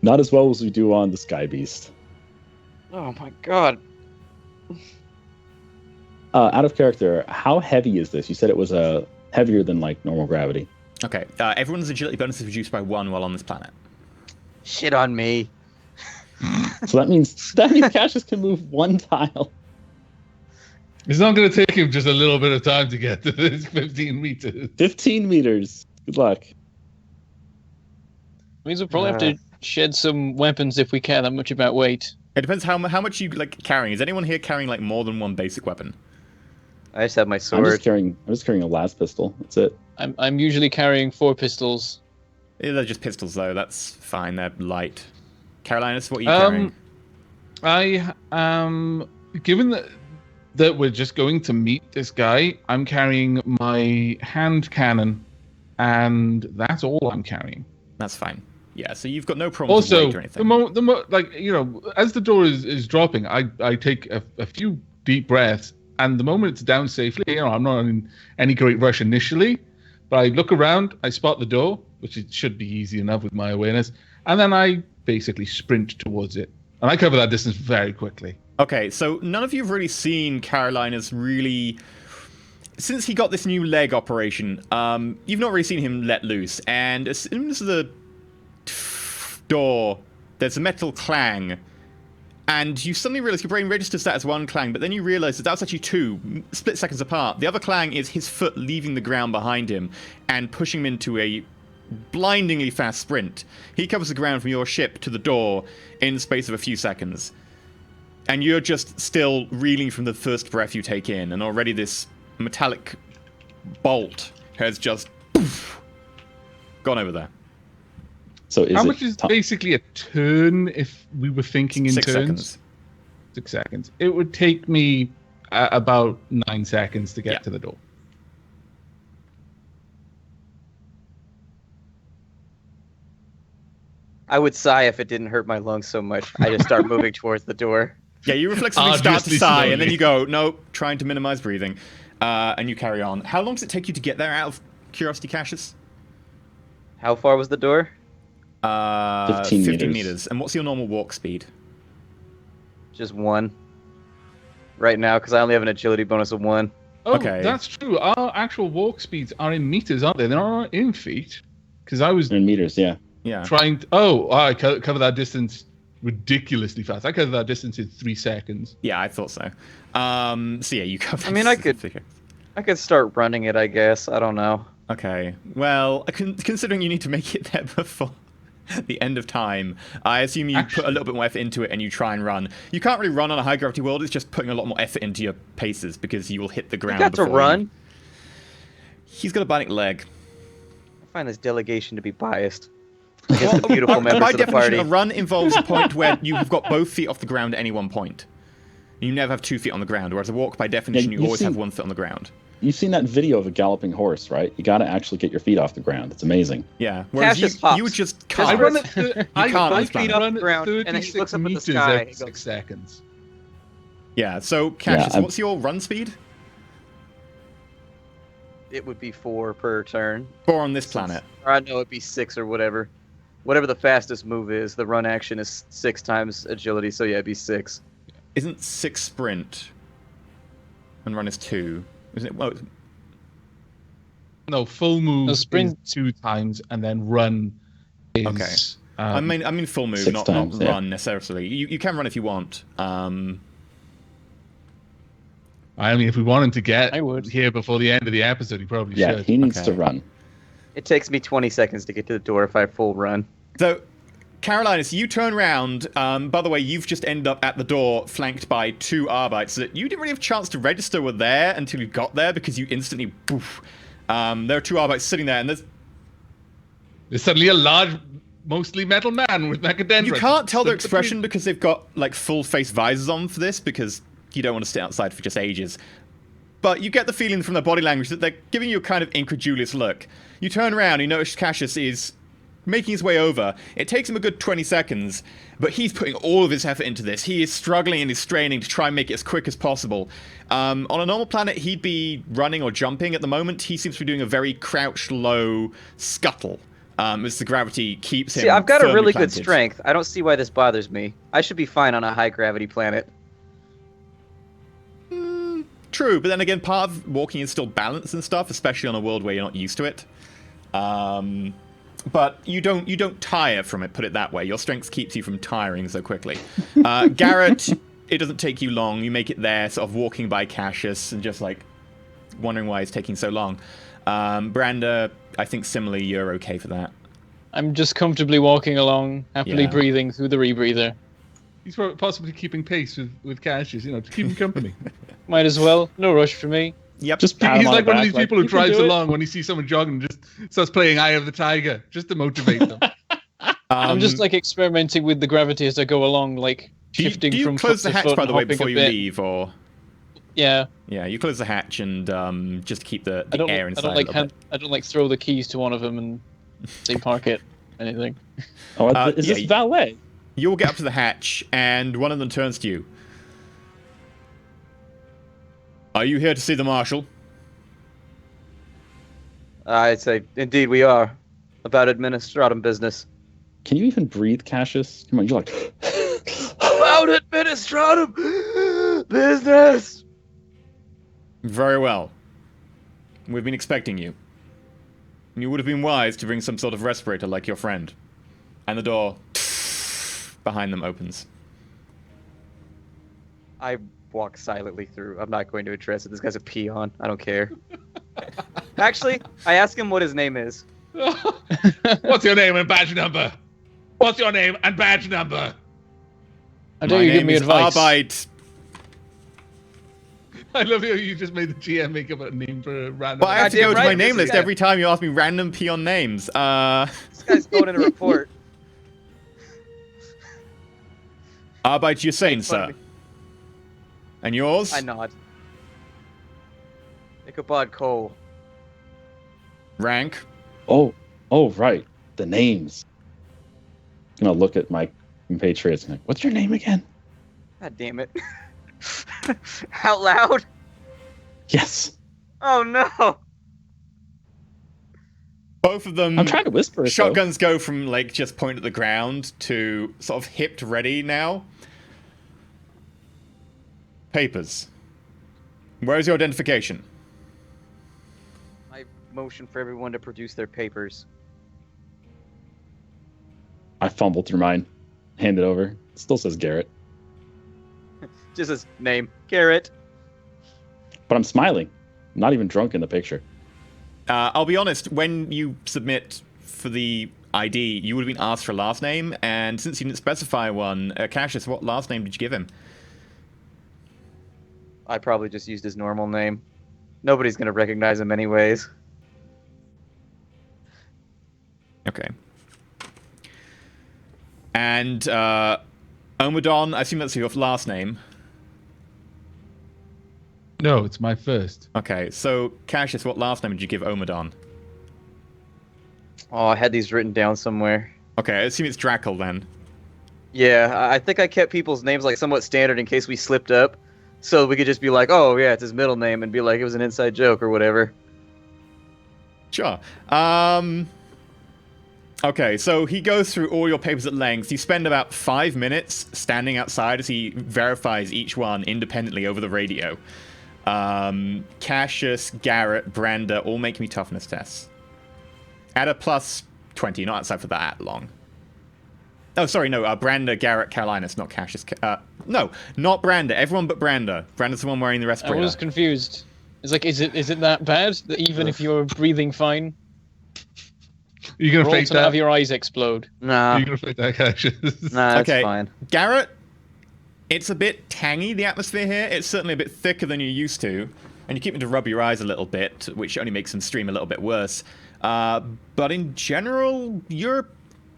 Not as well as we do on the Sky Beast. Oh my god. Out of character, how heavy is this? You said it was heavier than like normal gravity. Okay, everyone's agility bonus is reduced by 1 while on this planet. Shit on me. So that means Cassius can move 1 tile. It's not going to take him just a little bit of time to get to this 15 meters. 15 meters. Good luck. Means we'll probably have to shed some weapons if we care that much about weight. It depends how much you like carrying. Is anyone here carrying like more than one basic weapon? I just have my I'm sword. just carrying a las pistol. That's it. I'm usually carrying 4 pistols. Yeah, they're just pistols though. That's fine. They're light. Carolinus, what are you carrying? Given that we're just going to meet this guy, I'm carrying my hand cannon, and that's all I'm carrying. That's fine. Yeah, so you've got no problems with Also, weight or anything. like, you know, as the door is dropping, I take a few deep breaths, and the moment it's down safely, you know, I'm not in any great rush initially, but I look around, I spot the door, which it should be easy enough with my awareness, and then I basically sprint towards it, and I cover that distance very quickly. Okay, so none of you have really seen Carolinus really... Since he got this new leg operation, you've not really seen him let loose, and as soon as the door, there's a metal clang, and you suddenly realize your brain registers that as 1 clang, but then you realize that that's actually 2, split seconds apart. The other clang is his foot leaving the ground behind him and pushing him into a blindingly fast sprint. He covers the ground from your ship to the door in the space of a few seconds. And you're just still reeling from the first breath you take in, and already this metallic bolt has just gone over there. So How much is basically a turn if we were thinking in 6 turns? seconds. 6 seconds. It would take me about 9 seconds to get to the door. I would sigh if it didn't hurt my lungs so much. I just start moving towards the door. Yeah, you reflexively start to Arduously sigh, slowly. and then you go, nope, trying to minimize breathing. And you carry on. How long does it take you to get there out of curiosity, Cassius? How far was the door? 15 meters. And what's your normal walk speed? Just 1. Right now, because I only have an agility bonus of 1. Oh, Okay. that's true. Our actual walk speeds are in meters, aren't they? They're not in feet. Because I was in meters, yeah. Yeah. trying to... I cover that distance ridiculously fast. I covered that distance in 3 seconds. Yeah, I thought so. So yeah, you cover. I mean, I could start running it, I guess. I don't know. Okay. Well, considering you need to make it there before the end of time, I assume you put a little bit more effort into it and you try and run. You can't really run on a high gravity world. It's just putting a lot more effort into your paces because you will hit the ground. You got to run. He's got a bionic leg. I find this delegation to be biased against the beautiful members By of the definition, party. a run involves a point where you've got both feet off the ground at any one point. You never have 2 feet on the ground, whereas a walk, by definition, you always have 1 foot on the ground. You've seen that video of a galloping horse, right? You got to actually get your feet off the ground. It's amazing. Yeah. Whereas Cassius hops. you just Just can't. I run Chris, it. can't I on feet the on ground, and then he 36 looks up at the meters sky every and goes- 6 seconds. Yeah, so, Cassius, Yeah, what's your run speed? It would be 4 per turn. 4 on this planet. Or I know it'd be 6 or whatever. Whatever the fastest move is, the run action is 6 times agility, so yeah, it'd be 6. Isn't 6 sprint? And run is 2. Isn't it? Well, No, full move No, sprint- is 2 times, and then run is... Okay. I mean full move, 6 not times, yeah. run necessarily. You can run if you want. I mean, if we wanted to get I would. here before the end of the episode, he probably Yeah, should. he needs Okay. to run. It takes me 20 seconds to get to the door if I full run. So, Carolinus, you turn round. By the way, you've just ended up at the door, flanked by 2 Arbites that you didn't really have a chance to register were there until you got there because you instantly poof. There are 2 Arbites sitting there, and There's suddenly a large, mostly metal man with macadendra. you can't tell their expression because they've got like full face visors on for this because you don't want to stay outside for just ages. But you get the feeling from their body language that they're giving you a kind of incredulous look. You turn around, you notice Cassius is making his way over. It takes him a good 20 seconds, but he's putting all of his effort into this. He is struggling and he's straining to try and make it as quick as possible. On a normal planet, he'd be running or jumping. At the moment, he seems to be doing a very crouched, low scuttle as the gravity keeps him See, I've got a firmly really good planted. strength. I don't see why this bothers me. I should be fine on a high gravity planet. True, but then again, part of walking is still balance and stuff, especially on a world where you're not used to it. but you don't tire from it. Put it that way. Your strength keeps you from tiring so quickly. Garrett, it doesn't take you long. You make it there, sort of walking by Cassius and just like wondering why it's taking so long. Branda, I think similarly, you're okay for that. I'm just comfortably walking along, happily breathing through the rebreather. He's possibly keeping pace with Cassius, to keep him company. Might as well. No rush for me. Yep. Just pat He's him on like the one of back, these people who "You can drives do it." along when he sees someone jogging and just starts playing Eye of the Tiger, just to motivate them. I'm just like experimenting with the gravity as I go along, like shifting do you from close foot the to hatch, foot by and the way, hopping before a you bit. leave, or? Yeah. Yeah, you close the hatch and just to keep the I don't air inside. I don't like throw the keys to one of them and say park it. Anything. Oh, is this valet? You'll get up to the hatch, and one of them turns to you. Are you here to see the Marshal? I'd say, indeed we are. About administratum business. Can you even breathe, Cassius? Come on, you're like... About administratum business! Very well. We've been expecting you. You would have been wise to bring some sort of respirator like your friend. And the door behind them opens. I walk silently through. I'm not going to address it. This guy's a peon. I don't care. Actually, I ask him what his name is. What's your name and badge number? What's your name and badge number? How dare you give me advice? Arbeit. I love how you just made the GM make up a name for a random... But I have to go to my right, name this list guy- every time you ask me random peon names. This guy's going in a report. Arbeit you're saying, Make fun of sir. me. And yours? I nod. Ichabod Cole. Rank? Oh, right. The names. I'm going to look at my compatriots and like, what's your name again? God damn it. Out loud? Yes. Oh no! Both of them... I'm trying to whisper it, though. Shotguns go from, like, just point at the ground to sort of hipped ready now. Papers. Where's your identification? I motion for everyone to produce their papers. I fumbled through mine. Hand it over. It still says Garrett. Just his name. Garrett. But I'm smiling. I'm not even drunk in the picture. I'll be honest, when you submit for the ID, you would have been asked for a last name, and since you didn't specify one, Cassius, what last name did you give him? I probably just used his normal name. Nobody's gonna recognize him anyways. Okay. And, Omadon, I assume that's your last name. No, it's my first. Okay, so, Cassius, what last name did you give Omadon? Oh, I had these written down somewhere. Okay, I assume it's Drackle then. Yeah, I think I kept people's names like somewhat standard in case we slipped up. So we could just be like, oh yeah, it's his middle name, and be like it was an inside joke or whatever. Sure. Okay, so he goes through all your papers at length. You spend about 5 minutes standing outside as he verifies each one independently over the radio. Cassius, Garrett, Branda, all make me toughness tests. At a plus 20, not outside for that long. Oh, sorry, no, Branda, Garrett, Carolinus, not Cassius. No, not Branda, everyone but Branda. Branda's the one wearing the I respirator. was confused. It's like, is it that bad that even if you're breathing fine, Are you gonna roll fake to have that? your eyes explode? Nah, Are you gonna fake that, Cassius? nah, that's Okay. fine. Garrett, it's a bit tangy, the atmosphere here. It's certainly a bit thicker than you're used to. And you keep them to rub your eyes a little bit, which only makes them stream a little bit worse. But in general, you're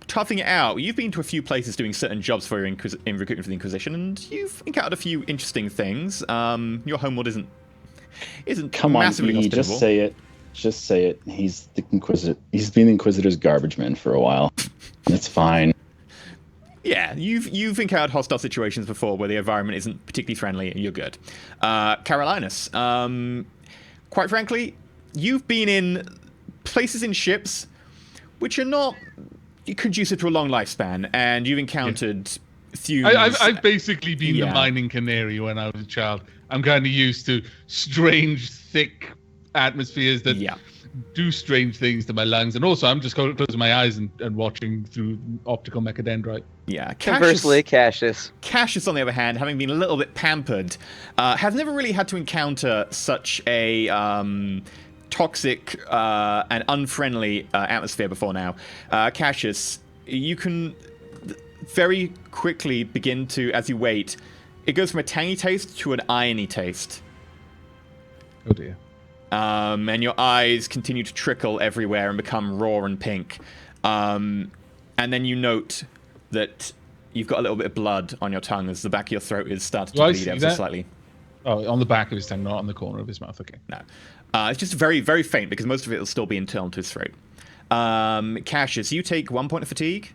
toughing it out. You've been to a few places doing certain jobs for your in recruitment for the Inquisition, and you've encountered a few interesting things. Your homeworld isn't Come on, massively E, hospitable. just say it. Just say it. He's the Inquisitor. He's been the Inquisitor's garbage man for a while. That's fine. Yeah, you've encountered hostile situations before where the environment isn't particularly friendly and you're good. Carolinus, quite frankly, you've been in places in ships which are not conducive to a long lifespan, and you've encountered fumes. I've basically been the Yeah. mining canary when I was a child. I'm kind of used to strange, thick, atmospheres that do strange things to my lungs. And also, I'm just closing my eyes and watching through optical mechadendrite. Yeah. Conversely, Cassius, on the other hand, having been a little bit pampered, has never really had to encounter such a toxic and unfriendly atmosphere before now. Cassius, you can very quickly begin to, as you wait, it goes from a tangy taste to an irony taste. Oh dear. And your eyes continue to trickle everywhere and become raw and pink. And then you note that you've got a little bit of blood on your tongue as the back of your throat is starting to bleed ever so slightly. Oh, on the back of his tongue, not on the corner of his mouth. Okay. No. It's just very, very faint because most of it will still be internal to his throat. Cassius, you take 1 point of fatigue.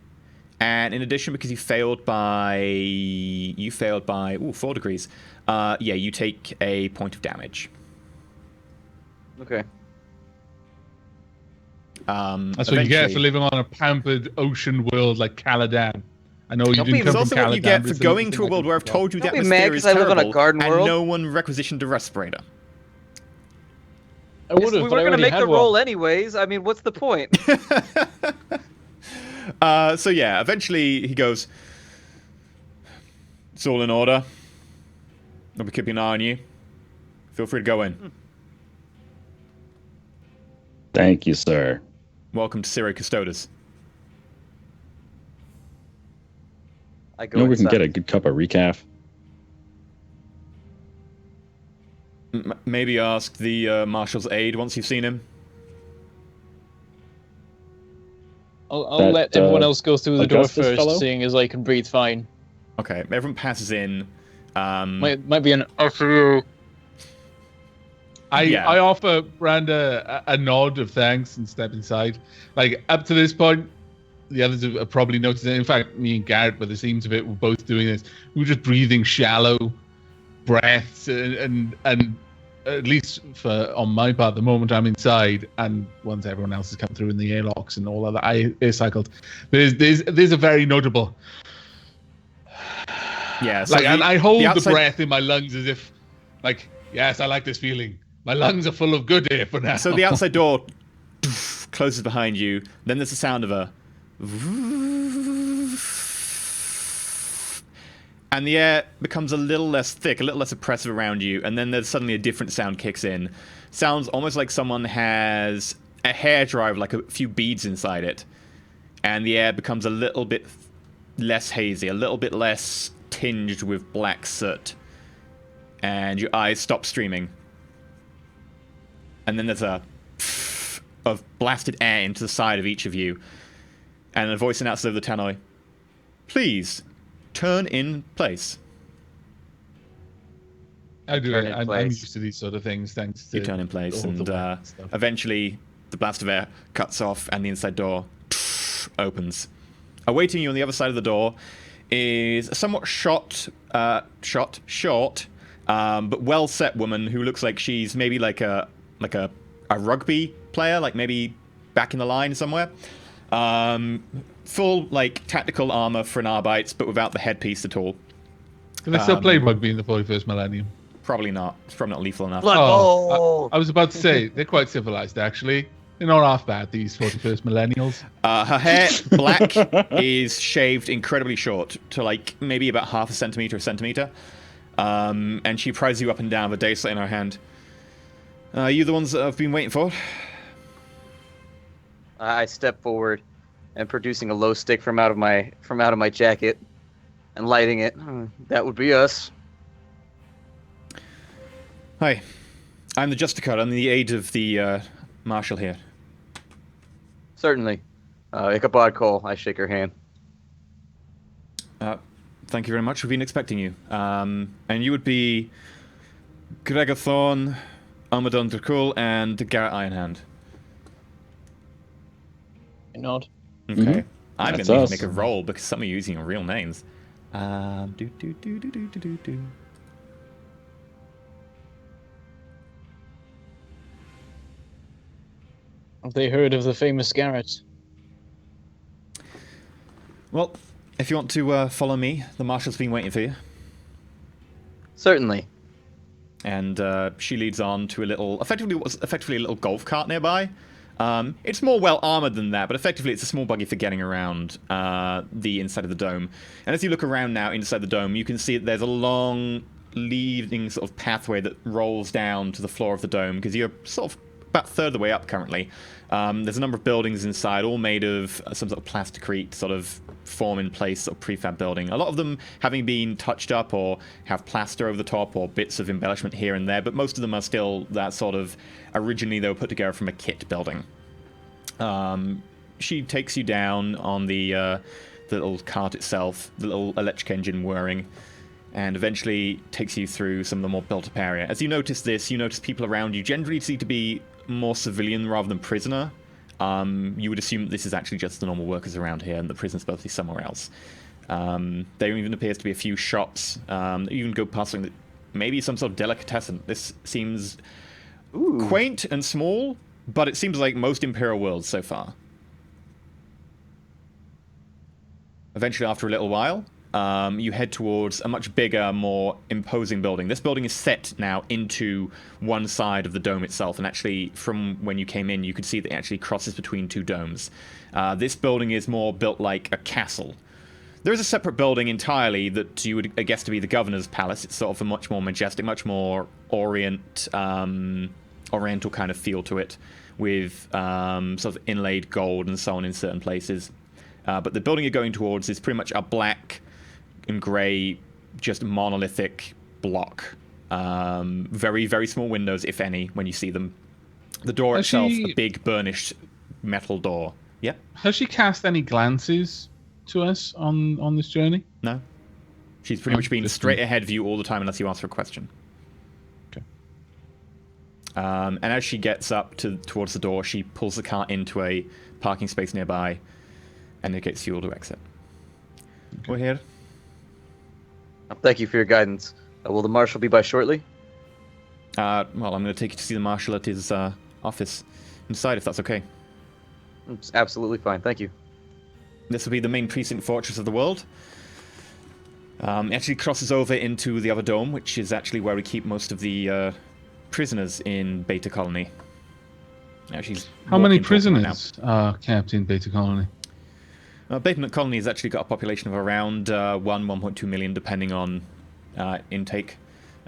And in addition, because you failed by 4 degrees, you take a point of damage. Okay. That's what you get for living on a pampered ocean world like Caladan. I know you didn't come from Caladan. It's also what you get for going to a world where I've told you the atmosphere is terrible, and no one requisitioned a respirator. I would have, we were going to make the roll anyways. I mean, what's the point? Eventually he goes, it's all in order. I'll be keeping an eye on you. Feel free to go in. Thank you, sir. Welcome to SYRAE CUSTODUS. I go we can get a good cup of recaf. Maybe ask the Marshal's aide once you've seen him. I'll let everyone else go through the door first, seeing as I can breathe fine. Okay, everyone passes in. Might be an offer. I offer Branda a nod of thanks and step inside. Like, up to this point, the others have probably noticed it. In fact, me and Garrett, by the seams of it, were both doing this. We were just breathing shallow breaths, and at least for on my part, the moment I'm inside, and once everyone else has come through in the airlocks and all other air cycled, there's a very notable. Yeah, so and I hold the breath in my lungs as if, like, yes, I like this feeling. My lungs are full of good air for now. So the outside door closes behind you. Then there's the sound of a... And the air becomes a little less thick, a little less oppressive around you. And then there's suddenly a different sound kicks in. Sounds almost like someone has a hairdryer with like a few beads inside it. And the air becomes a little bit less hazy, a little bit less tinged with black soot. And your eyes stop streaming. And then there's a of blasted air into the side of each of you. And a voice announces over the tannoy, please, turn in place. I do. I'm used to these sort of things, thanks to... You turn in place, and eventually the blast of air cuts off and the inside door opens. Awaiting you on the other side of the door is a somewhat short, but well-set woman who looks like she's maybe like a rugby player, like maybe back in the line somewhere. Full, like, tactical armor for an Arbites, but without the headpiece at all. Can they still play rugby in the 41st millennium? Probably not. It's probably not lethal enough. I was about to say, they're quite civilized, actually. They're not half bad, these 41st millennials. Her hair, black, is shaved incredibly short to, like, maybe about half a centimeter. And she pries you up and down with a dacelet in her hand. Are you the ones that I've been waiting for? I step forward and producing a glow stick from out of my jacket and lighting it. That would be us. Hi, I'm the Justicar. I'm the aide of the Marshal here. Certainly. Ichabod Cole. I shake her hand. Thank you very much. We've been expecting you. And you would be Gregor Thorne, Amadon Dracul, and Garrett Ironhand. I nod. Okay. Mm-hmm. I'm going to need to make a roll because some of you are using real names. Have they heard of the famous Garrett? Well, if you want to follow me, the Marshal's been waiting for you. Certainly. And she leads on to a little, effectively a little golf cart nearby. It's more well armored than that, but effectively it's a small buggy for getting around the inside of the dome. And as you look around now inside the dome, you can see that there's a long leading sort of pathway that rolls down to the floor of the dome, because you're sort of about a third of the way up currently. There's a number of buildings inside, all made of some sort of plasticrete sort of form-in-place sort of prefab building. A lot of them having been touched up or have plaster over the top or bits of embellishment here and there, but most of them are still that sort of, originally they were put together from a kit building. She takes you down on the little cart itself, the little electric engine whirring, and eventually takes you through some of the more built-up area. As you notice this, you notice people around you generally seem to be more civilian rather than prisoner. You would assume that this is actually just the normal workers around here, and the prisoners supposed to be somewhere else. There even appears to be a few shops that even go past something that maybe some sort of delicatessen. This seems quaint and small, but it seems like most Imperial worlds so far. Eventually, after a little while, you head towards a much bigger, more imposing building. This building is set now into one side of the dome itself, and actually, from when you came in, you could see that it actually crosses between two domes. This building is more built like a castle. There is a separate building entirely that you would guess to be the governor's palace. It's sort of a much more majestic, much more oriental kind of feel to it, with sort of inlaid gold and so on in certain places. But the building you're going towards is pretty much a black and grey, just monolithic block. Very, very small windows, if any, when you see them. The door itself, a big burnished metal door. Yep. Has she cast any glances to us on this journey? No. She's pretty much been straight ahead of you all the time unless you ask her a question. Okay. And as she gets up towards the door, she pulls the cart into a parking space nearby and indicates fuel to exit. Okay. We're here. Thank you for your guidance. Will the marshal be by shortly? Well, I'm going to take you to see the marshal at his office inside, if that's okay. It's absolutely fine. Thank you. This will be the main precinct fortress of the world. It actually crosses over into the other dome, which is actually where we keep most of the prisoners in Beta Colony. How many prisoners are kept in Beta Colony? Beta Colony has actually got a population of around 1.2 million, depending on intake.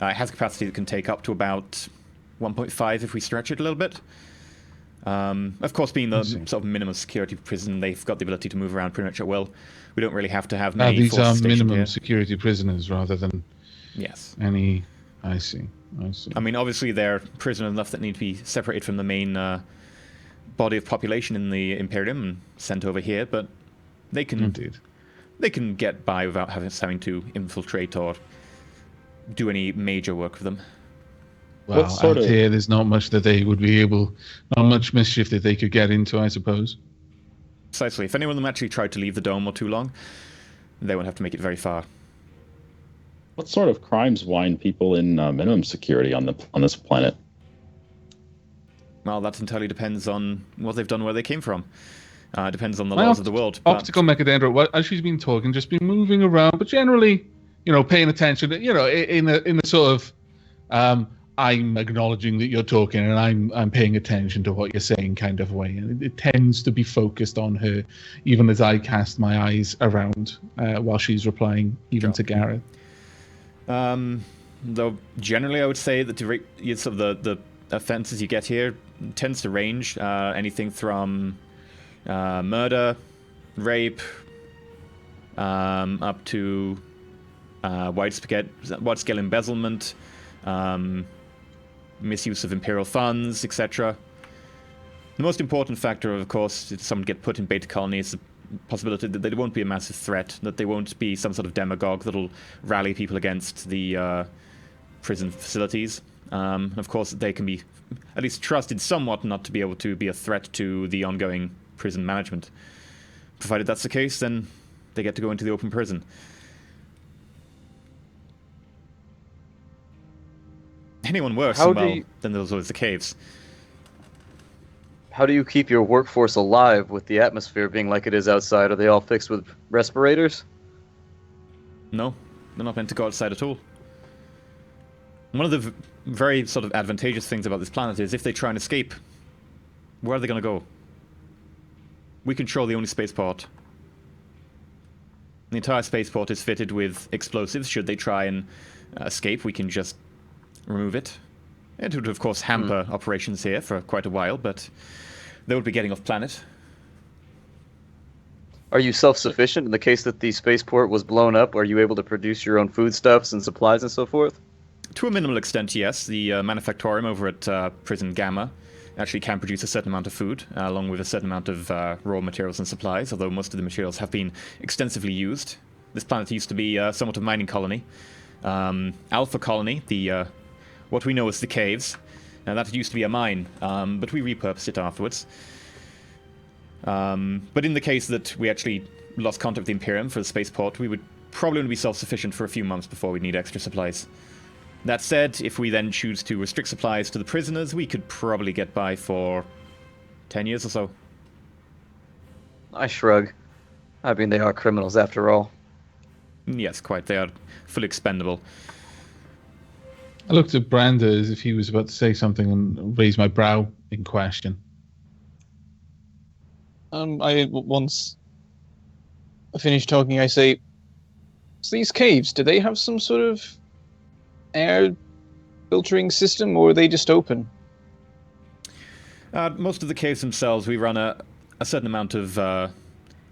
It has capacity that can take up to about 1.5 if we stretch it a little bit. Of course, being the sort of minimum security prison, they've got the ability to move around pretty much at will. We don't really have to have many these are minimum here. Security prisoners rather than any... I see. I mean, obviously, they're prisoners enough that need to be separated from the main body of population in the Imperium and sent over here, but they can get by without having to infiltrate or do any major work with them. Well, out here, there's not much that they would be able, not much mischief that they could get into, I suppose. Precisely. If any of them actually tried to leave the dome or too long, they won't have to make it very far. What sort of crimes wind people in minimum security on this planet? Well, that entirely depends on what they've done, where they came from. Depends on the laws of the world. Optical Mechadendra, as she's been talking, just been moving around, but generally, paying attention, in a sort of, I'm acknowledging that you're talking and I'm paying attention to what you're saying kind of way. And it tends to be focused on her, even as I cast my eyes around while she's replying, even to Gareth. Though generally I would say that the offenses you get here tends to range anything from murder, rape, up to wide-scale embezzlement, misuse of Imperial funds, etc. The most important factor, of course, if someone get put in Beta Colony is the possibility that they won't be a massive threat, that they won't be some sort of demagogue that'll rally people against the prison facilities. Of course, they can be at least trusted somewhat not to be able to be a threat to the ongoing prison management. Provided that's the case, then they get to go into the open prison. Anyone worse, then there's always the caves. How do you keep your workforce alive with the atmosphere being like it is outside? Are they all fixed with respirators? No, they're not meant to go outside at all. One of the very sort of advantageous things about this planet is if they try and escape, where are they going to go? We control the only spaceport. The entire spaceport is fitted with explosives. Should they try and escape, we can just remove it. It would, of course, hamper operations here for quite a while, but they would be getting off planet. Are you self-sufficient in the case that the spaceport was blown up? Are you able to produce your own foodstuffs and supplies and so forth? To a minimal extent, yes. The manufactorium over at Prison Gamma actually can produce a certain amount of food, along with a certain amount of raw materials and supplies, although most of the materials have been extensively used. This planet used to be somewhat of a mining colony. Alpha Colony, the what we know as the Caves. Now, that used to be a mine, but we repurposed it afterwards. But in the case that we actually lost contact with the Imperium for the spaceport, we would probably only be self-sufficient for a few months before we'd need extra supplies. That said, if we then choose to restrict supplies to the prisoners, we could probably get by for 10 years or so. I shrug. I mean, they are criminals after all. Yes, quite. They are fully expendable. I looked at Branda as if he was about to say something and raised my brow in question. Once I finish talking, I say, so these caves, do they have some sort of air filtering system, or are they just open? Most of the caves themselves, we run a certain amount of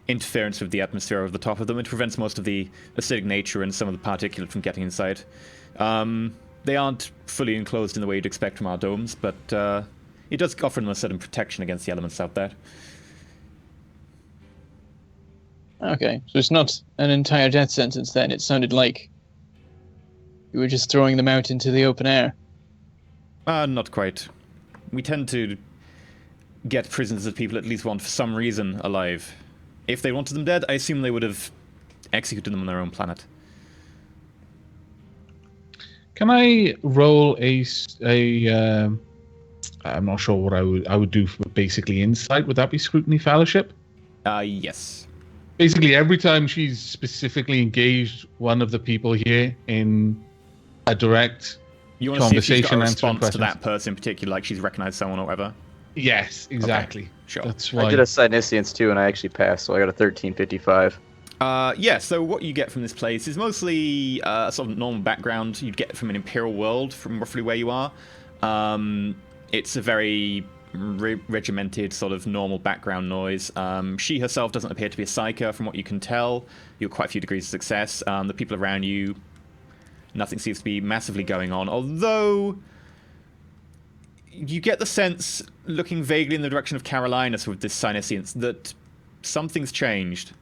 interference with the atmosphere over the top of them. It prevents most of the acidic nature and some of the particulate from getting inside. They aren't fully enclosed in the way you'd expect from our domes, but it does offer them a certain protection against the elements out there. Okay, so it's not an entire death sentence then. It sounded like you were just throwing them out into the open air. Not quite. We tend to get prisoners that people at least want for some reason alive. If they wanted them dead, I assume they would have executed them on their own planet. Can I roll I'm not sure what I would do for basically insight. Would that be scrutiny fellowship? Yes. Basically, every time she's specifically engaged one of the people here in a direct You want to see if she's got a conversation, answering response to questions. that person in particular, like she's recognized someone or whatever. Yes, exactly. Okay, sure. That's why. I did a Psyniscience too, and I actually passed, so I got a 1355. Yeah, so what you get from this place is mostly a sort of normal background you'd get from an Imperial world, from roughly where you are. It's a very regimented, sort of normal background noise. She herself doesn't appear to be a psyker, from what you can tell. You're quite a few degrees of success. The people around you, nothing seems to be massively going on, although you get the sense, looking vaguely in the direction of Carolinus with this Psyniscience, that something's changed.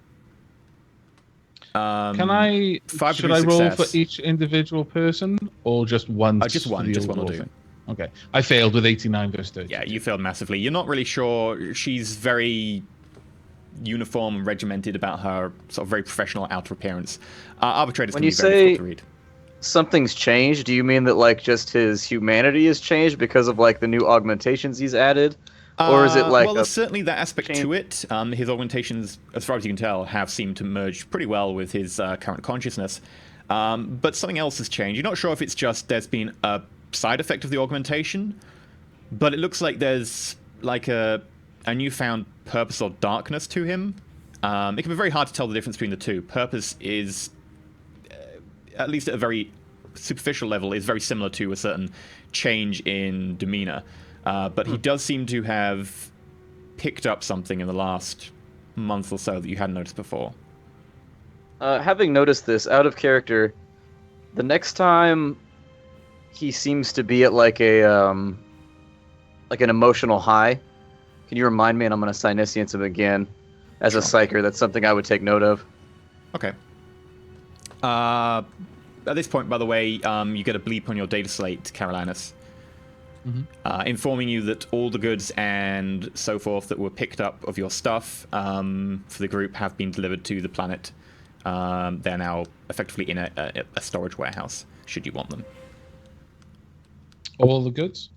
Can I? Should I roll for each individual person, or just one? Just one. Just one will do. Okay. I failed with 89 versus 30. Yeah, you failed massively. You're not really sure. She's very uniform and regimented about her sort of very professional outer appearance. Arbitrator's When going you to be very difficult to read. Something's changed, do you mean that like just his humanity has changed because of like the new augmentations he's added? Or is it like well, there's certainly that aspect to it. His augmentations, as far as you can tell, have seemed to merge pretty well with his current consciousness. But something else has changed. You're not sure if it's just there's been a side effect of the augmentation, but it looks like there's like a newfound purpose or darkness to him. It can be very hard to tell the difference between the two. Purpose is, at least at a very superficial level, is very similar to a certain change in demeanor. But he does seem to have picked up something in the last month or so that you hadn't noticed before. Having noticed this, out of character, the next time he seems to be at like an emotional high, can you remind me, and I'm going to Psyniscience him again as a psyker? That's something I would take note of. Okay. At this point, by the way, you get a bleep on your data slate, Carolinus. Informing you that all the goods and so forth that were picked up of your stuff for the group have been delivered to the planet. They're now effectively in a storage warehouse, should you want them. All the goods?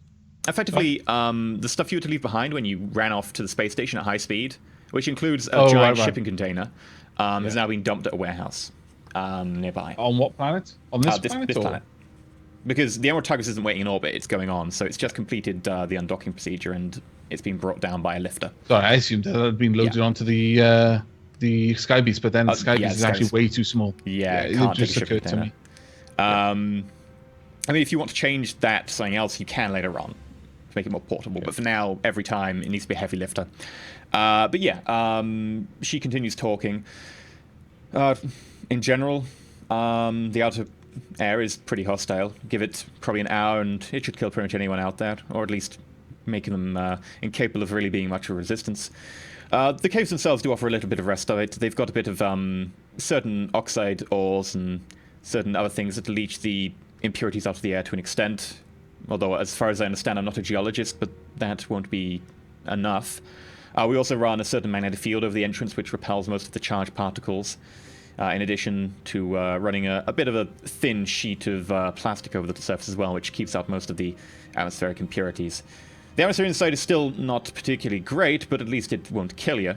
Effectively, the stuff you were to leave behind when you ran off to the space station at high speed, which includes a giant shipping container, has now been dumped at a warehouse nearby. On what planet? On this planet? This planet. because the Emerald Tigris isn't waiting in orbit; it's going on. So it's just completed the undocking procedure, and it's been brought down by a lifter. Sorry, I assumed that had been loaded onto the Sky Beast, but then the Sky Beast is actually way too small. Yeah, it it just occurred to me. I mean, if you want to change that to something else, you can later on to make it more portable. But for now, every time it needs to be a heavy lifter. But yeah, she continues talking. In general, the outer air is pretty hostile. Give it probably an hour, and it should kill pretty much anyone out there, or at least making them incapable of really being much of a resistance. The caves themselves do offer a little bit of respite. They've got a bit of certain oxide ores and certain other things that leach the impurities out of the air to an extent. Although, as far as I understand, I'm not a geologist, but that won't be enough. We also run a certain magnetic field over the entrance, which repels most of the charged particles, in addition to running a bit of a thin sheet of plastic over the surface as well, which keeps out most of the atmospheric impurities. The atmosphere inside is still not particularly great, but at least it won't kill you.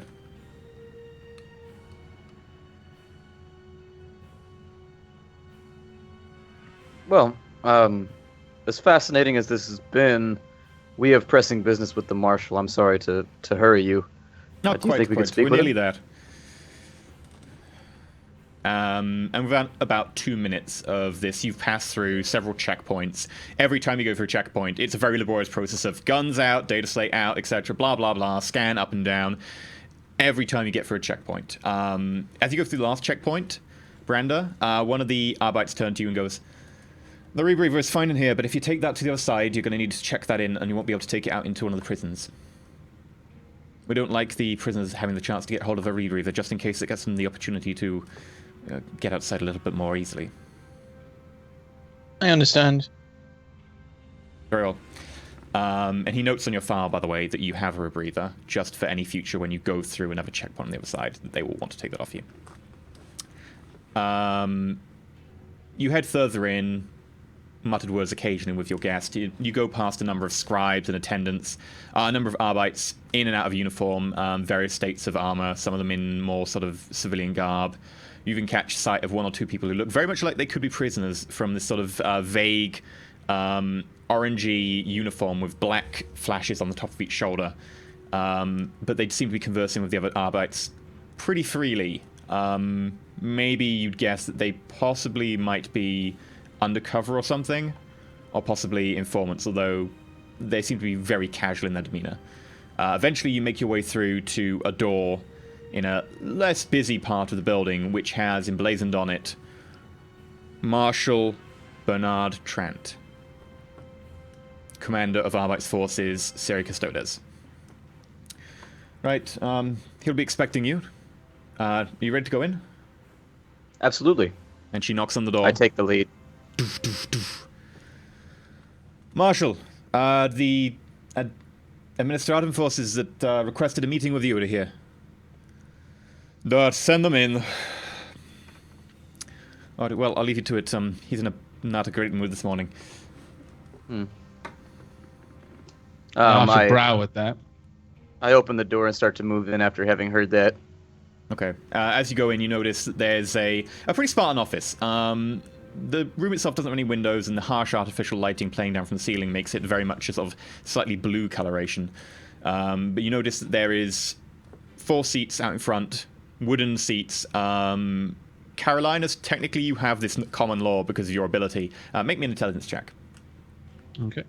Well, as fascinating as this has been, we have pressing business with the Marshal. I'm sorry to hurry you. Not do you quite, think we could speak We're with nearly him? there. And within about 2 minutes of this, you've passed through several checkpoints. Every time you go through a checkpoint, it's a very laborious process of guns out, data slate out, etc., blah, blah, blah, scan up and down. Every time you get through a checkpoint. As you go through the last checkpoint, Branda, one of the Arbites turns to you and goes, "The Rebreather is fine in here, but if you take that to the other side, you're going to need to check that in, and you won't be able to take it out into one of the prisons. We don't like the prisoners having the chance to get hold of a Rebreather, just in case it gets them the opportunity to get outside a little bit more easily." I understand. Very well. And he notes on your file, by the way, that you have a rebreather, just for any future when you go through another checkpoint on the other side, that they will want to take that off you. You head further in, muttered words occasionally with your guest. You go past a number of scribes and attendants, a number of Arbites in and out of uniform, various states of armor, some of them in more sort of civilian garb. You even catch sight of one or two people who look very much like they could be prisoners from this sort of vague orangey uniform with black flashes on the top of each shoulder. But they seem to be conversing with the other Arbites pretty freely. Maybe you'd guess that they possibly might be undercover or something, or possibly informants, although they seem to be very casual in their demeanor. Eventually you make your way through to a door in a less busy part of the building, which has emblazoned on it Marshal Bernard Trant, commander of Arbite's forces, SYRAE CUSTODUS. Right, he'll be expecting you. Are you ready to go in? Absolutely. And she knocks on the door. I take the lead. Marshal, the Administratum forces that requested a meeting with you are here. Send them in. All right, well, I'll leave you to it. He's in not a great mood this morning. I should brow at that. I open the door and start to move in after having heard that. Okay. As you go in, you notice that there's a pretty Spartan office. The room itself doesn't have any windows, and the harsh artificial lighting playing down from the ceiling makes it very much a sort of slightly blue coloration. But you notice that there is 4 seats out in front, wooden seats. Carolinus, technically you have this common law because of your ability. Make me an intelligence check. Okay.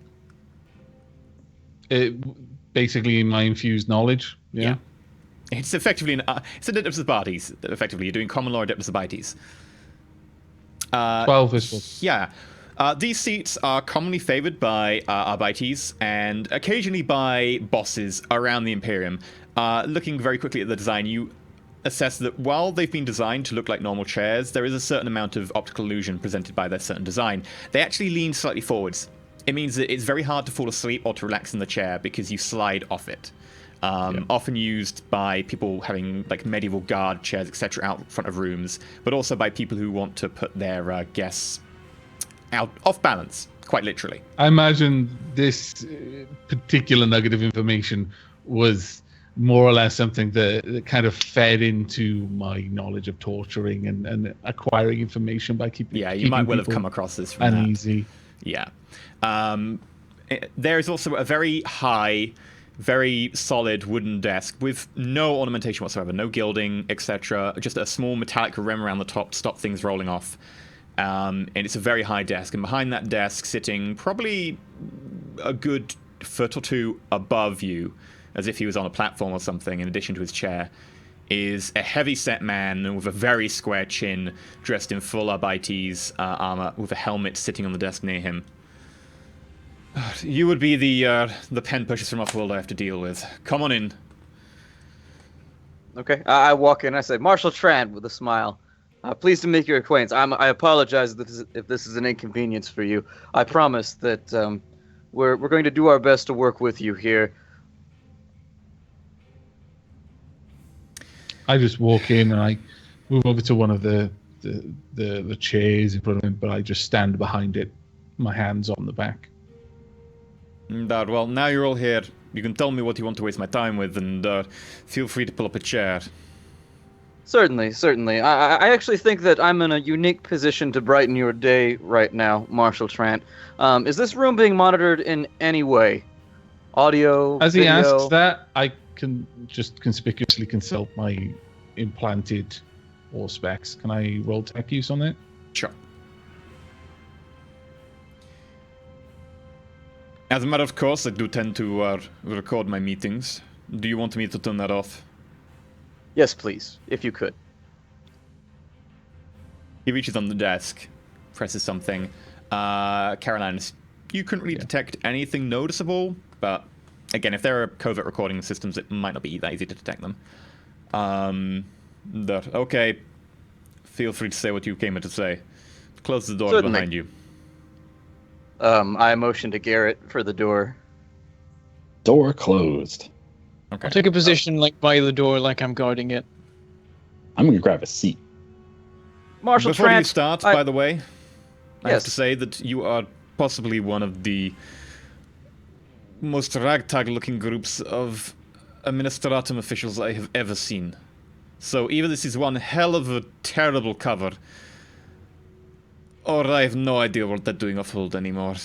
Basically my infused knowledge. Yeah. It's effectively it's Adeptus Abates. Effectively, you're doing common law Adeptus Abates. 12 is Yeah. These seats are commonly favored by Arbites and occasionally by bosses around the Imperium. Looking very quickly at the design, you assess that while they've been designed to look like normal chairs, there is a certain amount of optical illusion presented by their certain design. They actually lean slightly forwards. It means that it's very hard to fall asleep or to relax in the chair because you slide off it. Often used by people having like medieval guard chairs, etc., out front of rooms, but also by people who want to put their guests out off balance, quite literally. I imagine this particular nugget of information was more or less something that kind of fed into my knowledge of torturing and acquiring information by keeping you might well have come across this from uneasy. Yeah. There is also a very high, very solid wooden desk with no ornamentation whatsoever, no gilding, etc. Just a small metallic rim around the top to stop things rolling off. And it's a very high desk. And behind that desk, sitting probably a good foot or two above you, as if he was on a platform or something, in addition to his chair, is a heavy-set man with a very square chin, dressed in full Arbites armor, with a helmet sitting on the desk near him. You would be the pen pushers from off-world I have to deal with. Come on in. Okay, I walk in. I say, Marshal Trant, with a smile. Pleased to make your acquaintance. I apologize if this is an inconvenience for you. I promise that we're going to do our best to work with you here. I just walk in and I move over to one of the chairs in front of him, but I just stand behind it, my hands on the back. Well, now you're all here. You can tell me what you want to waste my time with, and feel free to pull up a chair. Certainly, certainly. I actually think that I'm in a unique position to brighten your day right now, Marshal Trant. Is this room being monitored in any way? Audio, As video? he asks that, I can just conspicuously consult my implanted ore specs. Can I roll tech use on it? Sure. As a matter of course, I do tend to record my meetings. Do you want me to turn that off? Yes, please, if you could. He reaches on the desk, presses something. Caroline, you couldn't really detect anything noticeable, but again, if there are covert recording systems, it might not be that easy to detect them. Okay, feel free to say what you came here to say. Close the door Certainly. behind you. I motion to Garrett for the door. Door closed. Okay. I'll take a position like by the door, like I'm guarding it. I'm gonna grab a seat. Marshal Before you Trant, start, by the way, I have Yes. to say that you are possibly one of the most ragtag-looking groups of administratum officials I have ever seen. So either this is one hell of a terrible cover, or I have no idea what they're doing off-hold anymore.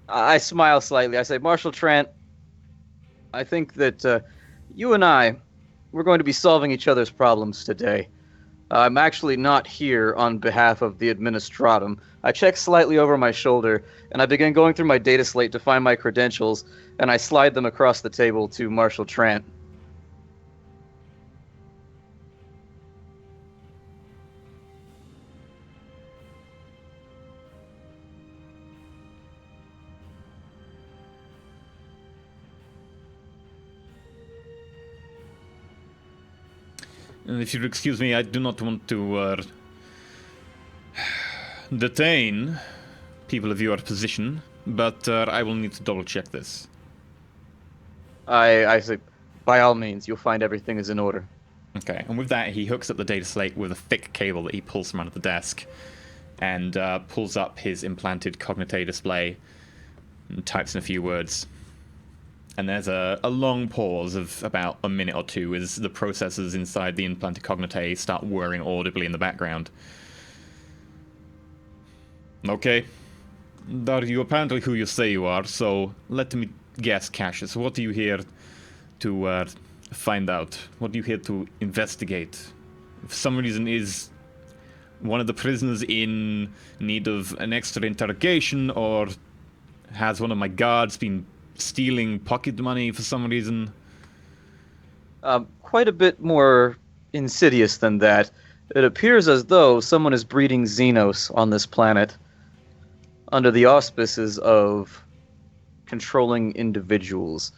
I smile slightly. I say, Marshal Trant, I think that you and we're going to be solving each other's problems today. I'm actually not here on behalf of the Administratum. I check slightly over my shoulder, and I begin going through my data slate to find my credentials, and I slide them across the table to Marshal Trant. And if you'll excuse me, I do not want to detain people of your position, but I will need to double-check this. I say, by all means, you'll find everything is in order. Okay, and with that, he hooks up the data slate with a thick cable that he pulls from under the desk, and pulls up his implanted cognite display, and types in a few words. And there's a long pause of about a minute or two as the processors inside the implanted cognite start whirring audibly in the background. Okay. Are you apparently who you say you are, so let me guess, Cassius. What are you here to find out? What are you here to investigate? If for some reason is one of the prisoners in need of an extra interrogation, or has one of my guards been stealing pocket money for some reason? Quite a bit more insidious than that. It appears as though someone is breeding Xenos on this planet under the auspices of controlling individuals.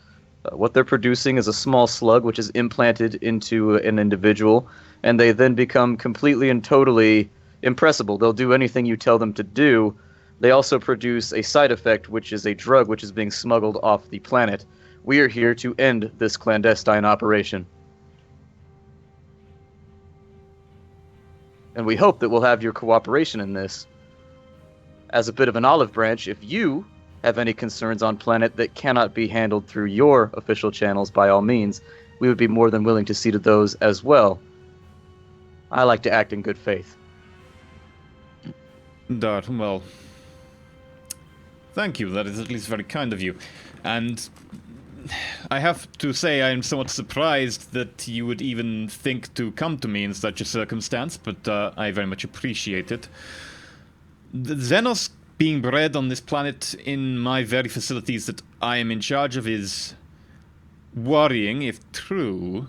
What they're producing is a small slug which is implanted into an individual, and they then become completely and totally impressible. They'll do anything you tell them to do. They also produce a side effect, which is a drug which is being smuggled off the planet. We are here to end this clandestine operation. And we hope that we'll have your cooperation in this. As a bit of an olive branch, if you have any concerns on planet that cannot be handled through your official channels, by all means, we would be more than willing to see to those as well. I like to act in good faith. Well, thank you. That is at least very kind of you. And I have to say I am somewhat surprised that you would even think to come to me in such a circumstance, but I very much appreciate it. The Xenos being bred on this planet in my very facilities that I am in charge of is worrying, if true.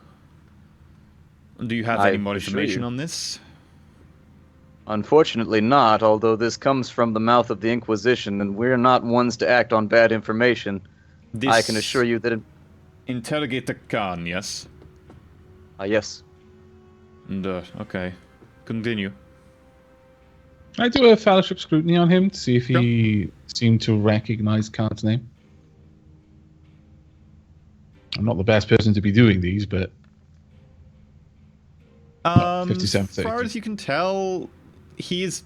Do you have any more information on this? Unfortunately not, although this comes from the mouth of the Inquisition, and we're not ones to act on bad information. I can assure you that... Interrogator Khan, yes? Yes. And, okay. Continue. I do a fellowship scrutiny on him to see if he seemed to recognize Khan's name. I'm not the best person to be doing these, but... 57, as far as you can tell, he is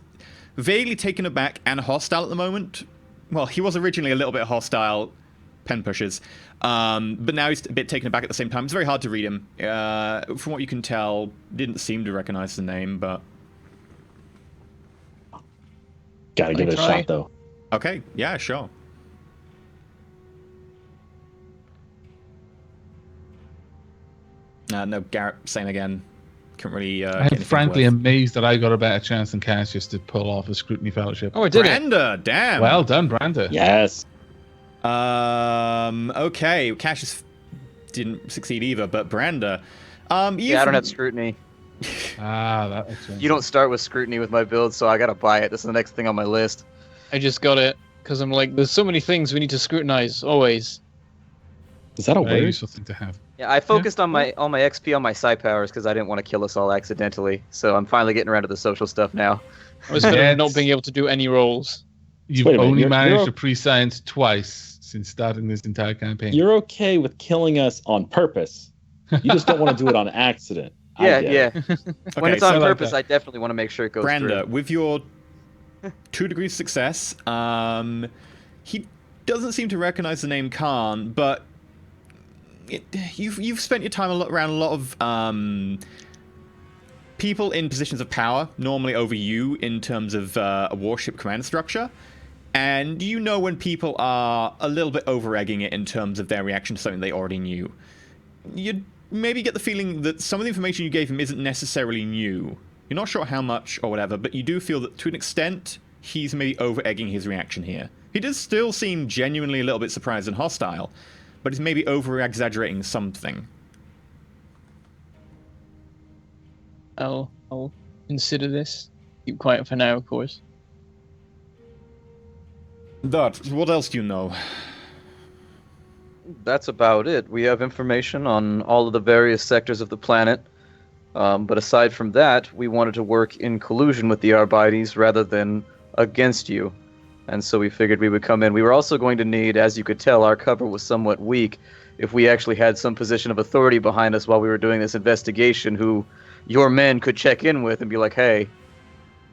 vaguely taken aback and hostile at the moment. Well, he was originally a little bit hostile, pen pushes, but now he's a bit taken aback at the same time. It's very hard to read him. From what you can tell, didn't seem to recognize the name, but... Gotta give it a shot, though. Okay, yeah, sure. No, Garrett, same again. Couldn't really. I'm frankly amazed that I got a better chance than Cassius to pull off a scrutiny fellowship. Oh, I did Branda, damn. Well done, Branda. Yes. Okay, Cassius didn't succeed either, but Branda. Yeah, I don't have scrutiny. That makes sense. You don't start with scrutiny with my build, so I gotta buy it. This is the next thing on my list. I just got it because I'm like, there's so many things we need to scrutinize always. Is that a Very word? useful thing to have. Yeah, I focused on my XP on my psi powers because I didn't want to kill us all accidentally. So I'm finally getting around to the social stuff now. I was fed up not being able to do any rolls. You've Wait a minute, only you're- managed you're- to pre-science twice since starting this entire campaign. You're okay with killing us on purpose. You just don't want to do it on accident. I get it. When Okay, it's on so like purpose, that. I definitely want to make sure it goes Branda, through. with your 2 degrees success, he doesn't seem to recognize the name Khan, but you've spent your time around a lot of people in positions of power, normally over you in terms of a warship command structure, and you know when people are a little bit over-egging it in terms of their reaction to something they already knew. You'd maybe get the feeling that some of the information you gave him isn't necessarily new. You're not sure how much or whatever, but you do feel that to an extent, he's maybe over-egging his reaction here. He does still seem genuinely a little bit surprised and hostile, but he's maybe over-exaggerating something. I'll consider this. Keep quiet for now, of course. Dart, what else do you know? That's about it. We have information on all of the various sectors of the planet. But aside from that, we wanted to work in collusion with the Arbites rather than against you. And so we figured we would come in. We were also going to need, as you could tell, our cover was somewhat weak. If we actually had some position of authority behind us while we were doing this investigation, who your men could check in with and be like, hey,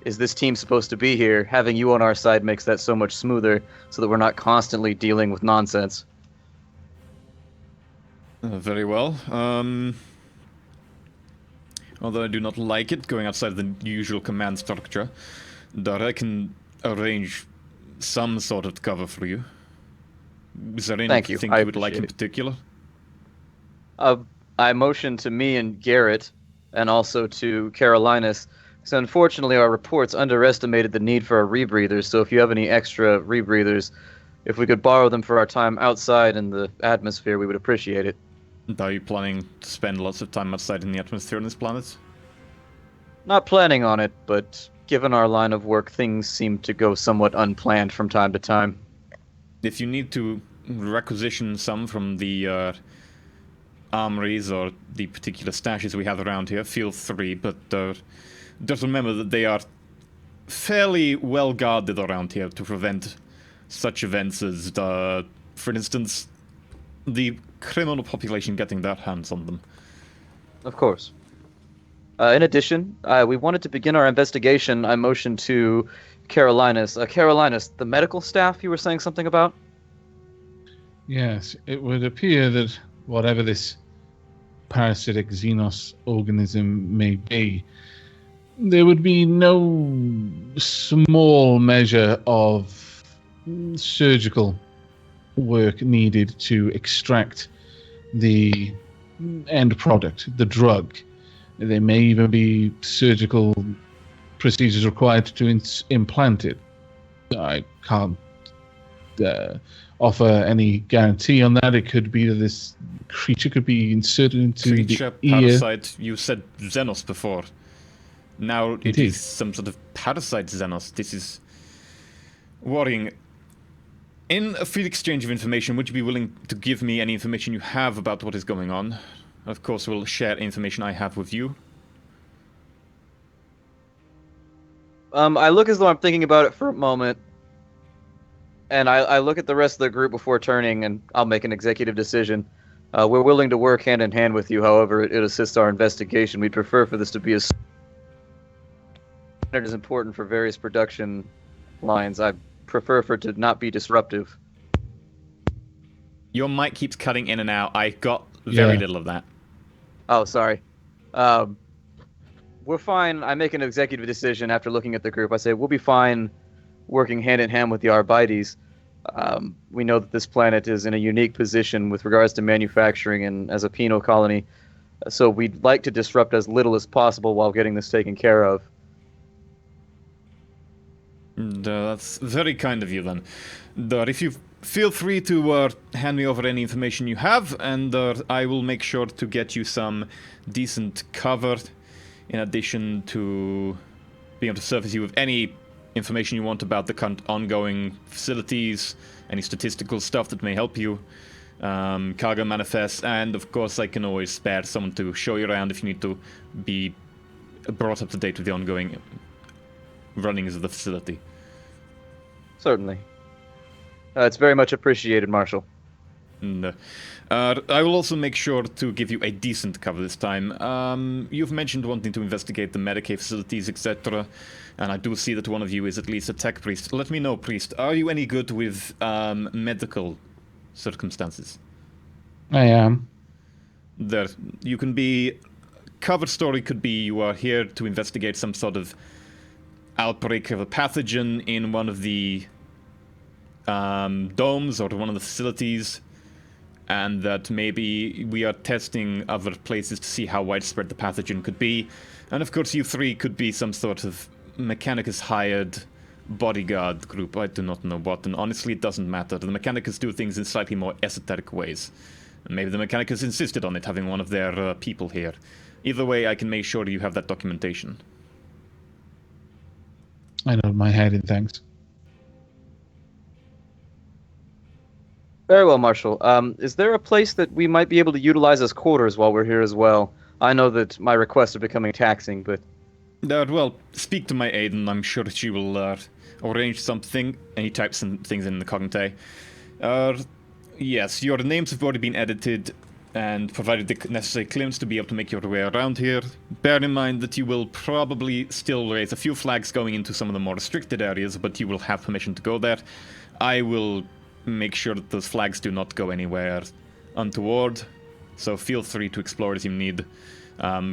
is this team supposed to be here? Having you on our side makes that so much smoother so that we're not constantly dealing with nonsense. Very well. Although I do not like it, going outside of the usual command structure, that I can arrange some sort of cover for you. Is there Thank you. anything I you would like in appreciate particular? I motioned to me and Garrett, and also to Carolinus. So unfortunately, our reports underestimated the need for our rebreathers. So if you have any extra rebreathers, if we could borrow them for our time outside in the atmosphere, we would appreciate it. And are you planning to spend lots of time outside in the atmosphere on this planet? Not planning on it, but given our line of work, things seem to go somewhat unplanned from time to time. If you need to requisition some from the armories or the particular stashes we have around here, feel free, but just remember that they are fairly well guarded around here to prevent such events as, for instance, the criminal population getting their hands on them. Of course. In addition, we wanted to begin our investigation. I motioned to Carolinus. Carolinus, the medical staff you were saying something about? Yes, it would appear that whatever this parasitic Xenos organism may be, there would be no small measure of surgical work needed to extract the end product, the drug. There may even be surgical procedures required to implant it. I can't offer any guarantee on that. It could be that this creature could be inserted into Creature, the ear. parasite. You said Xenos before. Now it Indeed. is some sort of parasite Xenos. This is worrying. In a free exchange of information, would you be willing to give me any information you have about what is going on? Of course, we'll share information I have with you. I look as though I'm thinking about it for a moment, and I look at the rest of the group before turning, and I'll make an executive decision. We're willing to work hand in hand with you, however it assists our investigation. We'd prefer for this to be as it is important for various production lines. I prefer for it to not be disruptive. Your mic keeps cutting in and out. I got very Yeah. little of that. Oh, sorry. We're fine. I make an executive decision after looking at the group. I say we'll be fine working hand in hand with the Arbites. We know that this planet is in a unique position with regards to manufacturing and as a penal colony, so we'd like to disrupt as little as possible while getting this taken care of. That's very kind of you, then. If you feel free to hand me over any information you have, and I will make sure to get you some decent cover, in addition to being able to surface you with any information you want about the ongoing facilities, any statistical stuff that may help you, cargo manifests, and of course I can always spare someone to show you around if you need to be brought up to date with the ongoing runnings of the facility. Certainly. It's very much appreciated, Marshal. And, I will also make sure to give you a decent cover this time. You've mentioned wanting to investigate the Medicaid facilities, etc. And I do see that one of you is at least a tech priest. Let me know, priest, are you any good with medical circumstances? I am. There, you can be... Cover story could be you are here to investigate some sort of outbreak of a pathogen in one of the domes or one of the facilities, and that maybe we are testing other places to see how widespread the pathogen could be. And of course you three could be some sort of Mechanicus hired bodyguard group. I do not know what, and honestly it doesn't matter. The Mechanicus do things in slightly more esoteric ways. And maybe the Mechanicus insisted on it, having one of their people here. Either way, I can make sure you have that documentation. I nod my head in thanks. Very well, Marshal. Is there a place that we might be able to utilize as quarters while we're here as well? I know that my requests are becoming taxing, but... Well, speak to my aide, and I'm sure she will arrange something. And he types some things in the cognate. Yes, your names have already been edited and provided the necessary clearance to be able to make your way around here. Bear in mind that you will probably still raise a few flags going into some of the more restricted areas, but you will have permission to go there. I will make sure that those flags do not go anywhere untoward, so feel free to explore as you need.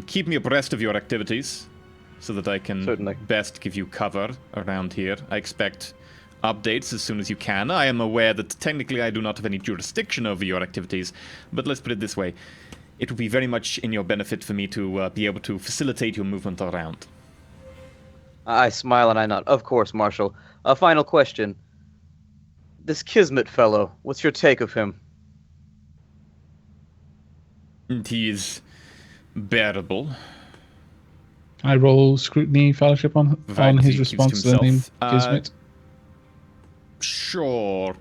Keep me abreast of your activities so that I can Certainly. best give you cover around here. I expect updates as soon as you can. I am aware that technically I do not have any jurisdiction over your activities, but let's put it this way. It would be very much in your benefit for me to be able to facilitate your movement around. I smile and I nod. Of course, Marshal. A final question. This Kismet fellow, what's your take of him? He is bearable. I roll scrutiny fellowship on Provided he his keeps response to the name himself. Kismet. Sure.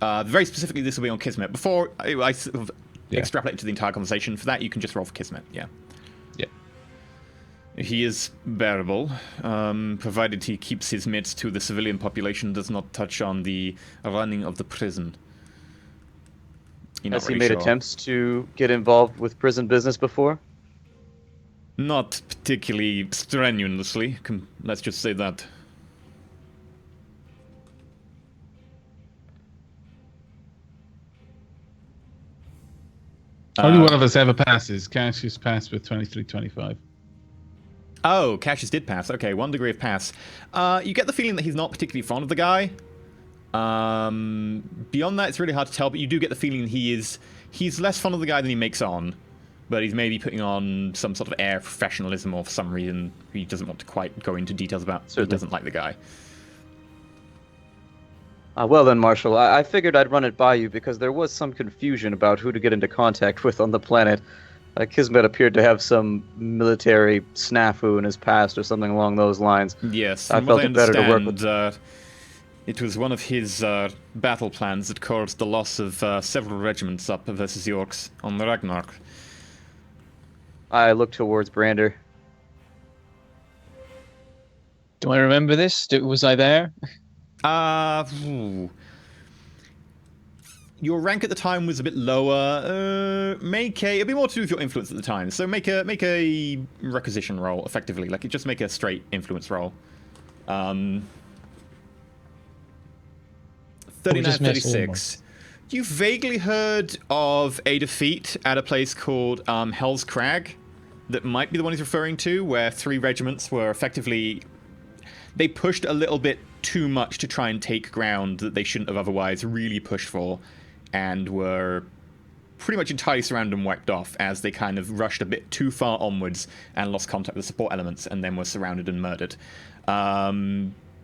Very specifically, this will be on Kismet. Before I sort of extrapolate to the entire conversation, for that you can just roll for Kismet, yeah. Yeah. He is bearable, provided he keeps his mitts to the civilian population, does not touch on the running of the prison. Has he made attempts to get involved with prison business before? Not particularly strenuously, let's just say that. Only one of us ever passes. Cassius passed with 23-25. Oh, Cassius did pass. Okay, 1 degree of pass. You get the feeling that he's not particularly fond of the guy. Beyond that, it's really hard to tell, but you do get the feeling he's less fond of the guy than he makes on. But he's maybe putting on some sort of air of professionalism, or for some reason he doesn't want to quite go into details about. So he doesn't like the guy. Well then, Marshal, I figured I'd run it by you because there was some confusion about who to get into contact with on the planet. Kismet appeared to have some military snafu in his past or something along those lines. Yes, I felt it better to work with. It was one of his battle plans that caused the loss of several regiments up versus the Orcs on the Ragnarok. I looked towards Brander. Do I remember this? Was I there? Your rank at the time was a bit lower. It'd be more to do with your influence at the time. So make a requisition roll, effectively. Like, just make a straight influence roll. 39, 36. You vaguely heard of a defeat at a place called Hell's Crag. That might be the one he's referring to, where 3 regiments were effectively... They pushed a little bit too much to try and take ground that they shouldn't have otherwise really pushed for, and were pretty much entirely surrounded and wiped off as they kind of rushed a bit too far onwards and lost contact with support elements and then were surrounded and murdered.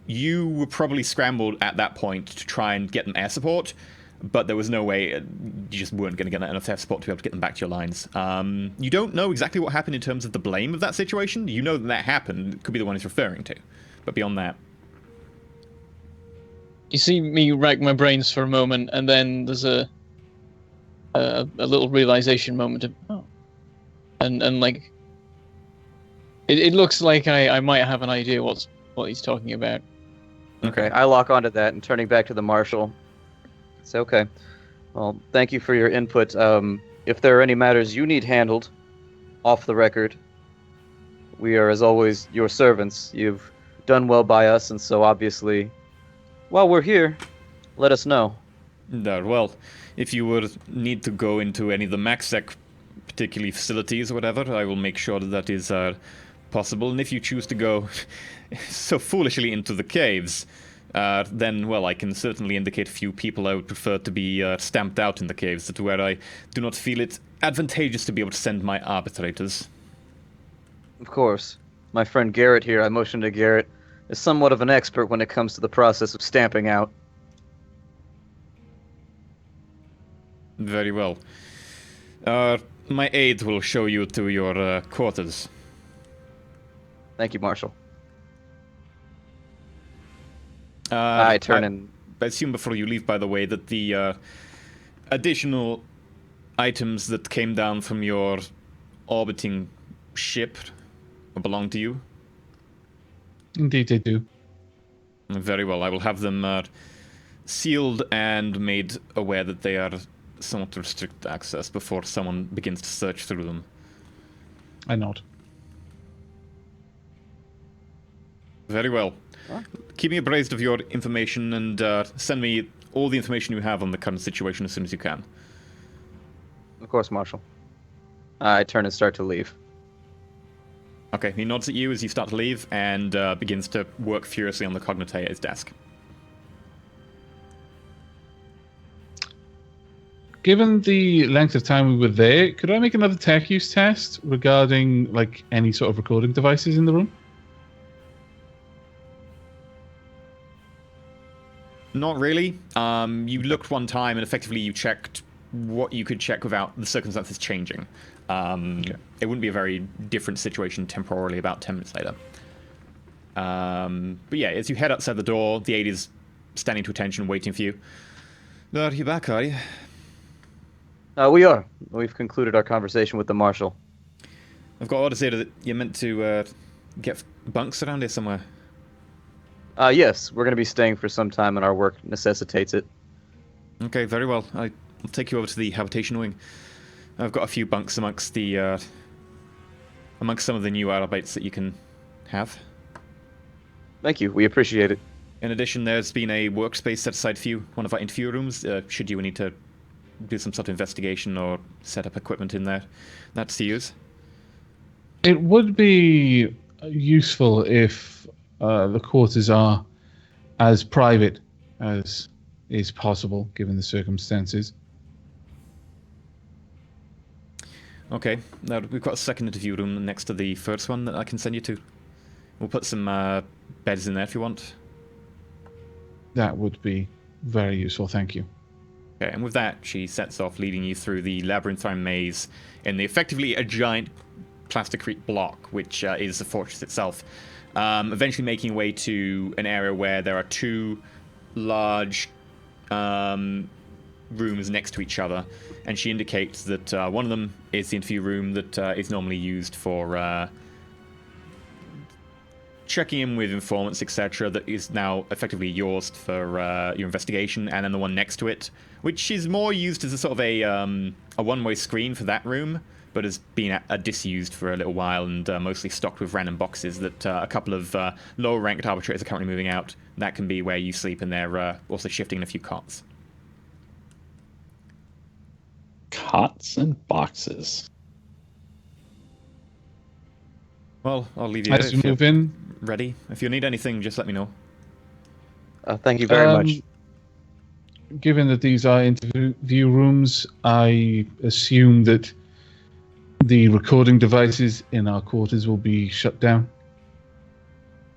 You were probably scrambled at that point to try and get them air support, but there was no way, you just weren't going to get enough air support to be able to get them back to your lines. You don't know exactly what happened in terms of the blame of that situation. You know that happened. It could be the one he's referring to. But beyond that... You see me rack my brains for a moment, and then there's a little realization moment of, oh. And like... It looks like I might have an idea what he's talking about. Okay, I lock onto that, and turning back to the Marshal... It's okay. Well, thank you for your input. If there are any matters you need handled, off the record, we are, as always, your servants. You've done well by us, and so obviously, while we're here, let us know. Well, if you would need to go into any of the MaxSec, particularly facilities or whatever, I will make sure that is possible. And if you choose to go so foolishly into the caves... then, well, I can certainly indicate a few people I would prefer to be stamped out in the caves, to where I do not feel it advantageous to be able to send my arbitrators. Of course. My friend Garrett here, I motioned to Garrett, is somewhat of an expert when it comes to the process of stamping out. Very well. My aides will show you to your quarters. Thank you, Marshal. I turn and... I assume before you leave, by the way, that the additional items that came down from your orbiting ship belong to you? Indeed they do. Very well. I will have them sealed and made aware that they are somewhat restricted access before someone begins to search through them. I nod. Very well. Huh? Keep me abreast of your information and send me all the information you have on the current situation as soon as you can. Of course, Marshal. I turn and start to leave. Okay, he nods at you as you start to leave and begins to work furiously on the Cognite at his desk. Given the length of time we were there, could I make another tech use test regarding like any sort of recording devices in the room? Not really. You looked one time and effectively you checked what you could check without the circumstances changing. Okay. It wouldn't be a very different situation temporarily about 10 minutes later. But yeah, as you head outside the door, the aide is standing to attention waiting for you. Are you back, are you? We are. We've concluded our conversation with the Marshal. I've got orders here that you're meant to get bunks around here somewhere. Yes, we're going to be staying for some time and our work necessitates it. Okay, very well. I'll take you over to the habitation wing. I've got a few bunks amongst the amongst some of the new Arabites that you can have. Thank you. We appreciate it. In addition, there's been a workspace set aside for you, one of our interview rooms, should you need to do some sort of investigation or set up equipment in there. That's to use. It would be useful if the quarters are as private as is possible, given the circumstances. Okay, now we've got a second interview room next to the first one that I can send you to. We'll put some beds in there if you want. That would be very useful, thank you. Okay, and with that, she sets off, leading you through the labyrinthine maze in the effectively a giant plasticrete block, which is the fortress itself. Eventually making way to an area where there are two large rooms next to each other, and she indicates that one of them is the interview room that is normally used for checking in with informants, etc., that is now effectively yours for your investigation, and then the one next to it, which is more used as a sort of a one-way screen for that room, but has been disused for a little while and mostly stocked with random boxes that a couple of lower-ranked arbitrators are currently moving out. That can be where you sleep, and they're also shifting in a few cots. Cots and boxes. Well, I'll leave you As you move in, ready. If you need anything, just let me know. Thank you very much. Given that these are interview rooms, I assume that the recording devices in our quarters will be shut down.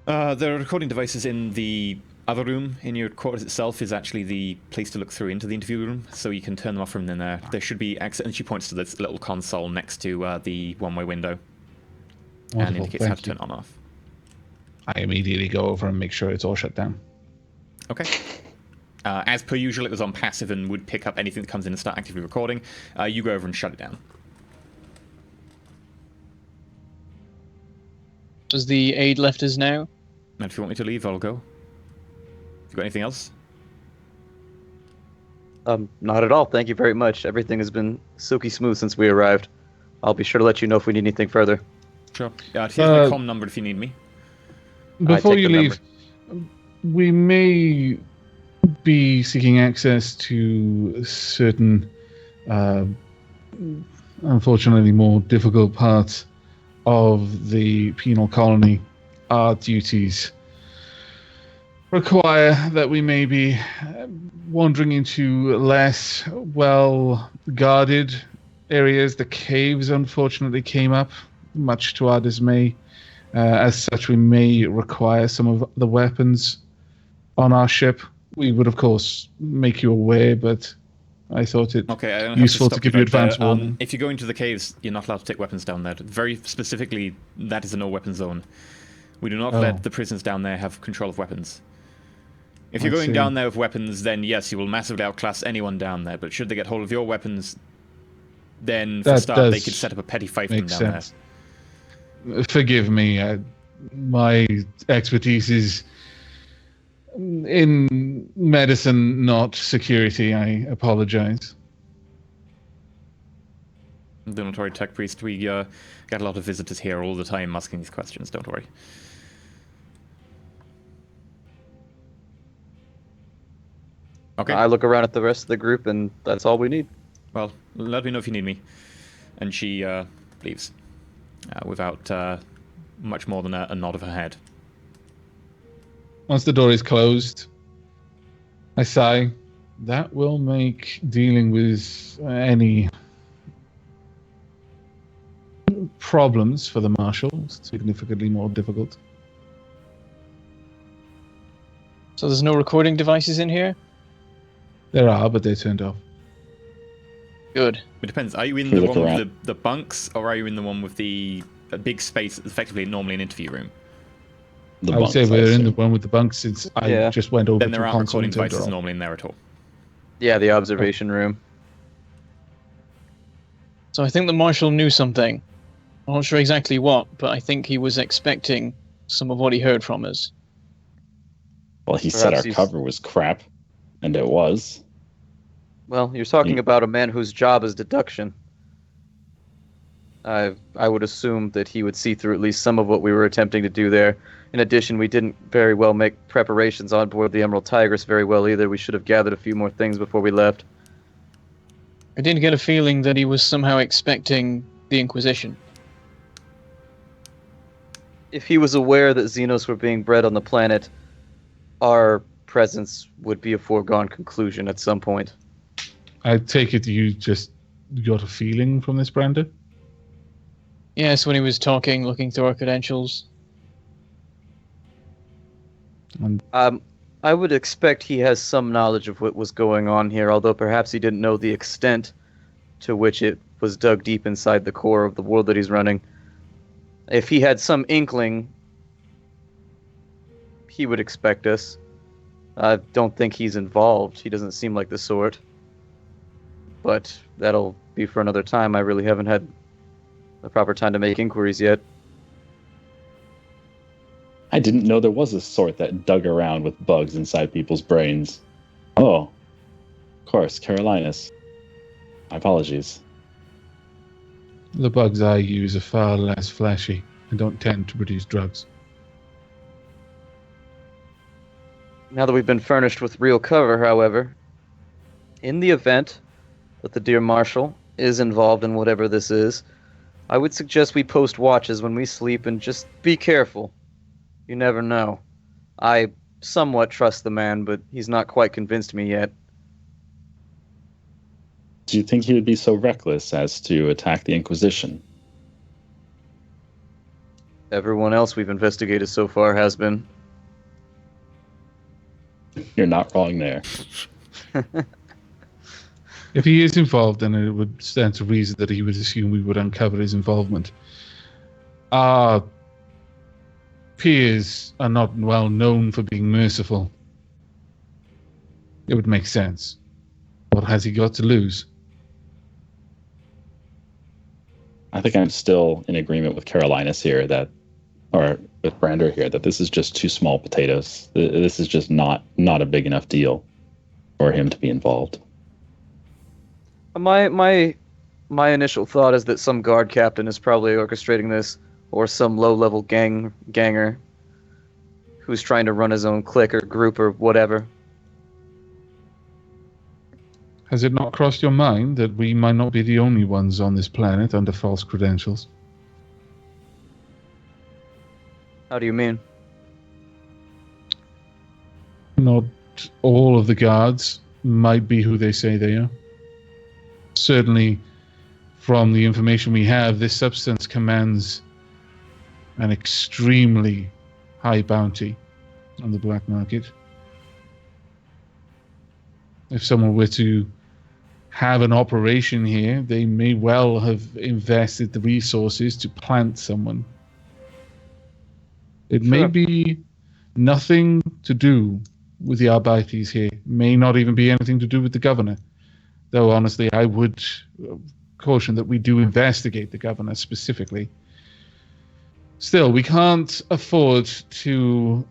The recording devices in the other room in your quarters itself is actually the place to look through into the interview room, so you can turn them off from there. There should be access, and she points to this little console next to the one-way window. Wonderful, and indicates how to turn it on off. I immediately go over and make sure it's all shut down. Okay. As per usual, it was on passive and would pick up anything that comes in and start actively recording. You go over and shut it down. Has the aide left us now? And if you want me to leave, I'll go. You got anything else? Not at all. Thank you very much. Everything has been silky smooth since we arrived. I'll be sure to let you know if we need anything further. Sure. Here's my comm number if you need me. Before you leave, we may be seeking access to certain, unfortunately, more difficult parts of the penal colony. Our duties require that we may be wandering into less well-guarded areas. The caves, unfortunately, came up, much to our dismay. As such, we may require some of the weapons on our ship. We would, of course, make you aware, but I thought it useful to give you advance warning. If you go into the caves, you're not allowed to take weapons down there. Very specifically, that is a no-weapon zone. We do not let the prisoners down there have control of weapons. If you're going down there with weapons, then yes, you will massively outclass anyone down there, but should they get hold of your weapons, then for a start, they could set up a petty fight with them down there. Forgive me, my expertise is in medicine, not security. I apologize. Don't worry, Tech Priest. We get a lot of visitors here all the time asking these questions. Don't worry. Okay. I look around at the rest of the group, and that's all we need. Well, let me know if you need me. And she leaves without much more than a nod of her head. Once the door is closed, I sigh. That will make dealing with any problems for the Marshal significantly more difficult. So there's no recording devices in here? There are, but they're turned off. Good. It depends. Are you in the one with the bunks, or are you in the one with the big space that's effectively normally an interview room? I would say we're in the one with the bunks since I just went over to the console. Then there aren't recording devices normally in there at all. Yeah, the observation room. So I think the Marshal knew something. I'm not sure exactly what, but I think he was expecting some of what he heard from us. Well, he said our cover was crap, and it was. Well, you're talking about a man whose job is deduction. I would assume that he would see through at least some of what we were attempting to do there. In addition, we didn't very well make preparations on board the Emerald Tigress very well either. We should have gathered a few more things before we left. I did get a feeling that he was somehow expecting the Inquisition. If he was aware that Xenos were being bred on the planet, our presence would be a foregone conclusion at some point. I take it you just got a feeling from this, Brandon? Yes, when he was talking, looking through our credentials. And I would expect he has some knowledge of what was going on here, although perhaps he didn't know the extent to which it was dug deep inside the core of the world that he's running. If he had some inkling, he would expect us. I don't think he's involved. He doesn't seem like the sort. But that'll be for another time. I really haven't had the proper time to make inquiries yet. I didn't know there was a sort that dug around with bugs inside people's brains. Oh, of course, Carolinus. My apologies. the bugs I use are far less flashy and don't tend to produce drugs. Now that we've been furnished with real cover, however, in the event that the dear Marshal is involved in whatever this is, I would suggest we post watches when we sleep and just be careful. You never know. I somewhat trust the man, but he's not quite convinced me yet. Do you think he would be so reckless as to attack the Inquisition? Everyone else we've investigated so far has been. You're not wrong there. If he is involved, then it would stand to reason that he would assume we would uncover his involvement. Our peers are not well known for being merciful. It would make sense. What has he got to lose? I think I'm still in agreement with Carolinus here or with Brander here, that this is just too small potatoes. This is just not a big enough deal for him to be involved. My initial thought is that some guard captain is probably orchestrating this, or some low-level ganger who's trying to run his own clique or group or whatever. Has it not crossed your mind that we might not be the only ones on this planet under false credentials? How do you mean? Not all of the guards might be who they say they are. Certainly, from the information we have, this substance commands an extremely high bounty on the black market. If someone were to have an operation here, they may well have invested the resources to plant someone. It may be nothing to do with the Arbites here. May not even be anything to do with the governor. Though, honestly, I would caution that we do investigate the governor specifically. Still, we can't afford to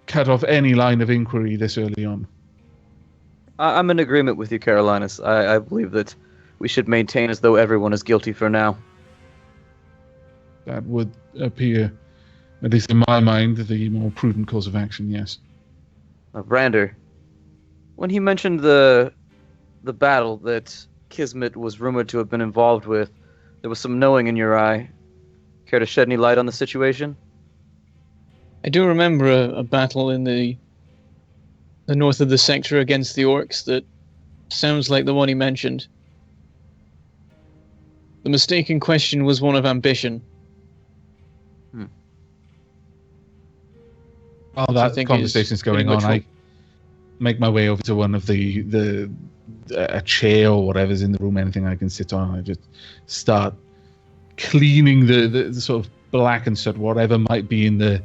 cut off any line of inquiry this early on. I'm in agreement with you, Carolinus. I believe that we should maintain as though everyone is guilty for now. That would appear, at least in my mind, the more prudent course of action, yes. Brander, when he mentioned the battle that Kismet was rumored to have been involved with, there was some knowing in your eye. Care to shed any light on the situation? I do remember a battle in the north of the sector against the orcs that sounds like the one he mentioned. The mistake in question was one of ambition. While that conversation's going on, I make my way over to one of a chair or whatever's in the room, anything I can sit on. I just start cleaning the sort of black and soot, whatever might be in the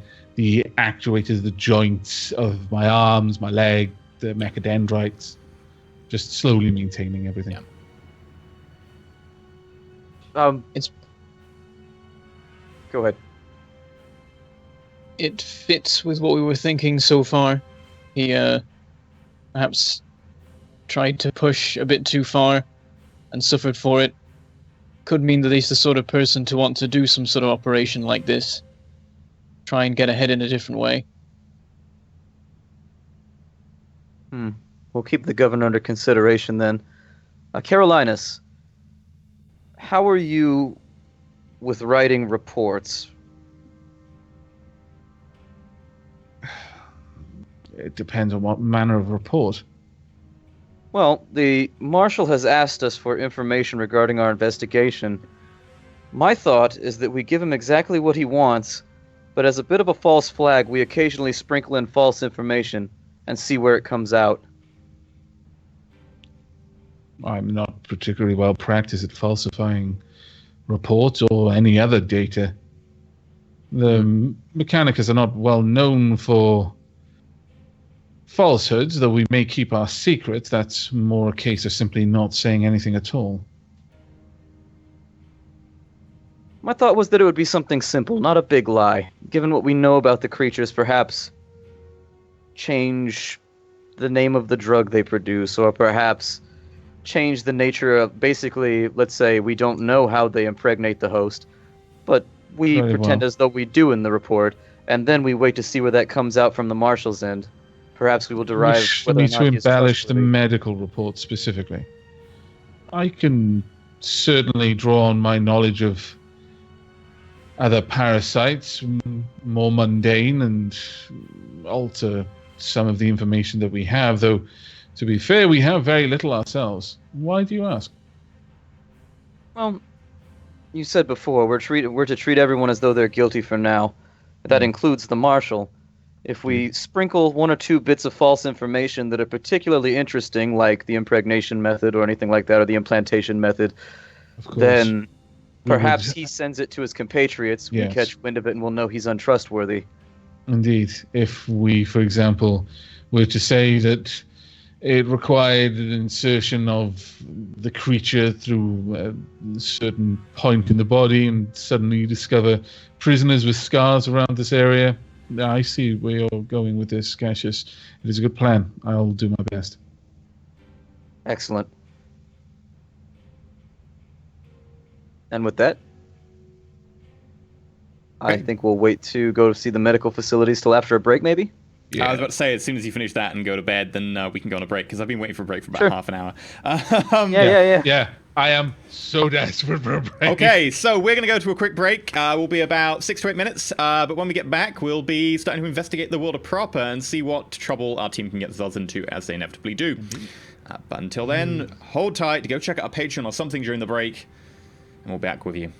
actuators, the joints of my arms, my leg, the mechadendrites. Just slowly maintaining everything. Yeah. It's Go ahead. It fits with what we were thinking so far. He perhaps tried to push a bit too far and suffered for it. Could mean that he's the sort of person to want to do some sort of operation like this. Try and get ahead in a different way. We'll keep the governor under consideration then. Carolinus, how are you with writing reports? It depends on what manner of report. Well, the Marshal has asked us for information regarding our investigation. My thought is that we give him exactly what he wants, but as a bit of a false flag, we occasionally sprinkle in false information and see where it comes out. I'm not particularly well practiced at falsifying reports or any other data. The Mechanicus are not well known for falsehoods, though we may keep our secrets. That's more a case of simply not saying anything at all. My thought was that it would be something simple, not a big lie. Given what we know about the creatures, perhaps change the name of the drug they produce, or perhaps change the nature of, basically, let's say we don't know how they impregnate the host, but we pretend as though we do in the report, and then we wait to see where that comes out from the Marshal's end. Perhaps we will derive whether or not to he is embellish the trustworthy. medical report specifically. I can certainly draw on my knowledge of other parasites, more mundane, and alter some of the information that we have, though, to be fair, we have very little ourselves. Why do you ask? Well, you said before, we're to treat everyone as though they're guilty for now. That includes the Marshal. If we sprinkle one or two bits of false information that are particularly interesting, like the impregnation method or anything like that, or the implantation method, then perhaps he sends it to his compatriots, we catch wind of it, and we'll know he's untrustworthy. Indeed. If we, for example, were to say that it required an insertion of the creature through a certain point in the body, and suddenly you discover prisoners with scars around this area, I see where you're going with this, Cassius. It is a good plan. I'll do my best. Excellent. And with that, I think we'll wait to go see the medical facilities till after a break, maybe? I was about to say, as soon as you finish that and go to bed, then we can go on a break, because I've been waiting for a break for about half an hour. Yeah. I am so desperate for a break. Okay, so we're going to go to a quick break. We'll be about 6 to 8 minutes, but when we get back, we'll be starting to investigate the world proper and see what trouble our team can get themselves into, as they inevitably do. But until then, hold tight to go check out our Patreon or something during the break, and we'll be back with you.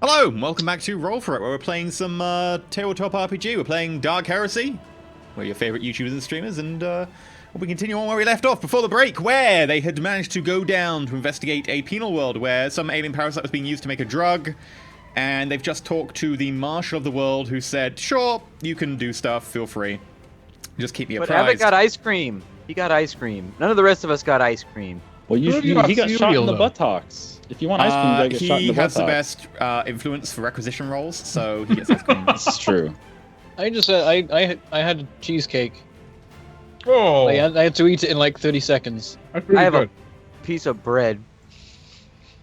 Hello, and welcome back to Roll4It, where we're playing some tabletop RPG. We're playing Dark Heresy. We're your favorite YouTubers and streamers, and we continue on where we left off before the break, where they had managed to go down to investigate a penal world where some alien parasite was being used to make a drug, and they've just talked to the marshal of the world, who said, "Sure, you can do stuff. Feel free. Just keep me apprised." But Abbott got ice cream. He got ice cream. None of the rest of us got ice cream. Well, he got shot in the buttocks. If you want ice cream, you gotta get shot in the buttocks. He has the best influence for requisition rolls, so he gets ice cream. That's true. I just I had a cheesecake. Oh, I had to eat it in like 30 seconds. I have a piece of bread.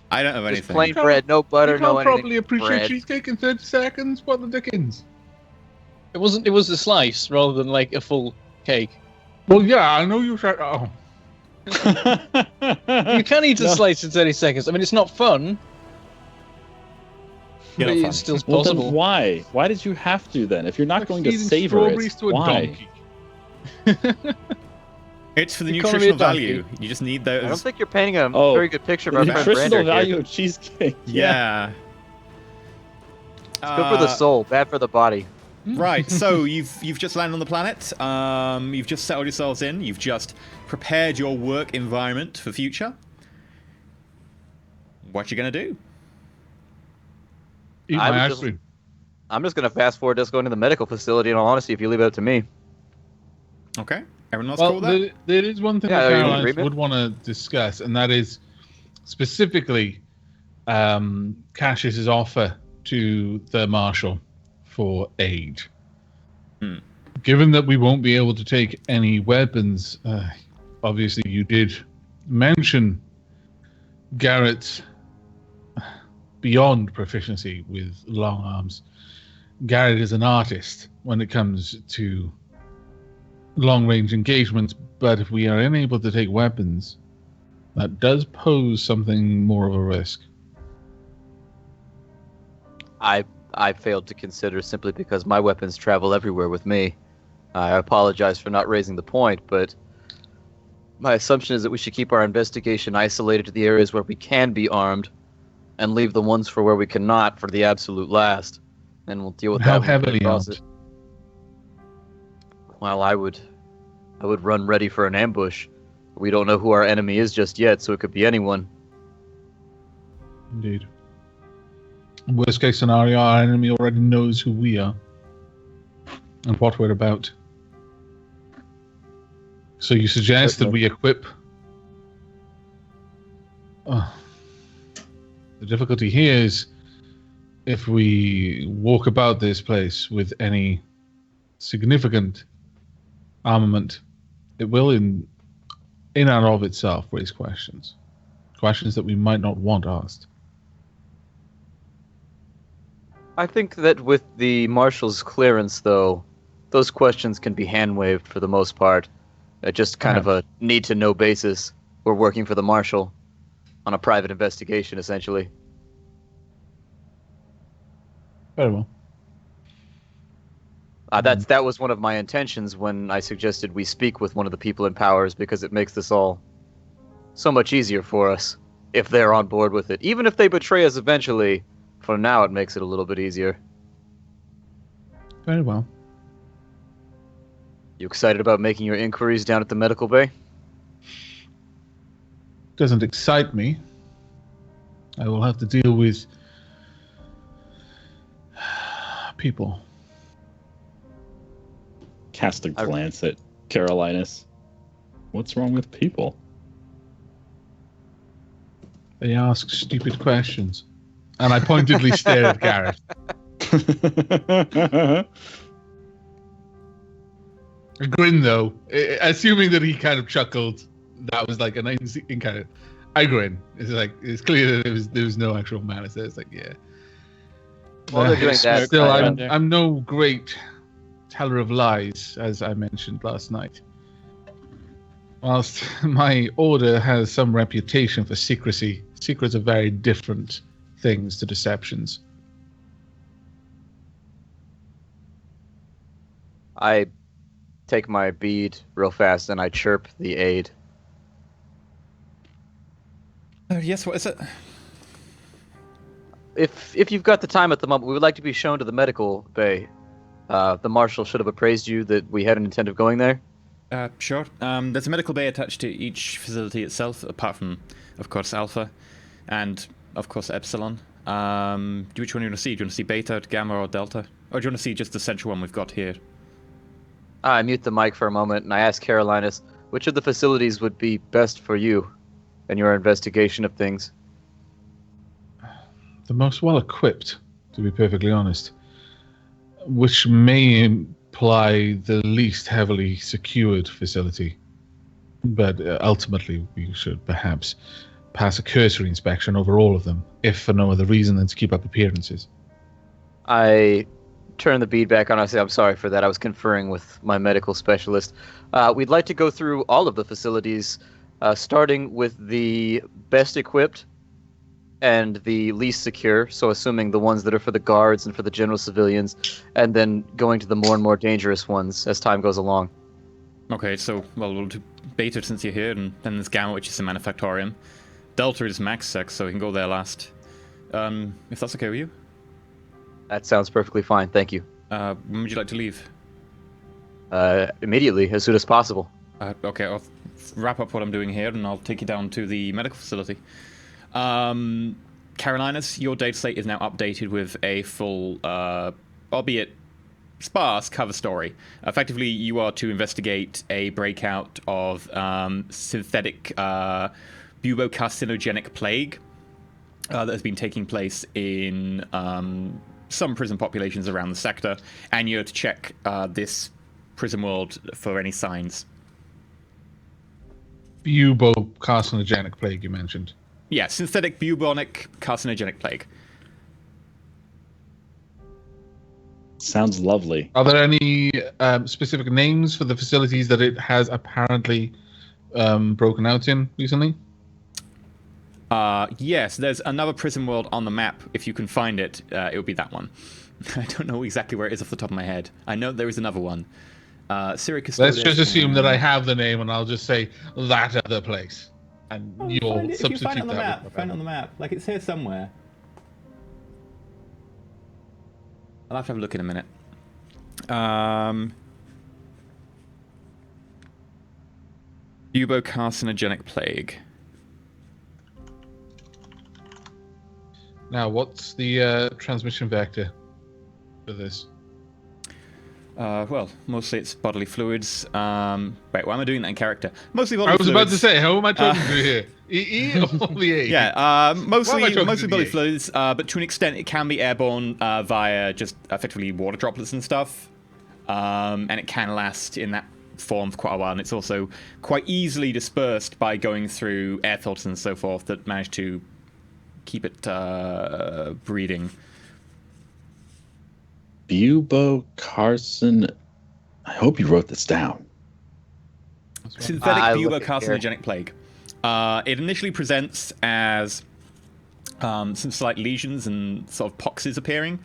I don't have Just anything. plain bread, no butter, you no can't anything. probably appreciate bread. cheesecake in 30 seconds. What the dickens? It was a slice rather than like a full cake. Well, yeah, I know you said. Oh, You can eat a slice in 30 seconds. I mean, it's not fun, You're but not it's fun. still Well, possible. then why? Why did you have to then? If you're not like going to feeding savor strawberries it, to a why? donkey. It's for the Economy nutritional of donkey. value. You just need I don't those. think you're painting a Oh, very good picture of The our friend nutritional Brander value here. of cheesecake. Yeah. It's good for the soul, bad for the body. Right, so you've just landed on the planet. You've just settled yourselves in. You've just prepared your work environment for future. What you gonna do? Eat I my would ice just- cream. I'm just gonna fast forward us going to the medical facility. In all honesty, if you leave it up to me. Okay, everyone else Well, cool with that? there is one thing Yeah, that are you in Carolines agreement? would want to discuss, and that is specifically Cassius's offer to the marshal for aid. Given that we won't be able to take any weapons, obviously you did mention Garrett's beyond proficiency with long arms. Garrett is an artist when it comes to long-range engagements, but if we are unable to take weapons, that does pose something more of a risk. I failed to consider simply because my weapons travel everywhere with me. I apologize for not raising the point, but my assumption is that we should keep our investigation isolated to the areas where we can be armed, and leave the ones for where we cannot for the absolute last. And we'll deal with How that. when we heavily get across armed? it. Well, I would run ready for an ambush. We don't know who our enemy is just yet, so it could be anyone. Indeed. Worst case scenario, our enemy already knows who we are and what we're about. So you suggest that we equip... The difficulty here is if we walk about this place with any significant armament, it will in and of itself raise questions. Questions that we might not want asked. I think that with the marshal's clearance, though, those questions can be hand-waved for the most part. Just kind of a need-to-know basis. We're working for the marshal on a private investigation, essentially. Very well. That was one of my intentions when I suggested we speak with one of the people in powers, because it makes this all so much easier for us if they're on board with it. Even if they betray us eventually, for now it makes it a little bit easier. Very well. You excited about making your inquiries down at the medical bay? Doesn't excite me. I will have to deal with people. Cast a glance at Carolinus. What's wrong with people? They ask stupid questions. And I pointedly stare at Garrett. A grin, though. Assuming that he kind of chuckled. That was like a nice kind of... I grin. It's like, it's clear that there was no actual malice there. It's like, yeah. While they're doing that, Still, I, I'm no great teller of lies, as I mentioned last night. Whilst my order has some reputation for secrecy, secrets are very different things to deceptions. I take my bead real fast and I chirp the aide. Yes, what is it? if you've got the time at the moment, we would like to be shown to the medical bay. The marshal should have appraised you that we had an intent of going there. Sure. There's a medical bay attached to each facility itself, apart from, of course, Alpha, and of course Epsilon. Which one do you want to see? Do you want to see Beta, Gamma, or Delta? Or do you want to see just the central one we've got here? I mute the mic for a moment and I ask Carolinus, which of the facilities would be best for you and your investigation of things? The most well equipped, to be perfectly honest, which may imply the least heavily secured facility. But ultimately, we should perhaps pass a cursory inspection over all of them, if for no other reason than to keep up appearances. I turn the bead back on. I say, I'm sorry for that. I was conferring with my medical specialist. We'd like to go through all of the facilities, starting with the best equipped and the least secure, so assuming the ones that are for the guards and for the general civilians, and then going to the more and more dangerous ones as time goes along. Okay, so, well, we'll do Beta since you're here, and then there's Gamma, which is the Manufactorium. Delta is Max Sex, so we can go there last. If that's okay with you? That sounds perfectly fine, thank you. When would you like to leave? Immediately, as soon as possible. Okay, I'll wrap up what I'm doing here, and I'll take you down to the medical facility. Carolinus, your data slate is now updated with a full, albeit sparse, cover story. Effectively, you are to investigate a breakout of synthetic bubocarcinogenic plague that has been taking place in some prison populations around the sector, and you're to check this prison world for any signs. Bubocarcinogenic plague, you mentioned. Yeah, synthetic bubonic carcinogenic plague. Sounds lovely. Are there any specific names for the facilities that it has apparently broken out in recently? Yes, there's another prison world on the map. If you can find it, it would be that one. I don't know exactly where it is off the top of my head. I know there is another one. SYRAE CUSTODUS. Let's just assume that I have the name, and I'll just say that other place. And you'll substitute find it on the that map. with Find it on the map. Like, it's here somewhere. I'll have to have a look in a minute. Bubocarcinogenic plague. Now, what's the transmission vector for this? Well, mostly it's bodily fluids. Wait, why am I doing that in character? Mostly bodily I was fluids. about to say, how am I talking to here? E or the A? Yeah, mostly to bodily the A? fluids, but to an extent it can be airborne via just effectively water droplets and stuff. And it can last in that form for quite a while, and it's also quite easily dispersed by going through air filters and so forth that manage to keep it breeding. Bubocarcin. I hope you wrote this down. Synthetic I look at bubocarcinogenic plague. It initially presents as some slight lesions and sort of poxes appearing,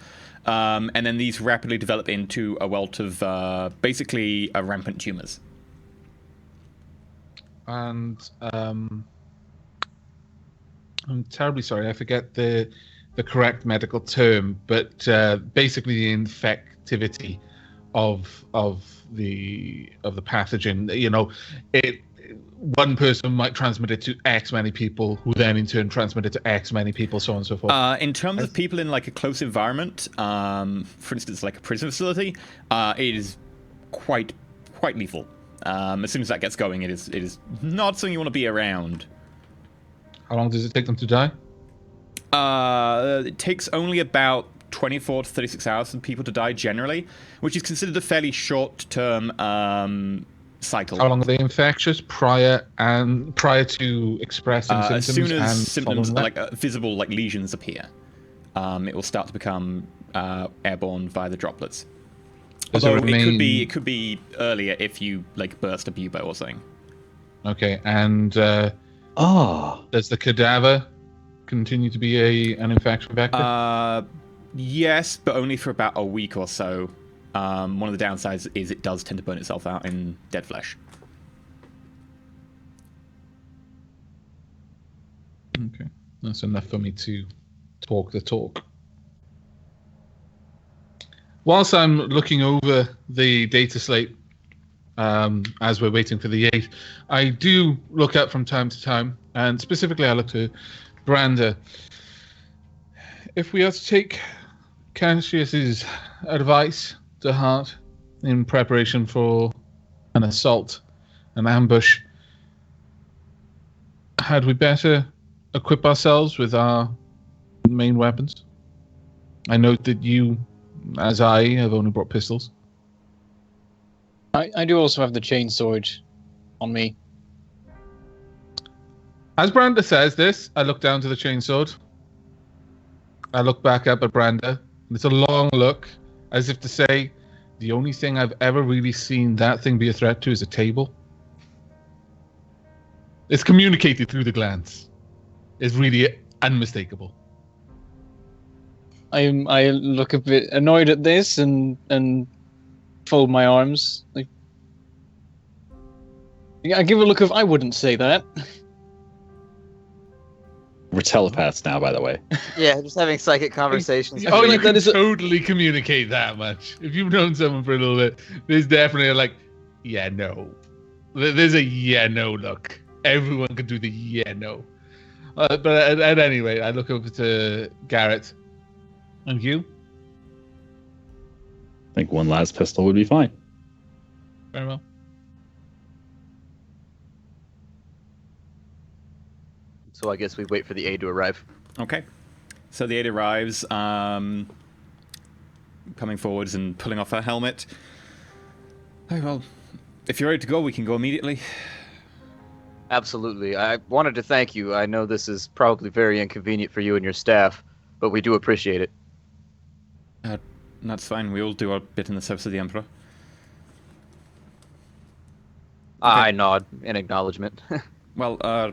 and then these rapidly develop into a welt of basically rampant tumors. And I'm terribly sorry, I forget the correct medical term, but basically the infectivity of the pathogen. You know, one person might transmit it to X many people, who then in turn transmit it to X many people, so on and so forth. In terms of people in like a close environment, for instance, like a prison facility, it is quite lethal. As soon as that gets going, it is not something you want to be around. How long does it take them to die? It takes only about 24 to 36 hours for people to die generally, which is considered a fairly short-term cycle. How long are they infectious prior to expressing symptoms? As soon as and symptoms following like visible like lesions appear, it will start to become airborne via the droplets. Does Although remain... it could be earlier if you like burst a bubo or something. Okay, and does the cadaver continue to be an infection vector? Yes, but only for about a week or so. One of the downsides is it does tend to burn itself out in dead flesh. Okay, that's enough for me to talk the talk. Whilst I'm looking over the data slate, as we're waiting for the 8, I do look up from time to time, and specifically I look to Brander. If we are to take Cassius's advice to heart in preparation for an assault, an ambush, had we better equip ourselves with our main weapons? I note that you, as I, have only brought pistols. I do also have the chainsword on me. As Brander says this, I look down to the chainsword. I look back up at Brander. And it's a long look, as if to say, the only thing I've ever really seen that thing be a threat to is a table. It's communicated through the glance. It's really unmistakable. I look a bit annoyed at this and fold my arms. Like, I give a look of I wouldn't say that. We're telepaths now, by the way. Yeah, just having psychic conversations. Oh, you like can that is totally communicate that much. If you've known someone for a little bit, there's definitely like, yeah, no. There's a yeah, no look. Everyone can do the yeah, no. But at any rate, I look over to Garrett. And you? I think one last pistol would be fine. Very well. So I guess we wait for the aid to arrive. Okay. So the aid arrives, coming forwards and pulling off her helmet. Oh, well, if you're ready to go, we can go immediately. Absolutely. I wanted to thank you. I know this is probably very inconvenient for you and your staff, but we do appreciate it. That's fine. We all do our bit in the service of the Emperor. I nod in acknowledgement. Well, the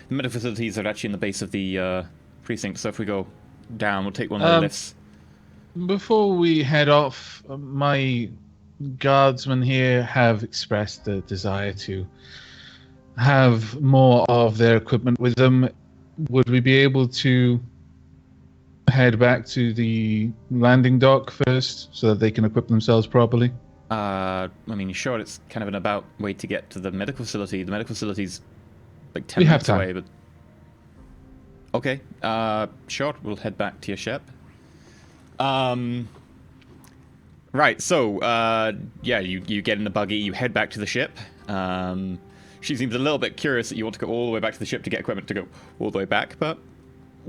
medical facilities are actually in the base of the precinct, so if we go down, we'll take one of the lifts. Before we head off, my guardsmen here have expressed the desire to have more of their equipment with them. Would we be able to head back to the landing dock first so that they can equip themselves properly? I mean, sure, it's kind of an about way to get to the medical facility. The medical facility's like 10 minutes away, but... Okay, sure, we'll head back to your ship. Right, so, yeah, you get in the buggy, you head back to the ship. She seems a little bit curious that you want to go all the way back to the ship to get equipment to go all the way back, but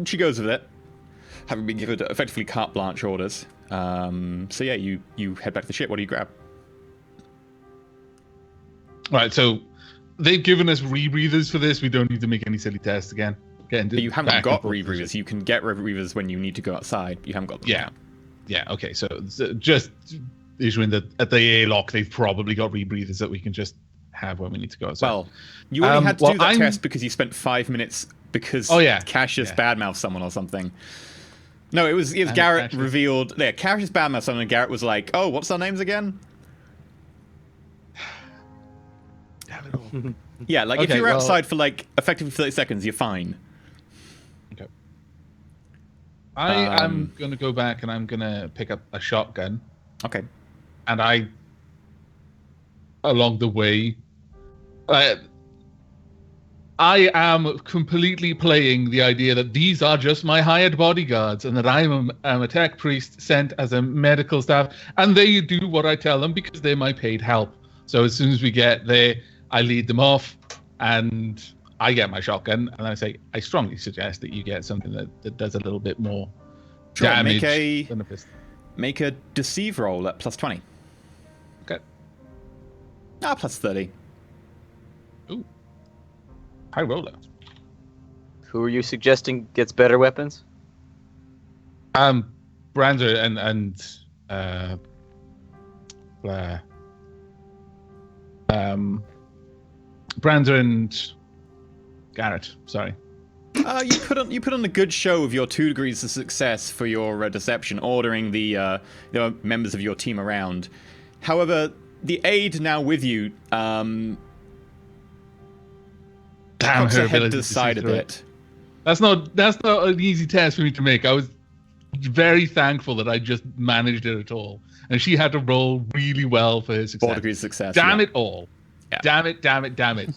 she goes with it, having been given effectively carte blanche orders. So yeah, you head back to the ship. What do you grab? Right, so they've given us rebreathers for this. We don't need to make any silly tests again. You haven't got rebreathers. You can get rebreathers when you need to go outside. You haven't got them. Yeah. Yeah, okay, so just issuing that at the airlock, they've probably got rebreathers that we can just have when we need to go outside. Well, you only had to do that test because you spent 5 minutes because Cassius badmouthed someone or something. No, it was Garrett revealed... Yeah, Cassius badmouthed someone and Garrett was like, oh, what's our names again? Damn it all. Yeah, like if you're outside for like effectively 30 seconds, you're fine. Okay. I'm going to go back and I'm going to pick up a shotgun. Okay. And along the way, I am completely playing the idea that these are just my hired bodyguards and that I'm a tech priest sent as a medical staff, and they do what I tell them because they're my paid help. So as soon as we get there, I lead them off and I get my shotgun and I say, I strongly suggest that you get something that does a little bit more damage than a pistol. Make a deceive roll at plus 20. Okay. Plus 30. Ooh. High roller. Who are you suggesting gets better weapons? Brander and Brander and Garrett. Sorry. You put on a good show of your 2 degrees of success for your deception, ordering the members of your team around. However, the aide now with you. Damn, her head ability to the side a see through bit. That's not an easy test for me to make. I was very thankful that I just managed it at all. And she had to roll really well for her success. 4 degrees of success. Damn yeah. it all. Yeah. Damn it.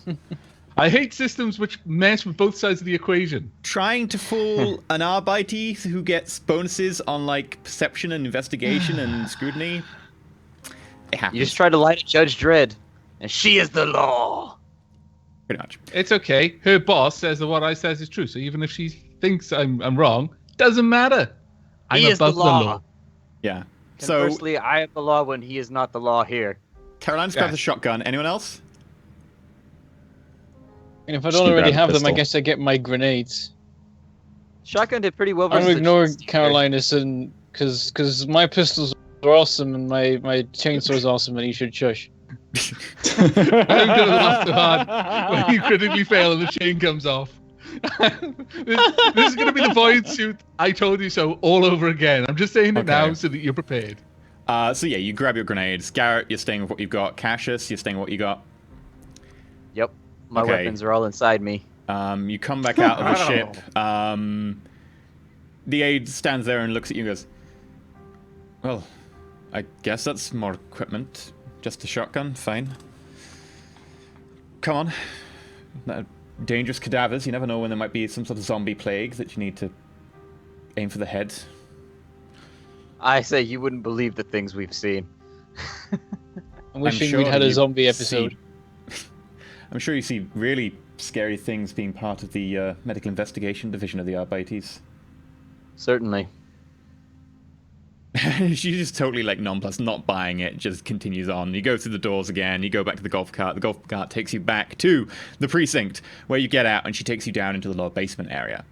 I hate systems which mess with both sides of the equation. Trying to fool an Arbiter who gets bonuses on like perception and investigation and scrutiny. It happens. You just tried to lie to Judge Dredd, and she is the law. Pretty much. It's okay. Her boss says that what I says is true. So even if she thinks I'm wrong, doesn't matter. I'm He is the above the law. law. Yeah. So Conversely, I am the law when he is not the law here. Caroline's grabbed Yeah. the shotgun. Anyone else? And if I Just don't keep already grabbing have them, I pistol. guess I get my grenades. Shotgun did pretty well I'm versus gonna ignore the Carolinus and because my pistols are awesome and my chainsaw is awesome and he should shush. I'm gonna laugh so hard when you critically fail and the chain comes off. this is gonna be the void suit. I told you so all over again. I'm just saying it Okay. now so that you're prepared. So yeah, you grab your grenades. Garrett, you're staying with what you've got. Cassius, you're staying with what you got. Yep. My Okay. weapons are all inside me. You come back out of the ship. The aide stands there and looks at you and goes, well, I guess that's more equipment. Just a shotgun, fine. Come on. Dangerous cadavers. You never know when there might be some sort of zombie plague that you need to aim for the head. I say you wouldn't believe the things we've seen. I'm wishing sure we'd had a you zombie see- episode. I'm sure you see really scary things being part of the medical investigation division of the Arbiters. Certainly. She's just totally like nonplussed, not buying it, just continues on. You go through the doors again, you go back to the golf cart. The golf cart takes you back to the precinct, where you get out and she takes you down into the lower basement area.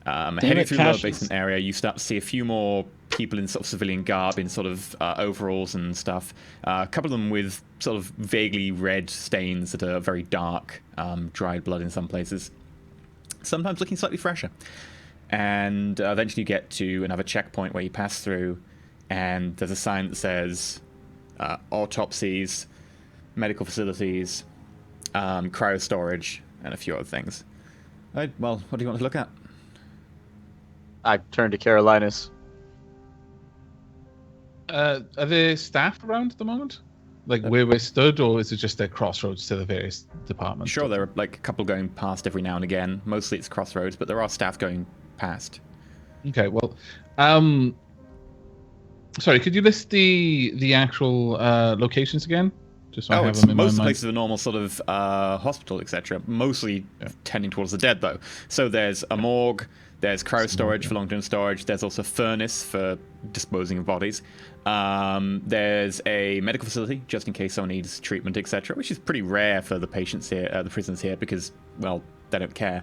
Heading it, through the lower Cassius. basement area, you start to see a few more people in sort of civilian garb, in sort of overalls and stuff. A couple of them with sort of vaguely red stains that are very dark, dried blood in some places. Sometimes looking slightly fresher. And eventually you get to another checkpoint where you pass through, and there's a sign that says autopsies, medical facilities, cryo storage, and a few other things. Right, well, what do you want to look at? I turned to Carolinus. Are there staff around at the moment? Like where we're stood, or is it just a crossroads to the various departments? Sure, there are like a couple going past every now and again. Mostly it's crossroads, but there are staff going past. Okay, well, sorry, could you list the actual locations again? Just so I have It's them in most my of the mind. places are normal sort of hospital, etc. Mostly tending towards the dead, though. So there's a morgue, there's cryo storage for long-term storage, there's also a furnace for disposing of bodies. There's a medical facility, just in case someone needs treatment, etc., which is pretty rare for the patients here, the prisoners here, because, well, they don't care.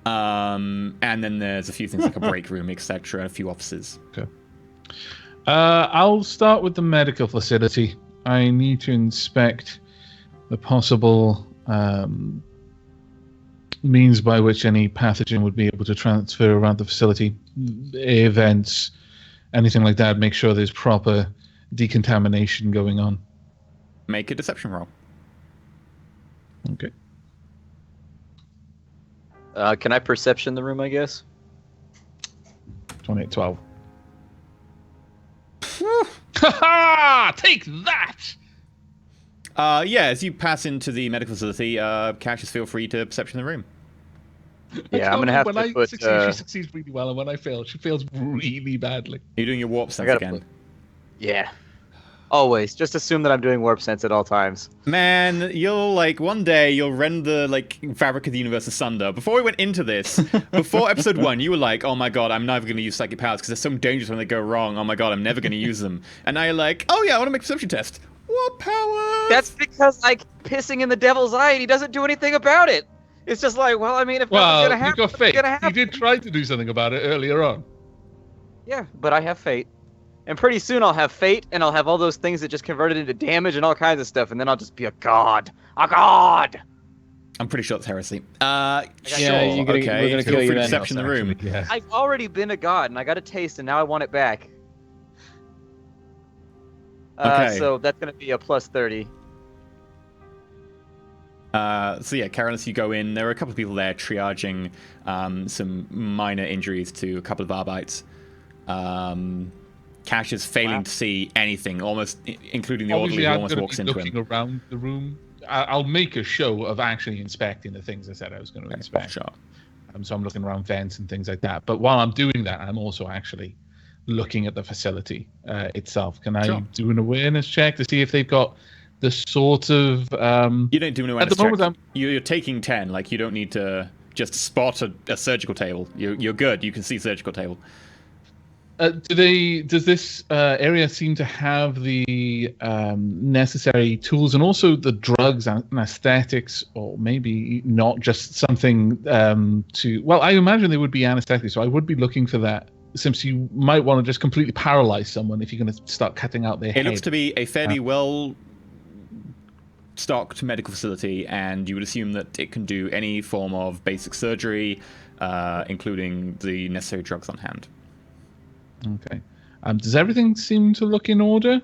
And then there's a few things like a break room, etc., and a few offices. Okay. I'll start with the medical facility. I need to inspect the possible means by which any pathogen would be able to transfer around the facility, air vents, anything like that. Make sure there's proper decontamination going on. Make a deception roll. Okay. Can I perception the room, I guess? 28, 12. Ha! Take that! Yeah, as you pass into the medical facility, Cassius, feel free to perception the room. Yeah, I'm gonna have when to I put. succeed, she succeeds really well, and when I fail, she fails really badly. You're doing your warp sense gotta again. put- Yeah. Always. Just assume that I'm doing warp sense at all times. Man, you'll like one day you'll rend the like fabric of the universe asunder. Before we went into this, before episode 1, you were like, "Oh my god, I'm never going to use psychic powers because they're so dangerous when they go wrong. Oh my god, I'm never going to use them." And now you're like, "Oh yeah, I want to make a perception test. What power?" That's because like pissing in the devil's eye and he doesn't do anything about it. It's just like, well, I mean, if nothing's Well, gonna you happen, got it's fate. gonna You happen. did try to do something about it earlier on. Yeah, but I have fate. And pretty soon I'll have fate, and I'll have all those things that just converted into damage and all kinds of stuff, and then I'll just be a god. A god! I'm pretty sure it's heresy. Yeah, Sure. we're gonna Okay. kill Feel you free to then. deception the room. Actually, yeah. I've already been a god, and I got a taste, and now I want it back. Okay. So that's gonna be a plus 30. So yeah, Karen, as you go in, there are a couple of people there triaging some minor injuries to a couple of Arbites. Cash is failing to see anything, almost including the orderly who almost walks into him. Looking around the room. I'll make a show of actually inspecting the things I said I was going to inspect. Sure. So I'm looking around vents and things like that. But while I'm doing that, I'm also actually looking at the facility itself. Can I do an awareness check to see if they've got the sort of... You don't do an awareness check. You're taking 10. Like, you don't need to just spot a surgical table. You're good. You can see surgical table. Does this area seem to have the necessary tools and also the drugs and anesthetics, or maybe not just something to... Well, I imagine they would be anesthetics, so I would be looking for that, since you might want to just completely paralyze someone if you're going to start cutting out their head. It looks to be a fairly well-stocked medical facility, and you would assume that it can do any form of basic surgery, including the necessary drugs on hand. Okay. Does everything seem to look in order?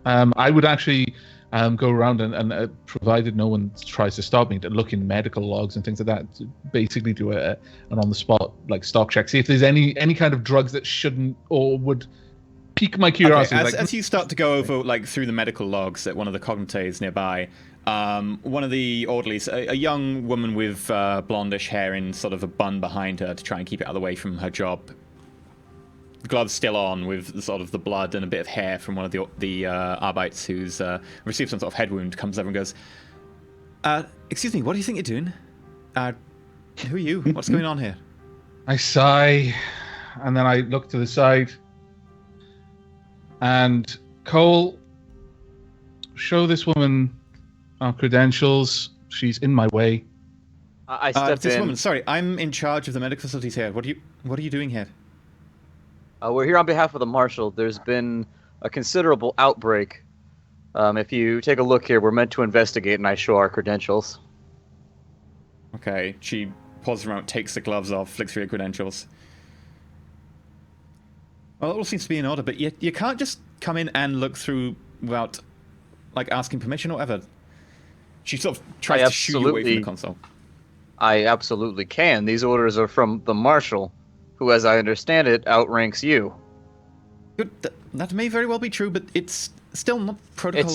I would actually go around and provided no one tries to stop me, to look in medical logs and things like that, to basically do an on-the-spot like stock check, see if there's any kind of drugs that shouldn't or would pique my curiosity. Okay, as you start to go over like through the medical logs at one of the cognites nearby, one of the orderlies, a young woman with blondish hair in sort of a bun behind her to try and keep it out of the way from her job, gloves still on with sort of the blood and a bit of hair from one of the Arbites who's received some sort of head wound, comes over and goes, excuse me, what do you think you're doing? Who are you? What's going on here? I sigh, and then I look to the side, and Cole, show this woman our credentials. She's in my way. I stepped in. Woman, sorry, I'm in charge of the medical facilities here. What are you doing here? We're here on behalf of the Marshal. There's been a considerable outbreak. If you take a look here, we're meant to investigate, and I show our credentials. Okay, she pauses around, takes the gloves off, flicks through your credentials. Well, it all seems to be in order, but you can't just come in and look through without, like, asking permission or whatever. She sort of tries to shoot you away from the console. I absolutely can. These orders are from the Marshal, who, as I understand it, outranks you. Good. That may very well be true, but it's still not protocol.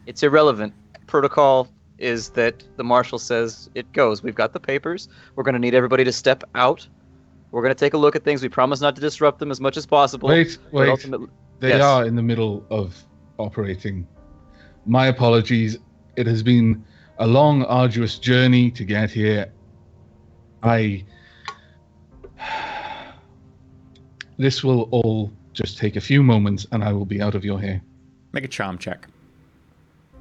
It's irrelevant. Protocol is that the Marshal says it goes. We've got the papers. We're going to need everybody to step out. We're going to take a look at things. We promise not to disrupt them as much as possible. Wait. They are in the middle of operating. My apologies. It has been a long, arduous journey to get here. This will all just take a few moments, and I will be out of your hair. Make a charm check.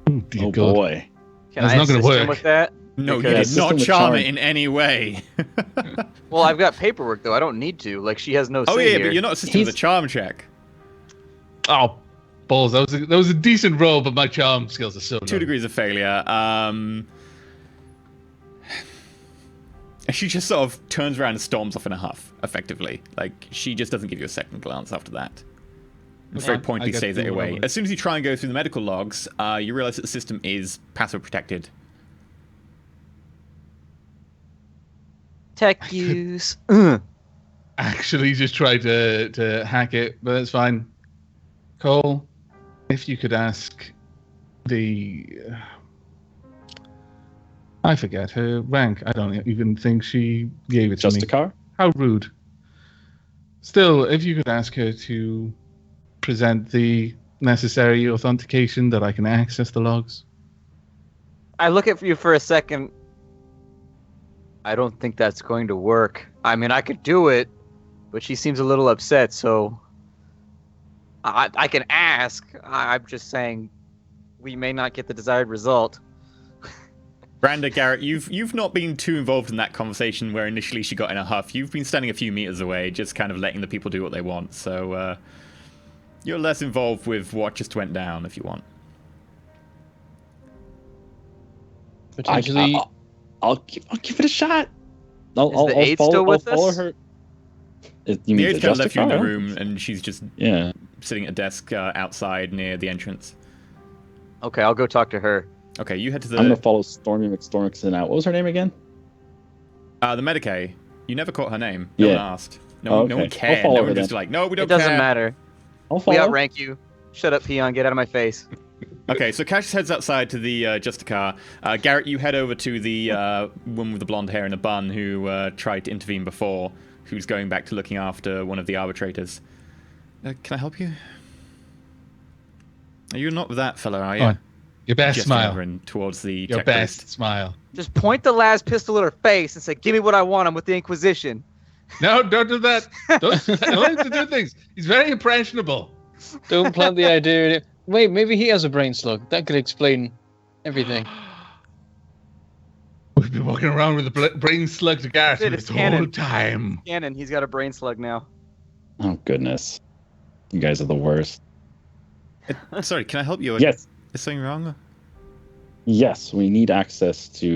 Oh, dear God. Boy. Can I assist him with that? No, you did not charm it in any way. Well, I've got paperwork, though. I don't need to. Like, she has no say here. But you're not assisting with a charm check. Oh, balls. That was a decent roll, but my charm skills are so low. 2 degrees of failure. She just sort of turns around and storms off in a huff, effectively. Like, she just doesn't give you a second glance after that. Very pointedly stays it away. As soon as you try and go through the medical logs, you realize that the system is password protected. Tech use. Actually just tried to hack it, but that's fine. Cole, if you could ask I forget her rank. I don't even think she gave it to me. Justicar? How rude. Still, if you could ask her to present the necessary authentication that I can access the logs. I look at you for a second. I don't think that's going to work. I mean, I could do it, but she seems a little upset, so I can ask. I'm just saying we may not get the desired result. Branda, Garrett, you've not been too involved in that conversation where initially she got in a huff. You've been standing a few meters away, just kind of letting the people do what they want. So you're less involved with what just went down, if you want. Potentially, I'll give it a shot. Is the aide still with us? Her. You The mean aide kind of left you in the Justicar? room, and she's just sitting at a desk outside near the entrance. Okay, I'll go talk to her. Okay, you head to the... I'm going to follow Stormy McStormington out. What was her name again? The Medicae. You never caught her name. No one asked. No Okay. one I'll cared. follow No her one then. just like, no, we don't It doesn't care. matter. I'll We follow. outrank you. Shut up, peon. Get out of my face. Okay, so Cassius heads outside to the Justicar. Garrett, you head over to the woman with the blonde hair and a bun who tried to intervene before, who's going back to looking after one of the arbitrators. Can I help you? You're not that fella, are you? Come on. Your best Gesturing smile. over and towards the Your tech best priest. smile. Just point the last pistol at her face and say, "Give me what I want. I'm with the Inquisition." No, don't do that. Don't allow him to do things. He's very impressionable. Don't plant the idea. Wait, maybe he has a brain slug. That could explain everything. We've been walking around with a brain slug to Gareth It this is whole canon. time. Cannon, he's got a brain slug now. Oh, goodness. You guys are the worst. Sorry, can I help you? Yes. Is something wrong? Yes, we need access to...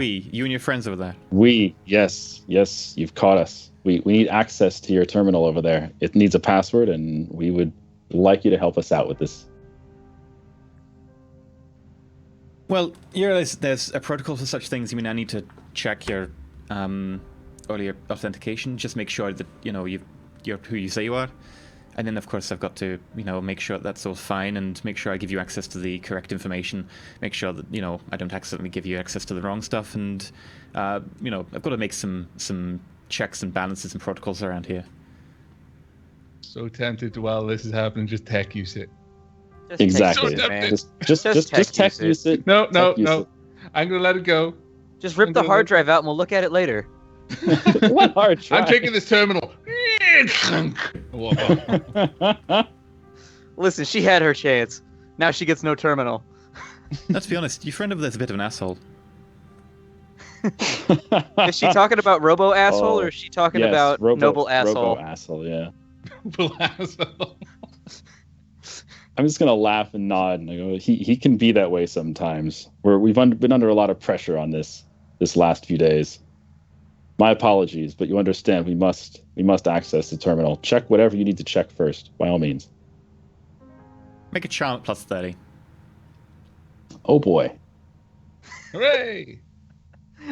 You and your friends over there. Yes, you've caught us. We need access to your terminal over there. It needs a password, and we would like you to help us out with this. Well, you realize there's a protocol for such things. I mean, I need to check your earlier authentication. Just make sure that you're who you say you are, and then of course I've got to make sure that's all fine and make sure I give you access to the correct information. Make sure that I don't accidentally give you access to the wrong stuff, and I've got to make some checks and balances and protocols around here. So tempted to, while this is happening, just tech use it. Just Exactly. text it, man. Just tech use it. No. Tech use it. I'm going to let it go. Just rip the hard drive out and we'll look at it later. What hard drive? I'm taking this terminal. Listen, she had her chance. Now she gets no terminal. Let's be honest, your friend over there's a bit of an asshole. Is she talking about Robo asshole, Oh, or is she talking yes, about Noble asshole? Robo asshole, yeah. Asshole. I'm just gonna laugh and nod and I go, he can be that way sometimes. We've been under a lot of pressure on this last few days. My apologies, but you understand we must access the terminal. Check whatever you need to check first, by all means. Make a charm at plus 30. Oh boy. Hooray!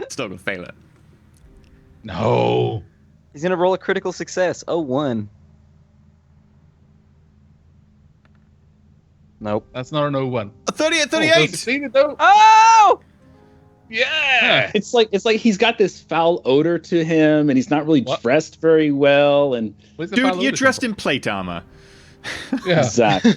Still gonna fail it. No. He's gonna roll a critical success. Oh, 1. Nope. That's not an 0-1. A 38, Oh, 38! seen it though? Oh! Yeah! It's like he's got this foul odor to him, and he's not really What? dressed very well, and Where's the Dude, foul you're odor dressed come in plate armor. from? Yeah. exactly.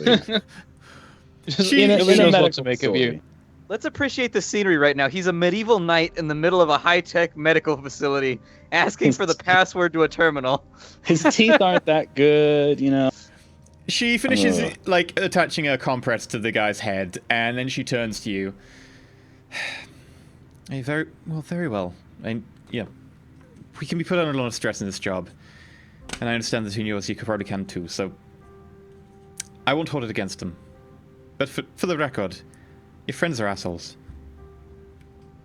She- Nobody knows what medical to make of you. facility. Let's appreciate the scenery right now. He's a medieval knight in the middle of a high-tech medical facility, asking for the password to a terminal. His teeth aren't that good, She finishes attaching a compress to the guy's head, and then she turns to you. Very well. And yeah, we can be put under a lot of stress in this job, and I understand that between you probably can too. So I won't hold it against them. But for the record, your friends are assholes.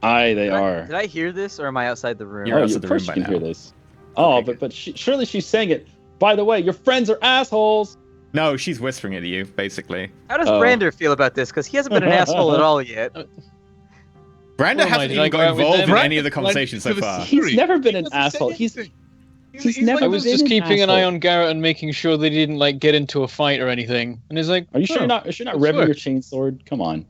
They are. Did I hear this, or am I outside the room? You're outside of the course room by you can hear now. this. Oh, Okay, but surely she's saying it. By the way, your friends are assholes. No, she's whispering at you, basically. How does Oh. Brander feel about this? Because he hasn't been an asshole at all yet. Brandon What am I, hasn't did I even go got out with involved in them? any of the conversations so To the far. sea. He's never been He an doesn't say asshole. He's anything. never I was been just an keeping an eye asshole. on Garrett and making sure they didn't get into a fight or anything. And he's like, Are you sure "Oh, you're not I revving swear." your chainsaw? Come on.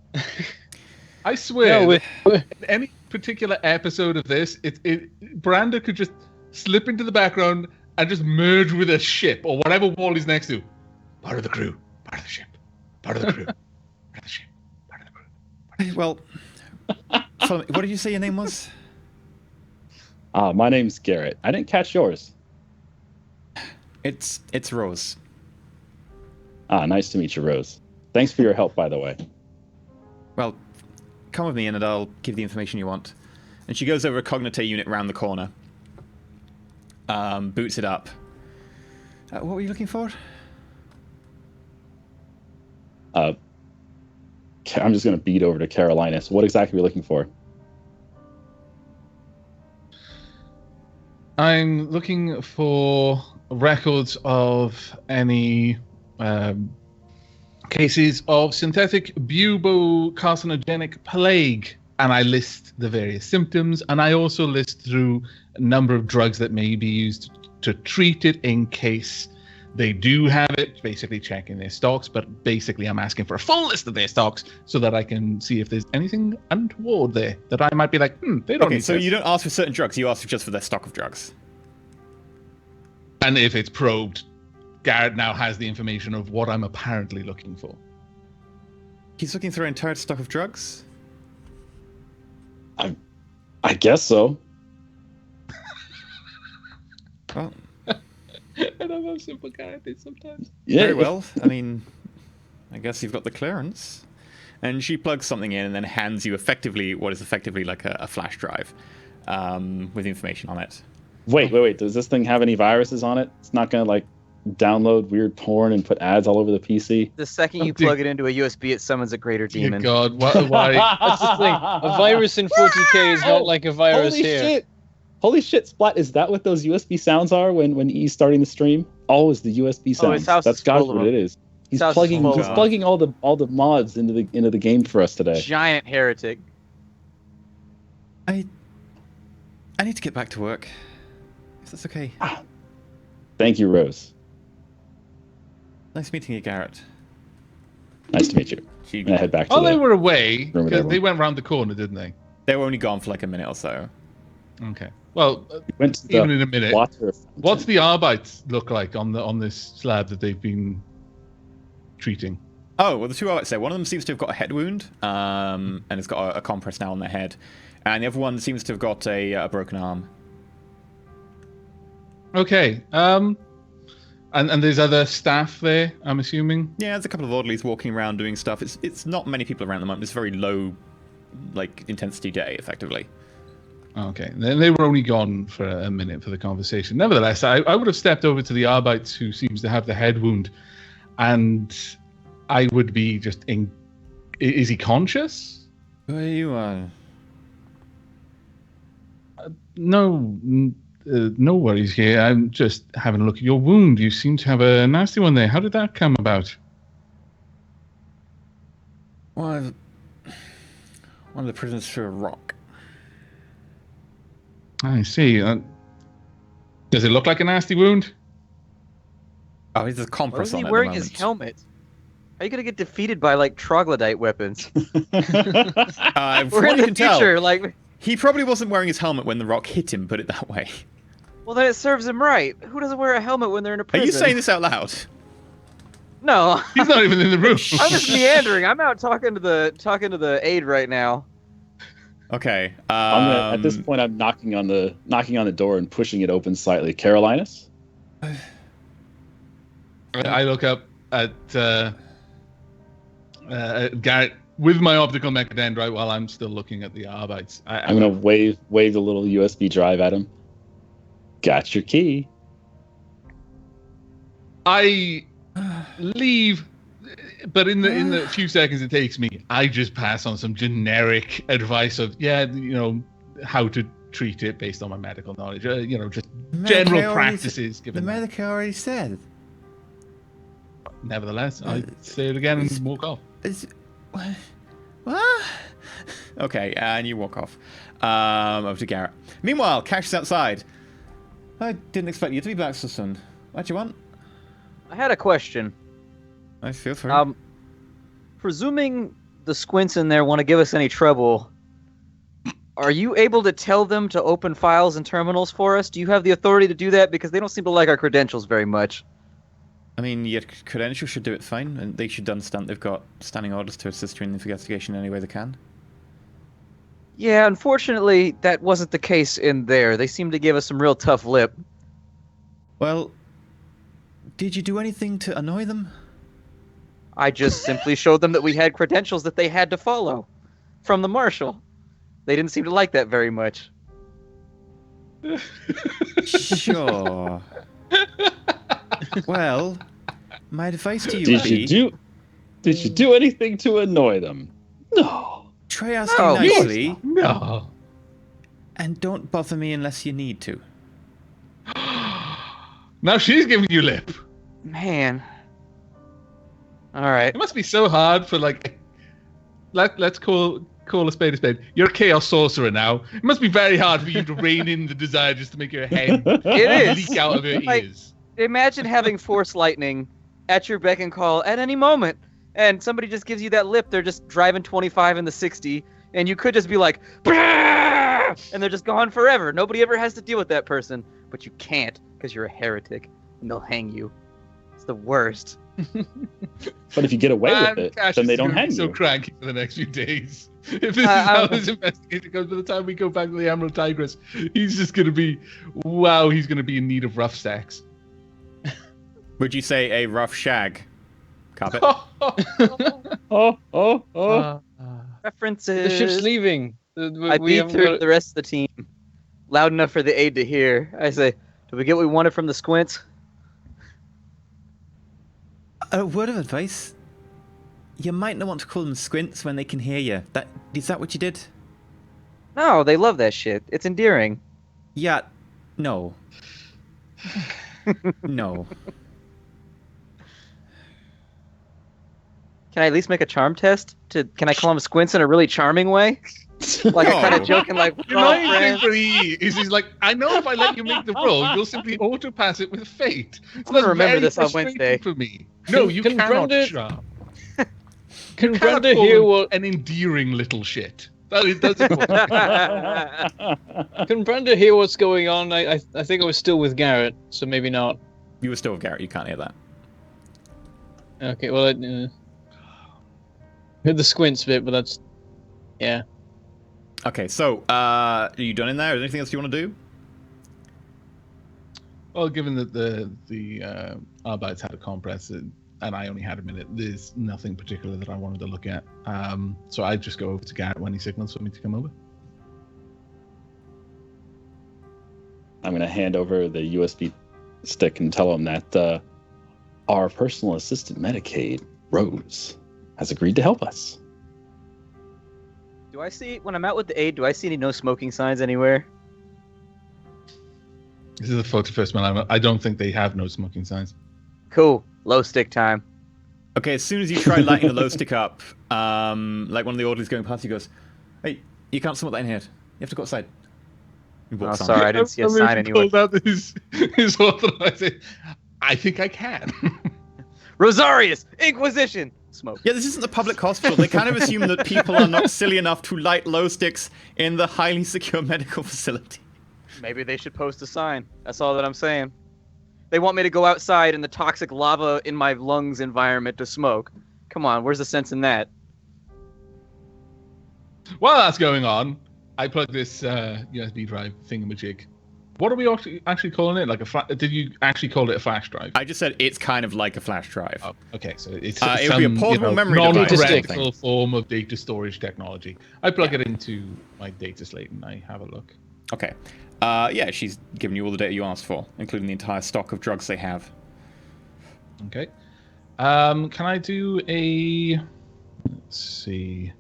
I swear, No, in any particular episode of this, Branda could just slip into the background and just merge with a ship or whatever wall he's next to. Part of the crew, part of the ship, part of the crew, part of the ship, part of the crew. Well, follow me. What did you say your name was? My name's Garrett. I didn't catch yours. It's Rose. Nice to meet you, Rose. Thanks for your help, by the way. Well, come with me and I'll give the information you want. And she goes over a Cognite unit round the corner. Boots it up. What were you looking for? I'm just going to beat over to Carolinus. What exactly are we looking for? I'm looking for records of any cases of synthetic bubocarcinogenic plague. And I list the various symptoms, and I also list through a number of drugs that may be used to treat it in case they do have it, basically checking their stocks. But basically, I'm asking for a full list of their stocks so that I can see if there's anything untoward there that I might be like, they don't need so this. you don't ask for certain drugs, you ask just for their stock of drugs. And if it's probed, Garrett now has the information of what I'm apparently looking for. He's looking through an entire stock of drugs? I guess so. Well, I love how simple Garrett is sometimes. Yeah. very well. I mean, I guess you've got the clearance. And she plugs something in and then hands you what is effectively like a flash drive with information on it. Wait. Does this thing have any viruses on it? It's not gonna like download weird porn and put ads all over the PC? The second you plug it into a USB, it summons a greater Dear demon. God, why? That's the thing. A virus in 40k is not like a virus Holy here. shit! Holy shit, Splat! Is that what those USB sounds are when he's starting the stream? Oh, it's the USB sounds. his house That's is gotta full be of what it them. is. He's house is plugging. full of He's them. plugging all the mods into the game for us today. Giant heretic. I need to get back to work. If that's okay. Thank you, Rose. Nice meeting you, Garrett. Nice to meet you. She, I'm gonna head back to Oh, they the were away Room with because they everyone. went round the corner, didn't they? they were only gone for like a minute or so. Okay. Well, went to even the in a minute. water. What's the Arbites look like on this slab that they've been treating? Oh, well, the two are, so one of them seems to have got a head wound, and it's got a compress now on their head. And the other one seems to have got a broken arm. Okay. And there's other staff there, I'm assuming. Yeah, there's a couple of orderlies walking around doing stuff. It's not many people around at the moment. It's a very low, like, intensity day, effectively. Okay. They were only gone for a minute for the conversation. Nevertheless, I would have stepped over to the Arbites who seems to have the head wound, and I would be just in. Is he conscious? Where you are? No, no worries here. I'm just having a look at your wound. You seem to have a nasty one there. How did that come about? One of the prisoners threw a rock. I see. Does it look like a nasty wound? Oh, he's a Why compress is on he it at the wearing his moment. helmet? How are you gonna get defeated by like troglodyte weapons? From We're what in you the can tell, future, like. he probably wasn't wearing his helmet when the rock hit him, put it that way. Well, then it serves him right. Who doesn't wear a helmet when they're in a Are prison? you saying this out loud? No, He's not even in the room. I'm just meandering. I'm out talking to the aide right now. Okay. At this point, I'm knocking on the door and pushing it open slightly. Carolinus? I look up at Garrett with my optical mechadendrite while I'm still looking at the Arbites. I'm gonna wave the little USB drive at him. Got your key. I leave, but in the few seconds it takes me, I just pass on some generic advice of how to treat it based on my medical knowledge. Just general practices. The medic already said. Nevertheless, I say it again and walk off. What? Okay, and you walk off. Over to Garrett. Meanwhile, Cash is outside. I didn't expect you to be back so soon. What do you want? I had a question. I feel free. Presuming the squints in there want to give us any trouble, are you able to tell them to open files and terminals for us? Do you have the authority to do that? Because they don't seem to like our credentials very much. I mean, your credentials should do it fine, and they should understand they've got standing orders to assist you in the investigation any way they can. Yeah, unfortunately, that wasn't the case in there. They seemed to give us some real tough lip. Well, did you do anything to annoy them? I just simply showed them that we had credentials that they had to follow from the marshal. They didn't seem to like that very much. Sure. Well, my advice to you would Did be... you do anything to annoy them? No. Try asking No, nicely, No. and don't bother me unless you need to. Now she's giving you lip. Man. All right. It must be so hard for like. Let's call a spade a spade. You're a chaos sorcerer now. It must be very hard for you to rein in the desire just to make your head It is. leak out of your ears. Imagine having force lightning at your beck and call at any moment, and somebody just gives you that lip. They're just driving 25 in the 60, and you could just be like, "Brrr!" And they're just gone forever. Nobody ever has to deal with that person, but you can't because you're a heretic, and they'll hang you. It's the worst. But if you get away with it, Cash then is they don't gonna hang be so you. cranky for the next few days. If this is how this investigation goes, by the time we go back to the Emerald Tigress, he's just going to be, wow, he's going to be in need of rough sex. Would you say a rough shag, Carpet? References. The ship's leaving. I beat through the rest of the team. Loud enough for the aide to hear. I say, did we get what we wanted from the squints? A word of advice. You might not want to call them squints when they can hear you. Is that what you did? No, they love that shit. It's endearing. Yeah. No. No. Can I at least make a charm test? Can I call them squints in a really charming way? Like No. I kind of joking, like, The we're all annoying thing friends. for E is he's like, I know if I let you make the roll, you'll simply auto-pass it with fate. I'm gonna remember very this on frustrating Wednesday. For me. No, you Can cannot Brenda- charm. Can Cannot Brenda call hear him what? an endearing little shit. That's important. Can Brenda hear what's going on? I think I was still with Garrett, so maybe not. You were still with Garrett. You can't hear that. Okay, well, heard the squints bit, but that's yeah. Okay, so are you done in there? Is there anything else you want to do? Well, given that the Arbites had a compress and I only had a minute, there's nothing particular that I wanted to look at. So I'd just go over to Garrett when he signals for me to come over. I'm going to hand over the USB stick and tell him that our personal assistant Medicaid, Rose, has agreed to help us. Do I see, when I'm out with the aide, do I see any no smoking signs anywhere? This is the 41st Millennium. I don't think they have no smoking signs. Cool. Low stick time. Okay, as soon as you try lighting the low stick up, like one of the orderlies going past, he goes, "Hey, you can't smoke that in here. You have to go outside." He Oh, walks on. sorry, I didn't see a sign anywhere. Pulled out his authorization. I think I can. Rosarius! Inquisition! Smoke. Yeah, this isn't the public hospital. They kind of assume that people are not silly enough to light low sticks in the highly secure medical facility. Maybe they should post a sign. That's all that I'm saying. They want me to go outside in the toxic lava in my lungs environment to smoke. Come on, where's the sense in that? While that's going on, I plug this USB drive thingamajig. What are we actually calling it? Like did you actually call it a flash drive? I just said it's kind of like a flash drive. Oh, okay, so it's it would be a portable memory device. non-practical form of data storage technology. I plug it into my data slate and I have a look. Okay. Yeah, she's given you all the data you asked for, including the entire stock of drugs they have. Okay. Can I do a... Let's see...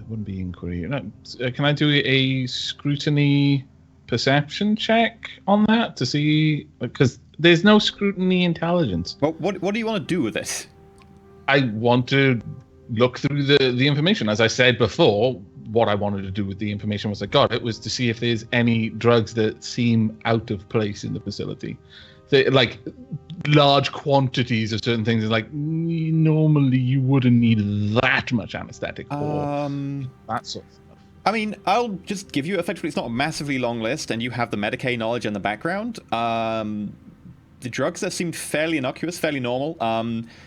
wouldn't be inquiry. No, can I do a scrutiny perception check on that to see? Because there's no scrutiny intelligence. Well, what do you want to do with it? I want to look through the information. As I said before, what I wanted to do with the information once I got it was to see if there's any drugs that seem out of place in the facility. Like large quantities of certain things. Like normally you wouldn't need that much anesthetic for that sort of stuff. I mean, I'll just give you effectively. It's not a massively long list, and you have the Medicaid knowledge and the background. The drugs there seem fairly innocuous, fairly normal.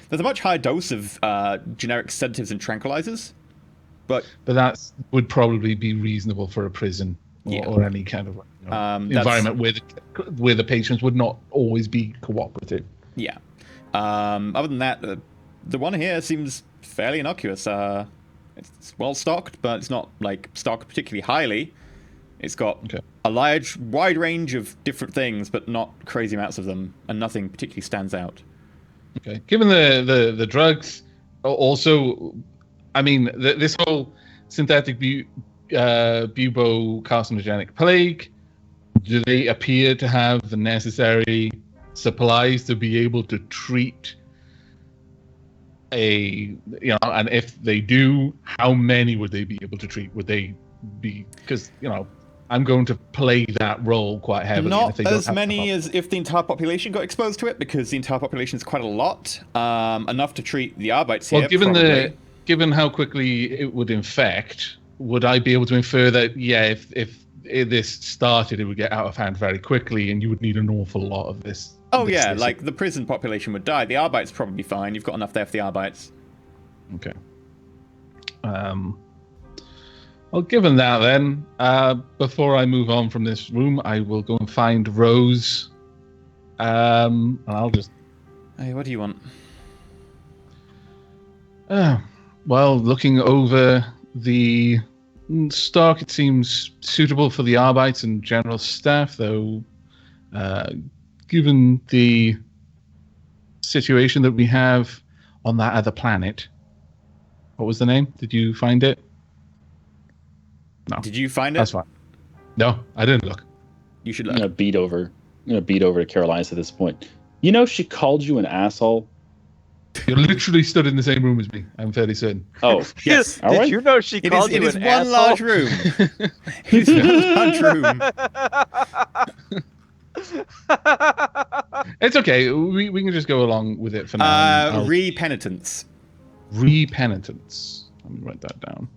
There's a much higher dose of generic sedatives and tranquilizers, but that would probably be reasonable for a prison or any kind of environment where the patients would not always be cooperative. Yeah. Other than that, the one here seems fairly innocuous. It's well stocked, but it's not like stocked particularly highly. It's got a wide range of different things, but not crazy amounts of them, and nothing particularly stands out. Okay. Given the drugs, also, I mean, this whole synthetic bubo-carcinogenic plague, do they appear to have the necessary supplies to be able to treat and if they do, how many would they be able to treat? Would they be, because I'm going to play that role quite heavily. and if Not they don't as have many as if the entire population got exposed to it, because the entire population is quite a lot. Enough to treat the Arbites here. Well, given how quickly it would infect, would I be able to infer that, if this started, it would get out of hand very quickly, and you would need an awful lot of this? Like the prison population would die. The Arbites probably fine. You've got enough there for the Arbites. Okay. Well, given that, then, before I move on from this room, I will go and find Rose. And I'll just... Hey, what do you want? Well, looking over the stock, it seems suitable for the Arbites and general staff, though, given the situation that we have on that other planet. What was the name? Did you find it? No. Did you find it? That's fine. No, I didn't look. You should I'm look. gonna beat over to Caroline's at this point. She called you an asshole. You literally stood in the same room as me. I'm fairly certain. Oh, Yes. All Did right. you know she called you It is an one asshole? large room. It is one large room. It's okay. We can just go along with it for now. Repenitence. Repenitence. Let me write that down.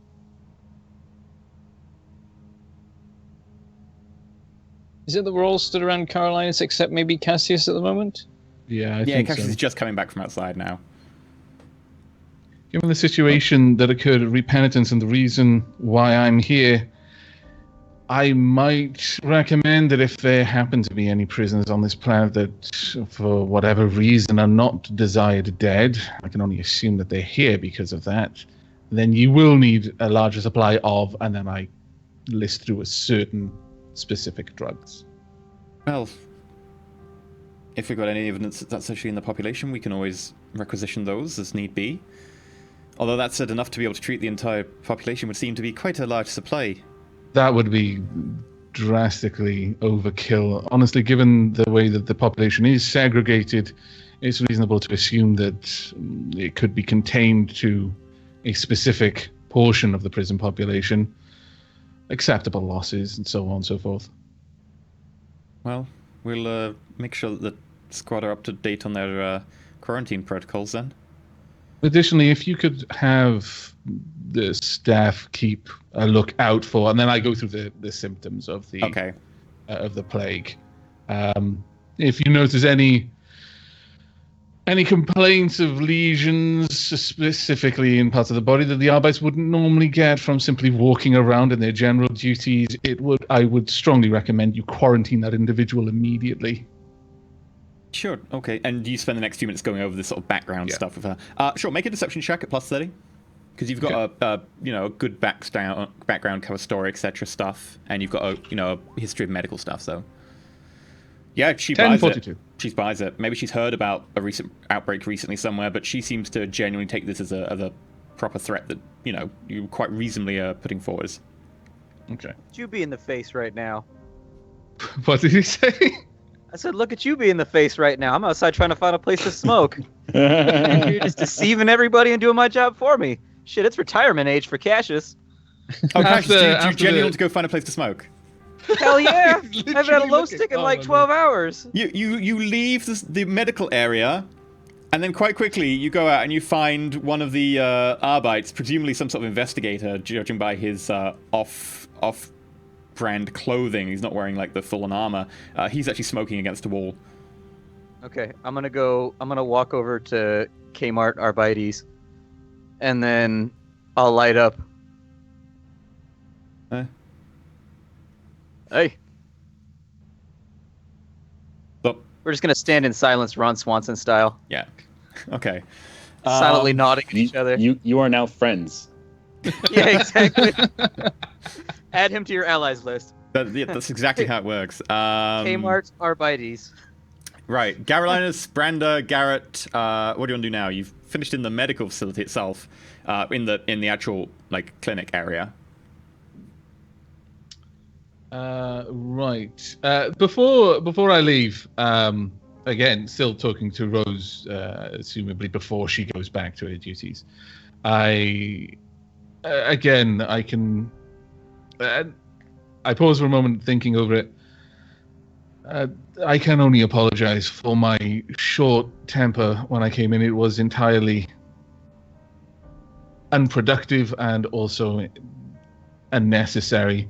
Is it that we're all stood around Carolinus except maybe Cassius at the moment? Yeah, I Yeah, think Cassius so. is just coming back from outside now. Given the situation that occurred at Repenitence and the reason why I'm here, I might recommend that if there happen to be any prisoners on this planet that, for whatever reason, are not desired dead, I can only assume that they're here because of that, then you will need a larger supply of, and then I list through a certain specific drugs. Well, if we've got any evidence that that's actually in the population, we can always requisition those as need be. Although that said, enough to be able to treat the entire population would seem to be quite a large supply. That would be drastically overkill. Honestly, given the way that the population is segregated, it's reasonable to assume that it could be contained to a specific portion of the prison population, acceptable losses, and so on and so forth. Well, we'll make sure that the squad are up to date on their quarantine protocols then. Additionally, if you could have the staff keep a look out for, and then I go through the symptoms of the of the plague. If you notice any complaints of lesions, specifically in parts of the body that the Arbites wouldn't normally get from simply walking around in their general duties, I would strongly recommend you quarantine that individual immediately. Sure, okay. And you spend the next few minutes going over this sort of background stuff with her. Sure, make a deception check at +30. Because you've got a good background cover story, etc. stuff, and you've got a history of medical stuff. So, yeah, she buys it. She buys it. Maybe she's heard about a recent outbreak recently somewhere, but she seems to genuinely take this as a proper threat that you quite reasonably are putting forward. Okay. You be in the face right now. What did he say? I said, look at you be in the face right now. I'm outside trying to find a place to smoke. And you're just deceiving everybody and doing my job for me. Shit, it's retirement age for Cassius. Oh, Cassius, do you genuinely want to go find a place to smoke? Hell yeah! I've had a low stick in like 12 hours. You leave the medical area, and then quite quickly you go out and you find one of the Arbites, presumably some sort of investigator, judging by his off-brand clothing. He's not wearing like the full-on armor. He's actually smoking against a wall. Okay, I'm gonna walk over to Kmart Arbites, and then I'll light up. Hey. So, we're just gonna stand in silence, Ron Swanson style. Yeah. Okay. Silently nodding at each other. You are now friends. Yeah, exactly. Add him to your allies list. That's exactly how it works. Kmart Arbites. Right. Garolinus, Branda, Garrett, what do you want to do now? You've finished in the medical facility itself, in the actual clinic area. Right. Before I leave, again, still talking to Rose, assumably before she goes back to her duties. I can. I pause for a moment, thinking over it. I can only apologize for my short temper when I came in. It was entirely unproductive and also unnecessary.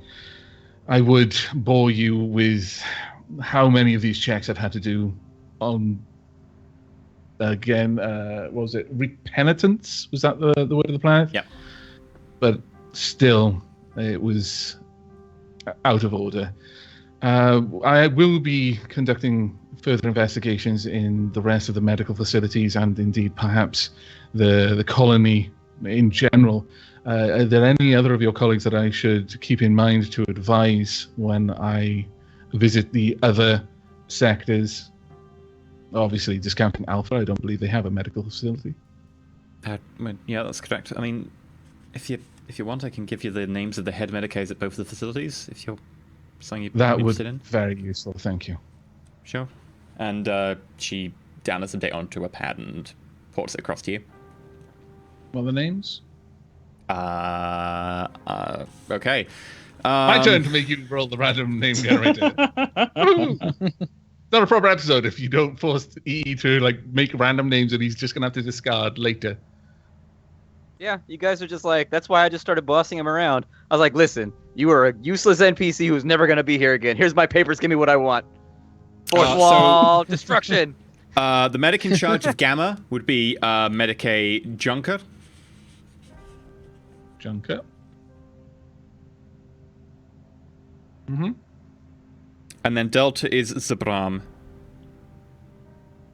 I would bore you with how many of these checks I've had to do on, again, what was it? Repenitence? Was that the word of the planet? Yeah. But still, it was out of order. I will be conducting further investigations in the rest of the medical facilities and indeed perhaps the colony in general. Are there any other of your colleagues that I should keep in mind to advise when I visit the other sectors? Obviously, discounting Alpha, I don't believe they have a medical facility. Yeah, that's correct. I mean, if you want, I can give you the names of the head medicos at both of the facilities, if you're something you're interested in. That would be very useful, thank you. Sure. And she downloads some data onto a pad and ports it across to you. What are the names? Okay. My turn to make you roll the random name generator. Not a proper episode if you don't force EE to like make random names that he's just gonna have to discard later. Yeah, you guys are just like, that's why I just started bossing him around. I was like, listen, you are a useless NPC who's never gonna be here again. Here's my papers, give me what I want. Fourth wall, destruction. The medic in charge of Gamma would be Medicae Junker. Junker. Mm-hmm. And then Delta is Zabram.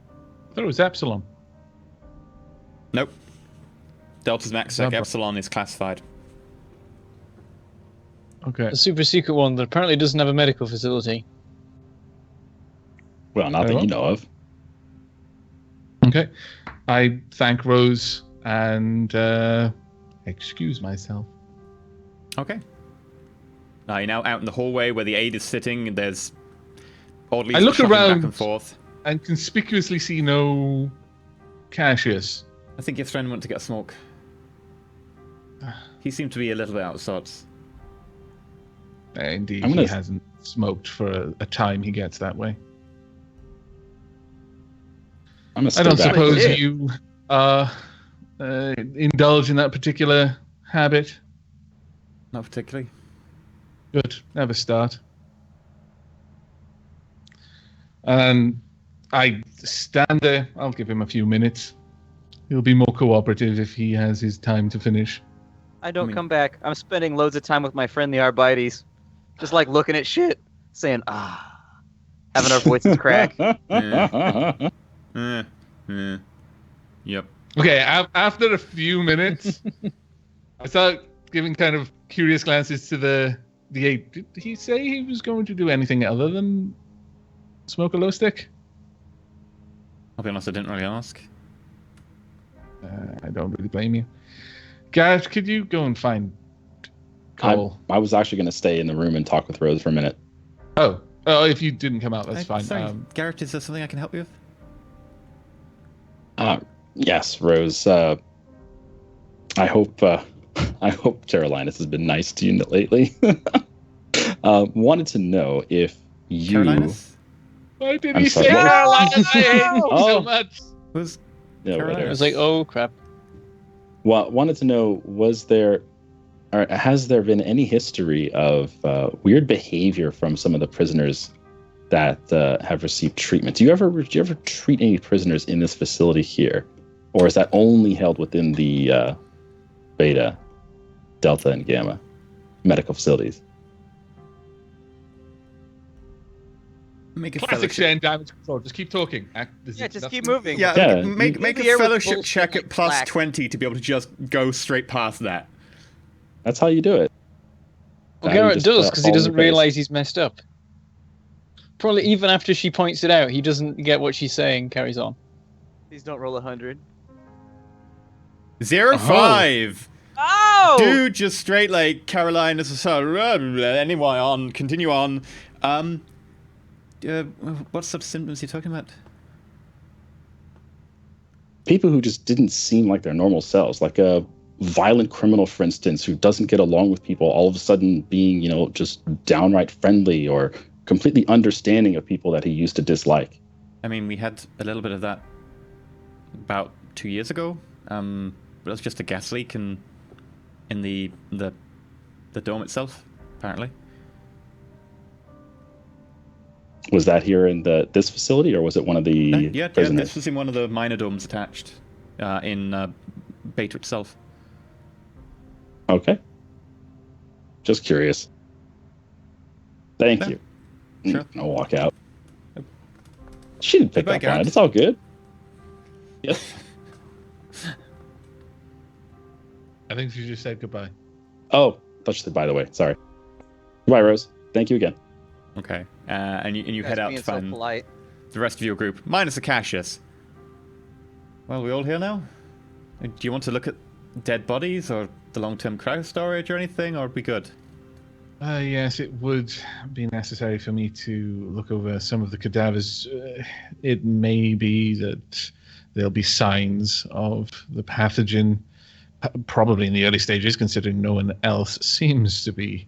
I thought it was Epsilon. Nope. Delta's MaxSec, Zabra. Epsilon is classified. Okay. A super secret one that apparently doesn't have a medical facility. Well, not that you know of. Okay. I thank Rose and excuse myself. Okay. You're now out in the hallway where the aide is sitting. There's oddly I look shuffling around back and forth. and conspicuously see no Cassius. I think your friend went to get a smoke. He seemed to be a little bit out of sorts. Indeed, he hasn't smoked for a time he gets that way. I don't suppose you indulge in that particular habit? Not particularly. Good. Never start. And I stand there. I'll give him a few minutes. He'll be more cooperative if he has his time to finish. I don't come back. I'm spending loads of time with my friend the Arbites. Just like looking at shit. Saying, having our voices crack. Yep. Okay, after a few minutes, I start giving kind of curious glances to the ape. Did he say he was going to do anything other than smoke a low stick? I'll be honest, I didn't really ask. I don't really blame you. Garrett, could you go and find Cole? I was actually going to stay in the room and talk with Rose for a minute. Oh, if you didn't come out, that's fine. Sorry, Garrett, is there something I can help you with? Yes, Rose. I hope Carolinas has been nice to you lately. Wanted to know if you. Carolinas? Why did he say Carolinas? I hate him so much. Was Yeah, Carolinas? I was like, oh crap. Well, wanted to know, has there been any history of weird behavior from some of the prisoners that have received treatment? Do you ever treat any prisoners in this facility here, or is that only held within the Beta, Delta, and Gamma medical facilities? Make a Classic fellowship. Shane damage control. Just keep talking. Just keep moving. Yeah, Yeah, make a Here with fellowship bullshit check like at plus black. 20 to be able to just go straight past that. That's how you do it. Well, You Garrett just, does because he fall in doesn't your face. realize he's messed up. Probably even after she points it out, he doesn't get what she's saying. Carries on. Please don't roll 100. 0-5. Oh! Dude, just straight like Caroline is anyway, continue on. What sub symptoms are you talking about? people who just didn't seem like their normal selves, like a violent criminal, for instance, who doesn't get along with people, all of a sudden being, just downright friendly or completely understanding of people that he used to dislike. I mean, we had a little bit of that about 2 years ago. But it was just a gas leak in the dome itself, apparently. Was that here in this facility, or was it one of the yeah, this was in one of the minor domes attached in Beta itself. Okay. Just curious. Thank you. Sure. I'll walk out. She didn't pick Goodbye, up on Garrett. it. It's all good. Yes. I think she just said goodbye. Oh, I thought she said by the way. Sorry. Goodbye, Rose. Thank you again. Okay. And you Guys head out being to so find polite. the rest of your group, minus Acacius. Well, we all here now? Do you want to look at dead bodies or the long-term cryo storage or anything, or are we good? Yes, it would be necessary for me to look over some of the cadavers. It may be that there'll be signs of the pathogen, probably in the early stages, considering no one else seems to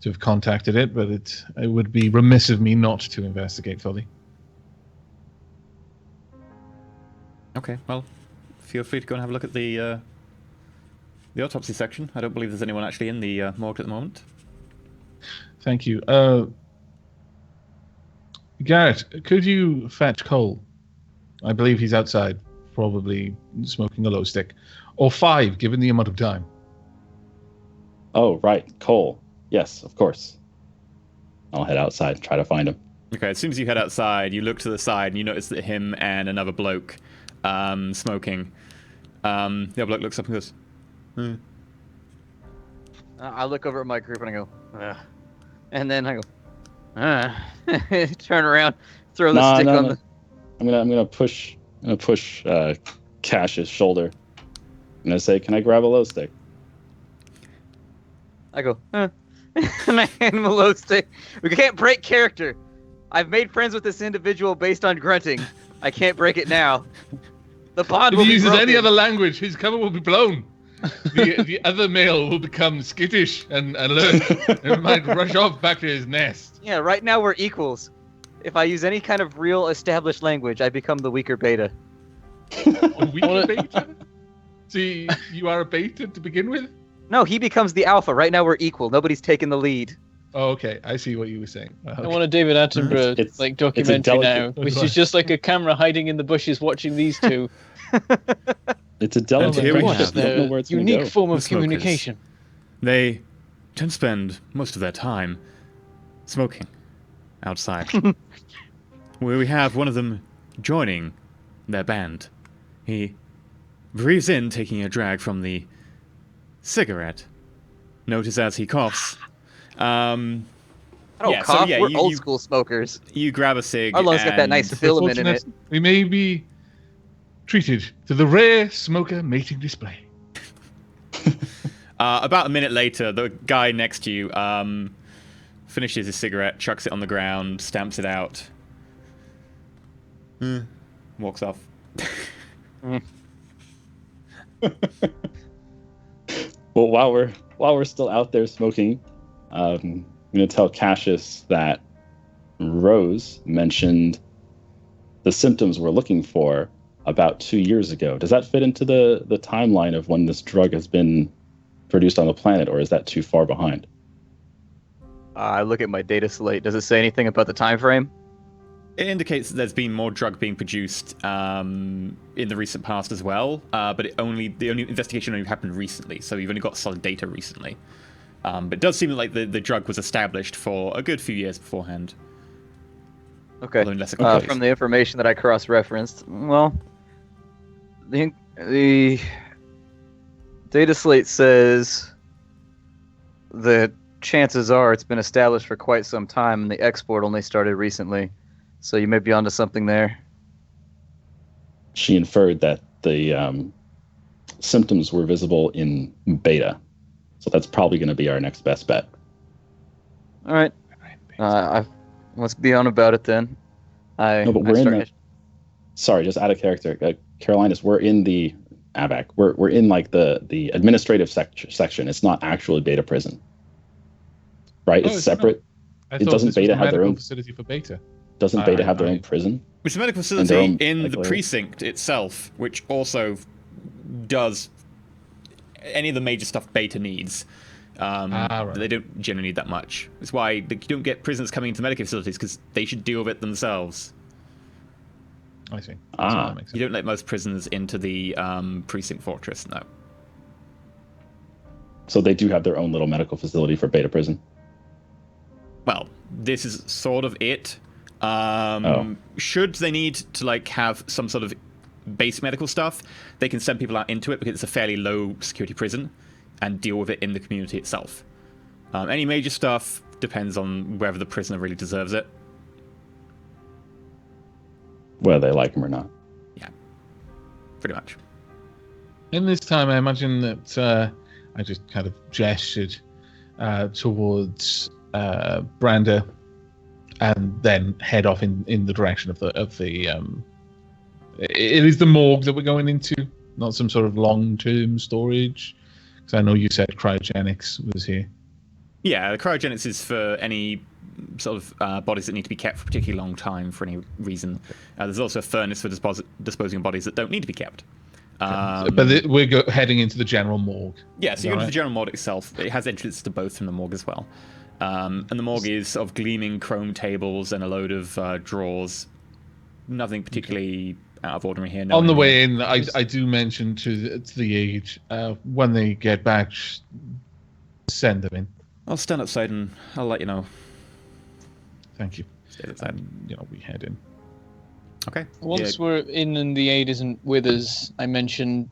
have contacted it, but it would be remiss of me not to investigate fully. Okay, well, feel free to go and have a look at the autopsy section. I don't believe there's anyone actually in the morgue at the moment. Thank you. Garrett, could you fetch Cole? I believe he's outside, probably smoking a low stick. Or 5, given the amount of time. Oh, right. Cole. Yes, of course. I'll head outside and try to find him. Okay, as soon as you head outside, you look to the side and you notice that him and another bloke smoking. The other bloke looks up and goes, I look over at my group and I go, ugh. And then I go, turn around, throw the stick on the. I'm gonna push Cash's shoulder. I'm gonna say, "Can I grab a low stick?" I go, and I hand him a low stick. We can't break character. I've made friends with this individual based on grunting. I can't break it now. The bond If will he be uses broken. any other language, his cover will be blown. The other male will become skittish and alert and might rush off back to his nest. Yeah, right now we're equals. If I use any kind of real established language, I become the weaker beta. A weaker beta? See, you are a beta to begin with? No, he becomes the alpha. Right now we're equal. Nobody's taken the lead. Oh, okay. I see what you were saying. I want a David Attenborough It's documentary delicate- now, which is just like a camera hiding in the bushes watching these two. It's a delicate here we friendship. have You don't know where it's gonna unique go. form of The smokers. communication. they tend to spend most of their time smoking outside. Where we have one of them joining their band. He breathes in, taking a drag from the cigarette. Notice as he coughs. I don't Yeah, so cough. yeah, we're you- old you- school smokers. You grab a cig. Our lungs got that and- nice filament in it. We may be treated to the rare smoker mating display. About a minute later, the guy next to you finishes his cigarette, chucks it on the ground, stamps it out, walks off. Well, while we're still out there smoking, I'm gonna tell Cassius that Rose mentioned the symptoms we're looking for about 2 years ago. Does that fit into the timeline of when this drug has been produced on the planet, or is that too far behind? I look at my data slate. Does it say anything about the time frame? It indicates that there's been more drug being produced in the recent past as well, but the only investigation only happened recently, so you've only got solid data recently. But it does seem like the drug was established for a good few years beforehand. Okay. Although in lesser quantities. From the information that I cross-referenced, well, the data slate says that chances are it's been established for quite some time, and the export only started recently. So you may be onto something there. She inferred that the symptoms were visible in beta, so that's probably going to be our next best bet. All right. Let's be on about it then. No, but we're in the. Sorry, just out of character. Carolinas, we're in the ABAC. We're in like the administrative section. It's not actually Beta Prison, right? It's separate. It doesn't Beta have their own facility for Beta? Doesn't Beta have their own prison? It's a medical facility in the precinct itself, which also does any of the major stuff Beta needs. Right. They don't generally need that much. It's why you don't get prisoners coming into medical facilities, because they should deal with it themselves. I see. Ah. You don't let most prisoners into the precinct fortress, no. So they do have their own little medical facility for Beta Prison? Well, this is sort of it. Should they need to like have some sort of basic medical stuff, they can send people out into it because it's a fairly low security prison and deal with it in the community itself. Any major stuff depends on whether the prisoner really deserves it. Whether they like him or not. Yeah, pretty much. In this time, I imagine that I just kind of gestured towards Brander, and then head off in the direction of the. It is the morgue that we're going into, not some sort of long-term storage. Because I know you said cryogenics was here. Yeah, the cryogenics is for any sort of bodies that need to be kept for a particularly long time for any reason. There's also a furnace for disposing of bodies that don't need to be kept. But we're heading into the general morgue. Yeah, so you go to the general morgue itself. It has entrances to both from the morgue as well. And the morgue is of gleaming chrome tables and a load of drawers. Nothing particularly out of ordinary here. On the way in, I do mention to the age, when they get back, send them in. I'll stand outside and I'll let you know. Thank you. We head in. Okay. Once we're in and the aid isn't with us, I mentioned,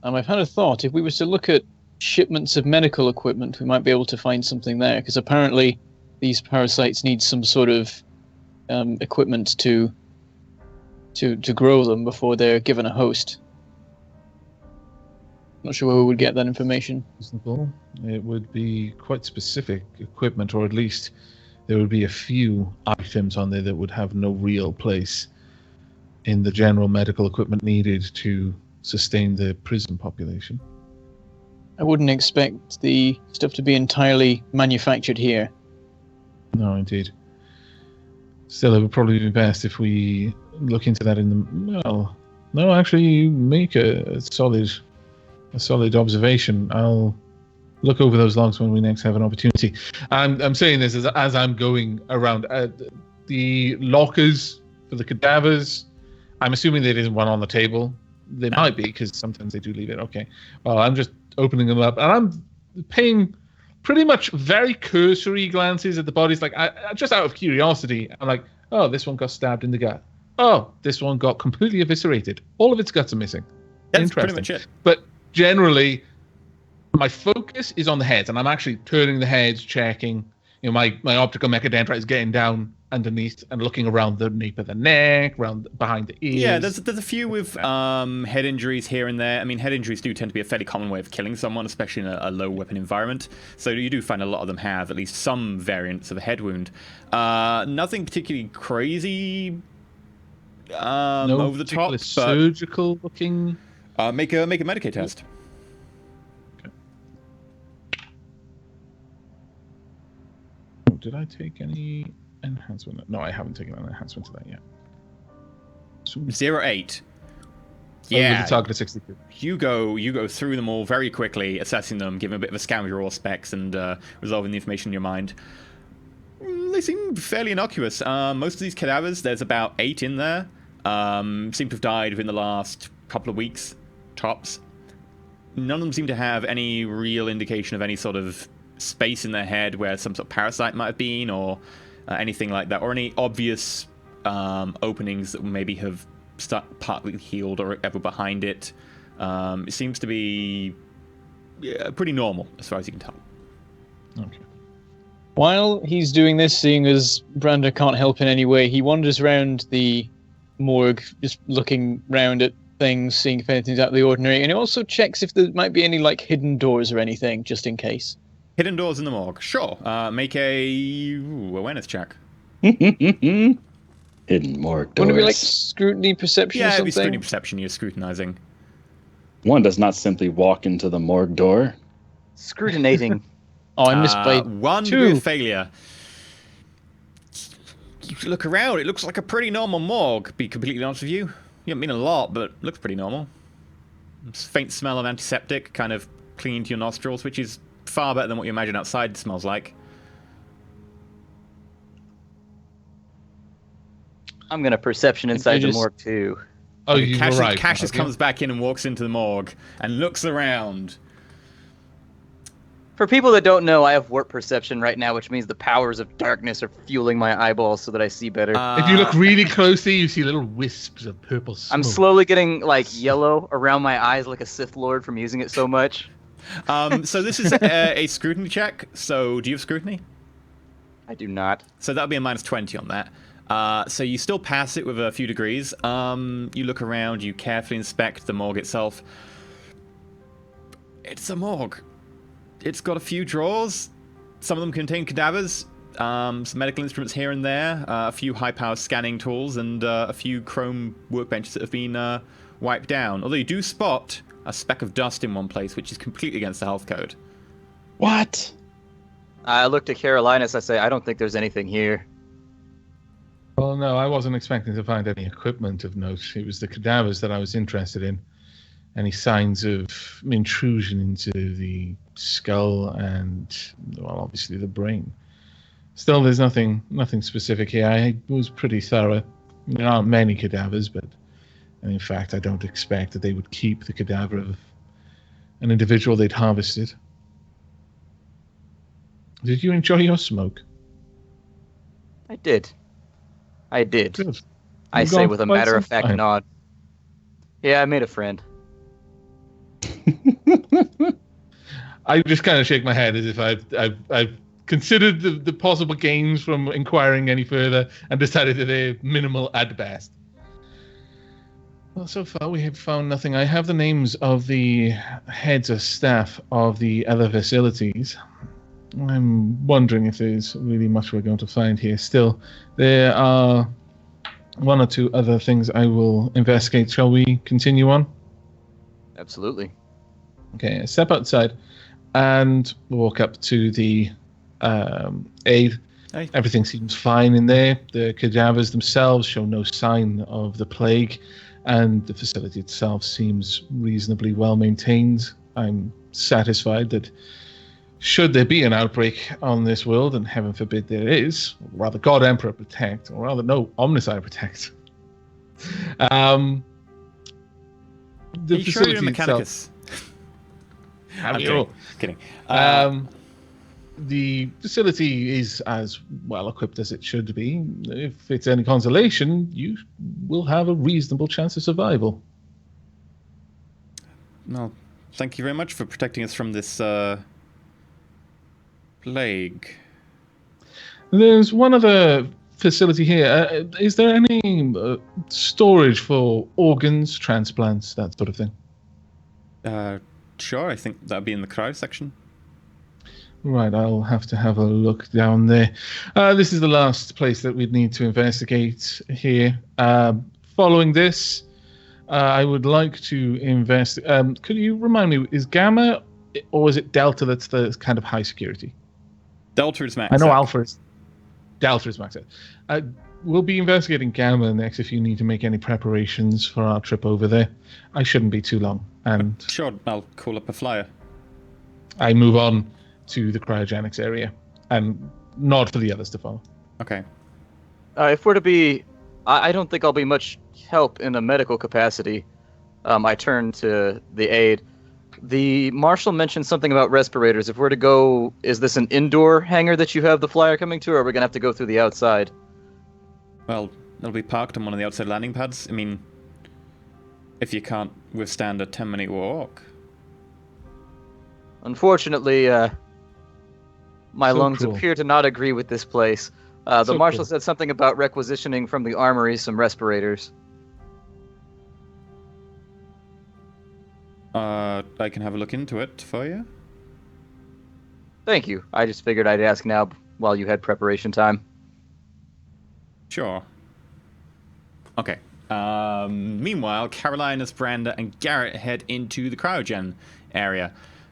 I've had a thought. If we were to look at shipments of medical equipment, we might be able to find something there, because apparently these parasites need some sort of equipment to grow them before they're given a host. Not sure where we would get that information. Reasonable. It would be quite specific equipment, or at least there would be a few items on there that would have no real place in the general medical equipment needed to sustain the prison population. I wouldn't expect the stuff to be entirely manufactured here. No, indeed. Still, it would probably be best if we look into that actually, you make a solid observation. I'll look over those logs when we next have an opportunity. I'm saying this as I'm going around. The lockers for the cadavers, I'm assuming there isn't one on the table. There might be, because sometimes they do leave it. Okay. Well, I'm just opening them up, and I'm paying pretty much very cursory glances at the bodies. Like, I just out of curiosity, I'm like, oh, this one got stabbed in the gut. Oh, this one got completely eviscerated. All of its guts are missing. That's pretty much it. But generally, my focus is on the heads, and I'm actually turning the heads, checking. My optical mechadendrite is getting down underneath and looking around the nape of the neck, around behind the ears. Yeah, there's a few with head injuries here and there. I mean, head injuries do tend to be a fairly common way of killing someone, especially in a low weapon environment. So you do find a lot of them have at least some variants of a head wound. Nothing particularly crazy over the top. But surgical looking. Make a Medicaid test. Did I take any enhancement? No, I haven't taken an enhancement to that yet. 0-8. Yeah. With a target of 62. You go through them all very quickly, assessing them, giving a bit of a scan with your raw specs, and resolving the information in your mind. They seem fairly innocuous. Most of these cadavers, there's about 8 in there. Seem to have died within the last couple of weeks, tops. None of them seem to have any real indication of any sort of space in their head where some sort of parasite might have been, or anything like that, or any obvious openings that maybe have partly healed or ever behind it. It seems to be pretty normal as far as you can tell. Okay. While he's doing this, seeing as Brander can't help in any way, he wanders around the morgue, just looking round at things, seeing if anything's out of the ordinary, and he also checks if there might be any hidden doors or anything, just in case. Hidden doors in the morgue. Sure. Make a awareness check. Hidden morgue doors. Wouldn't it be like scrutiny perception or Yeah, it'd be something? scrutiny perception. You're scrutinizing. One does not simply walk into the morgue door. Scrutinating. Oh, I missed by one 2. degree of failure. You look around. It looks like a pretty normal morgue. Be completely honest with you. You haven't been a lot, but it looks pretty normal. Faint smell of antiseptic, kind of clinging to your nostrils, which is far better than what you imagine outside smells like. I'm gonna perception inside the morgue too. Oh, you were right. Cassius comes back in and walks into the morgue and looks around. For people that don't know, I have warp perception right now, which means the powers of darkness are fueling my eyeballs so that I see better. If you look really closely, you see little wisps of purple smoke. I'm slowly getting like yellow around my eyes like a Sith Lord from using it so much. So this is a scrutiny check. So do you have scrutiny? I do not. So that'll be a -20 on that. So you still pass it with a few degrees. You look around, you carefully inspect the morgue itself. It's a morgue. It's got a few drawers. Some of them contain cadavers, some medical instruments here and there, a few high-power scanning tools, and a few chrome workbenches that have been wiped down. Although you do spot a speck of dust in one place, which is completely against the health code. What? I look to Carolinus. I say, I don't think there's anything here. Well, no, I wasn't expecting to find any equipment of note. It was the cadavers that I was interested in. Any signs of intrusion into the skull and, well, obviously the brain. Still, there's nothing specific here. I was pretty thorough. There aren't many cadavers, but and in fact, I don't expect that they would keep the cadaver of an individual they'd harvested. Did you enjoy your smoke? I did. Good. I You've say gone with a quite some matter-of-fact time. nod. Yeah, I made a friend. I just kind of shake my head as if I've considered the possible gains from inquiring any further and decided that they're minimal at best. Well, so far we have found nothing. I have the names of the heads of staff of the other facilities. I'm wondering if there's really much we're going to find here. Still, there are one or two other things I will investigate. Shall we continue on? Absolutely. Okay, step outside and walk up to the aid. Hey. Everything seems fine in there. The cadavers themselves show no sign of the plague, and the facility itself seems reasonably well maintained. I'm satisfied that should there be an outbreak on this world, and heaven forbid there is, or rather God Emperor protect, or rather no, Omnicide protect. The You sure you're a facility itself. Mechanicus? I'm I'm kidding. kidding. The facility is as well equipped as it should be. If it's any consolation, you will have a reasonable chance of survival. No, thank you very much for protecting us from this plague. There's one other facility here. Is there any storage for organs, transplants, that sort of thing? Sure, I think that'd be in the cryo section. Right, I'll have to have a look down there. This is the last place that we'd need to investigate here. Following this, I would like to invest. Could you remind me, is Gamma or is it Delta that's the kind of high security? Delta is max. I know Alpha is. Delta is maxed out. We'll be investigating Gamma next if you need to make any preparations for our trip over there. I shouldn't be too long. And Sure, I'll call up a flyer. I move on to the cryogenics area and nod for the others to follow. Okay. If we're to be... I don't think I'll be much help in a medical capacity. I turn to the aide. The marshal mentioned something about respirators. If we're to go... Is this an indoor hangar that you have the flyer coming to, or are we going to have to go through the outside? Well, it'll be parked on one of the outside landing pads. I mean, if you can't withstand a 10-minute walk. Unfortunately, my So lungs cruel. appear to not agree with this place. The So marshal cruel. said something about requisitioning from the armory some respirators. I can have a look into it for you. Thank you. I just figured I'd ask now while you had preparation time. Sure. Okay. Meanwhile, Carolinas, Branda, and Garrett head into the cryogen area.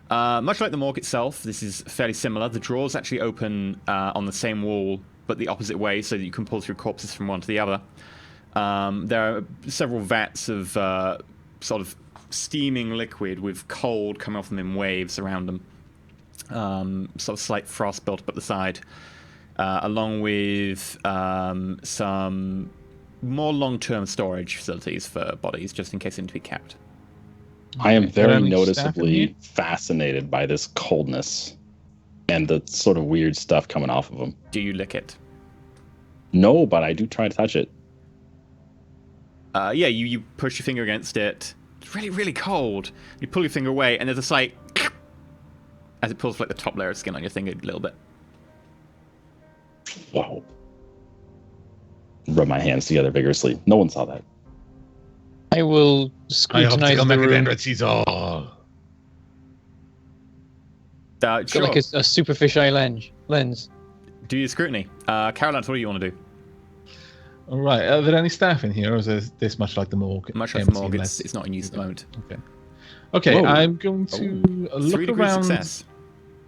Much like the morgue itself, this is fairly similar. The drawers actually open on the same wall, but the opposite way, so that you can pull through corpses from one to the other. There are several vats of sort of steaming liquid with cold coming off them in waves around them. Sort of slight frost built up at the side, along with some more long-term storage facilities for bodies, just in case they need to be kept. I am very Any staff in noticeably here? fascinated by this coldness and the sort of weird stuff coming off of them. Do you lick it? No, but I do try to touch it. Yeah, you push your finger against it. It's really, really cold. You pull your finger away, and there's a slight as it pulls like the top layer of skin on your finger a little bit. Wow. Rub my hands together vigorously. No one saw that. I will I scrutinize the room. Sure. Got like a super fisheye lens. Do your scrutiny. Caroline, what do you want to do? All right. Are there any staff in here, or is this much like the morgue? Much like the Empty morgue, unless- it's not in use at the moment. Okay. Okay, Whoa. I'm going to 3 look degrees around success.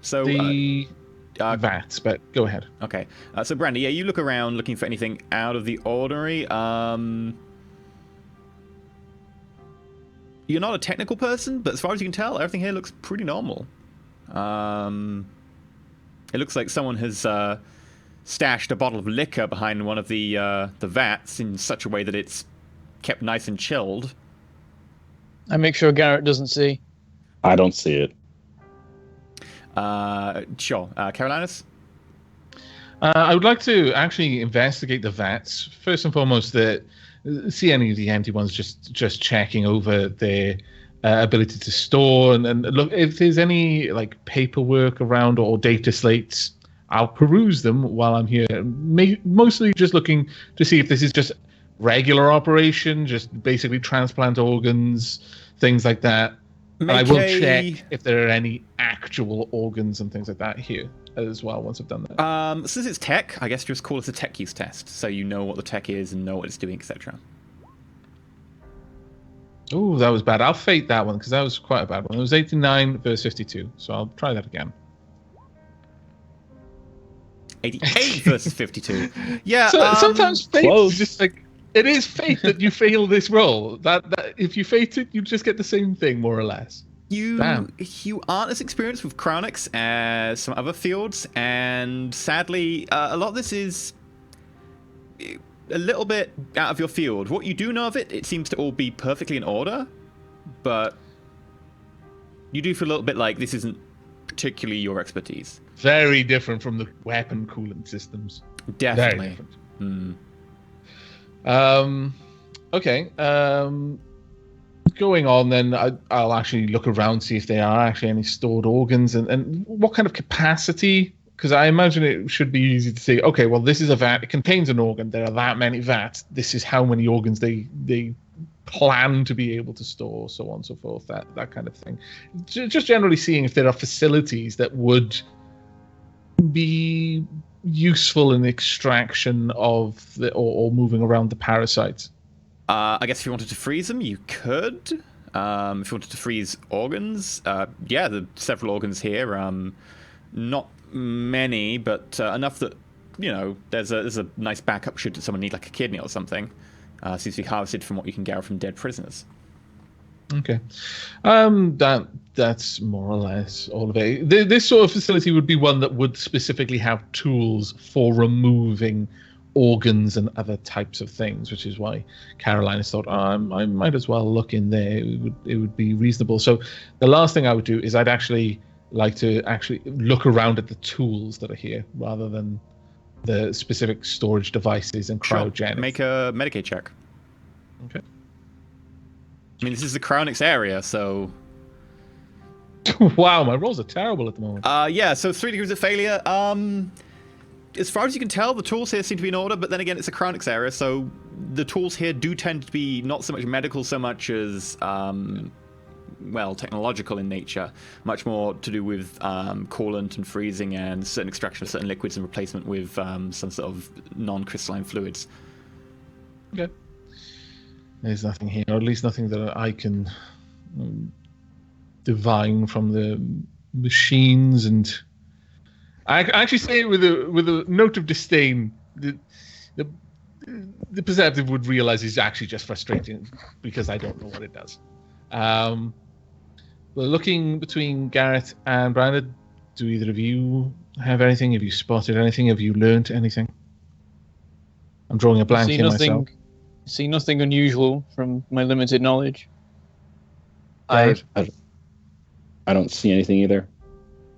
So, the vats, but go ahead. okay. So, Brandy, yeah, you look around looking for anything out of the ordinary. You're not a technical person, but as far as you can tell, everything here looks pretty normal. It looks like someone has stashed a bottle of liquor behind one of the vats in such a way that it's kept nice and chilled. I make sure Garrett doesn't see. I don't see it. Sure. Carolinus? I would like to actually investigate the vats. First and foremost, see any of the empty ones, just checking over their ability to store and look if there's any like paperwork around or data slates. I'll peruse them while I'm here. Mostly just looking to see if this is just regular operation, just basically transplant organs, things like that. And I will check if there are any actual organs and things like that here as well once I've done that. Since it's tech, I guess just call it a tech use test, so you know what the tech is and know what it's doing, etc. Oh, that was bad. I'll fate that one because that was quite a bad one. It was 89 versus 52, so I'll try that again. 88 versus 52. Yeah. So, sometimes fate close. is just like it is fate that you fail this roll. That if you fate it, you just get the same thing more or less. You Damn. aren't as experienced with cryonics as some other fields, and sadly, a lot of this is a little bit out of your field. What you do know of it, it seems to all be perfectly in order, but you do feel a little bit like this isn't particularly your expertise. Very different from the weapon coolant systems. Definitely. Very different. Okay. Going on then, I'll actually look around, see if there are actually any stored organs and what kind of capacity, because I imagine it should be easy to say, okay, well, this is a vat, it contains an organ, there are that many vats, this is how many organs they plan to be able to store, so on and so forth, that kind of thing. Just generally seeing if there are facilities that would be useful in the extraction of or moving around the parasites. I guess if you wanted to freeze them, you could. If you wanted to freeze organs, yeah, there are several organs here. Not many, but enough that, you know, there's a nice backup should someone need like a kidney or something. Seems to be harvested from what you can gather from dead prisoners. Okay. That's more or less all of it. This sort of facility would be one that would specifically have tools for removing organs and other types of things, which is why Caroline has thought, I might as well look in there. It would be reasonable. So the last thing I would do is I'd actually like to actually look around at the tools that are here rather than the specific storage devices and cryogenics. Sure. Make a Medicaid check. Okay. I mean, this is the cryonics area, so... Wow, my rolls are terrible at the moment. Yeah, so 3 degrees of failure. As far as you can tell, the tools here seem to be in order, but then again, it's a cryonics area, so the tools here do tend to be not so much medical so much as, well, technological in nature. Much more to do with coolant and freezing and certain extraction of certain liquids and replacement with some sort of non-crystalline fluids. Okay. There's nothing here, or at least nothing that I can divine from the machines. And I actually say it with a note of disdain. The perceptive would realize it's actually just frustrating because I don't know what it does. We're looking between Garrett and Brandon. Do either of you have anything? Have you spotted anything? Have you learnt anything? I'm drawing a blank here myself. See nothing unusual from my limited knowledge. I don't see anything either.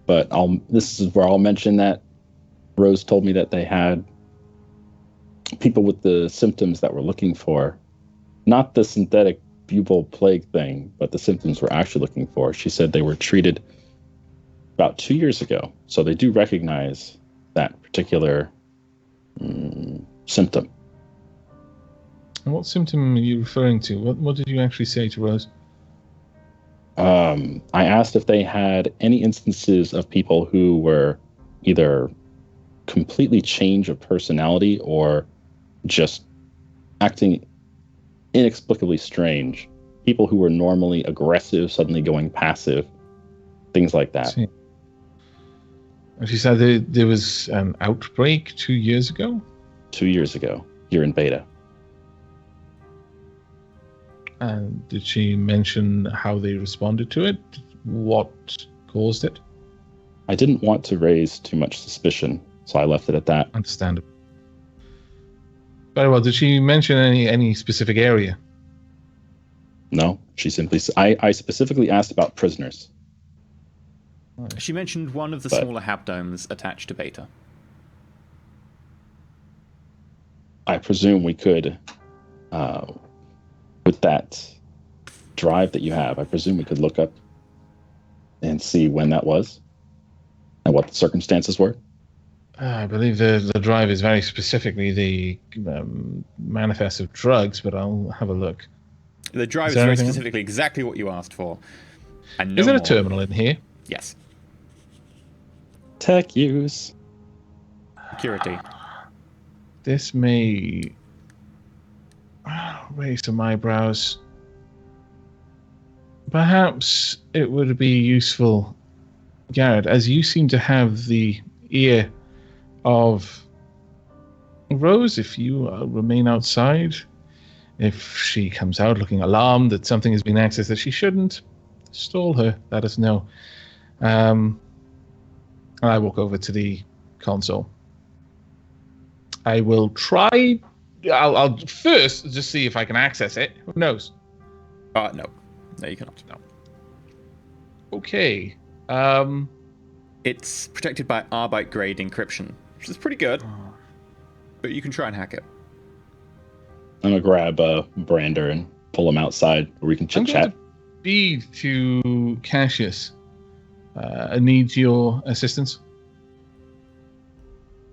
But this is where I'll mention that Rose told me that they had people with the symptoms that we're looking for. Not the synthetic bubble plague thing, but the symptoms we're actually looking for. She said they were treated about 2 years ago. So they do recognize that particular symptom. And what symptom are you referring to? What did you actually say to Rose? I asked if they had any instances of people who were either completely change of personality or just acting inexplicably strange. People who were normally aggressive, suddenly going passive. Things like that. And she said there was an outbreak 2 years ago? 2 years ago, here in Beta. And did she mention how they responded to it? What caused it? I didn't want to raise too much suspicion, so I left it at that. Understandable. Very well. Did she mention any specific area? No, she simply. I specifically asked about prisoners. She mentioned one of the smaller habdomes attached to Beta. I presume we could, with that drive that you have, I presume we could look up and see when that was and what the circumstances were. I believe the drive is very specifically the manifest of drugs, but I'll have a look. The drive is very specifically exactly what you asked for. And no is there more. A terminal in here? Yes. Tech use. Security. This may raise some eyebrows. Perhaps it would be useful, Garrett, as you seem to have the ear of Rose, if you remain outside. If she comes out looking alarmed that something has been accessed that she shouldn't, stall her, let us know. I walk over to the console. I will try. I'll first just see if I can access it. Who knows? No. No, you cannot. No. Okay. It's protected by Arbite grade encryption, which is pretty good. But you can try and hack it. I'm gonna grab Brander and pull him outside where we can chit chat. Speed to Cassius. I need your assistance.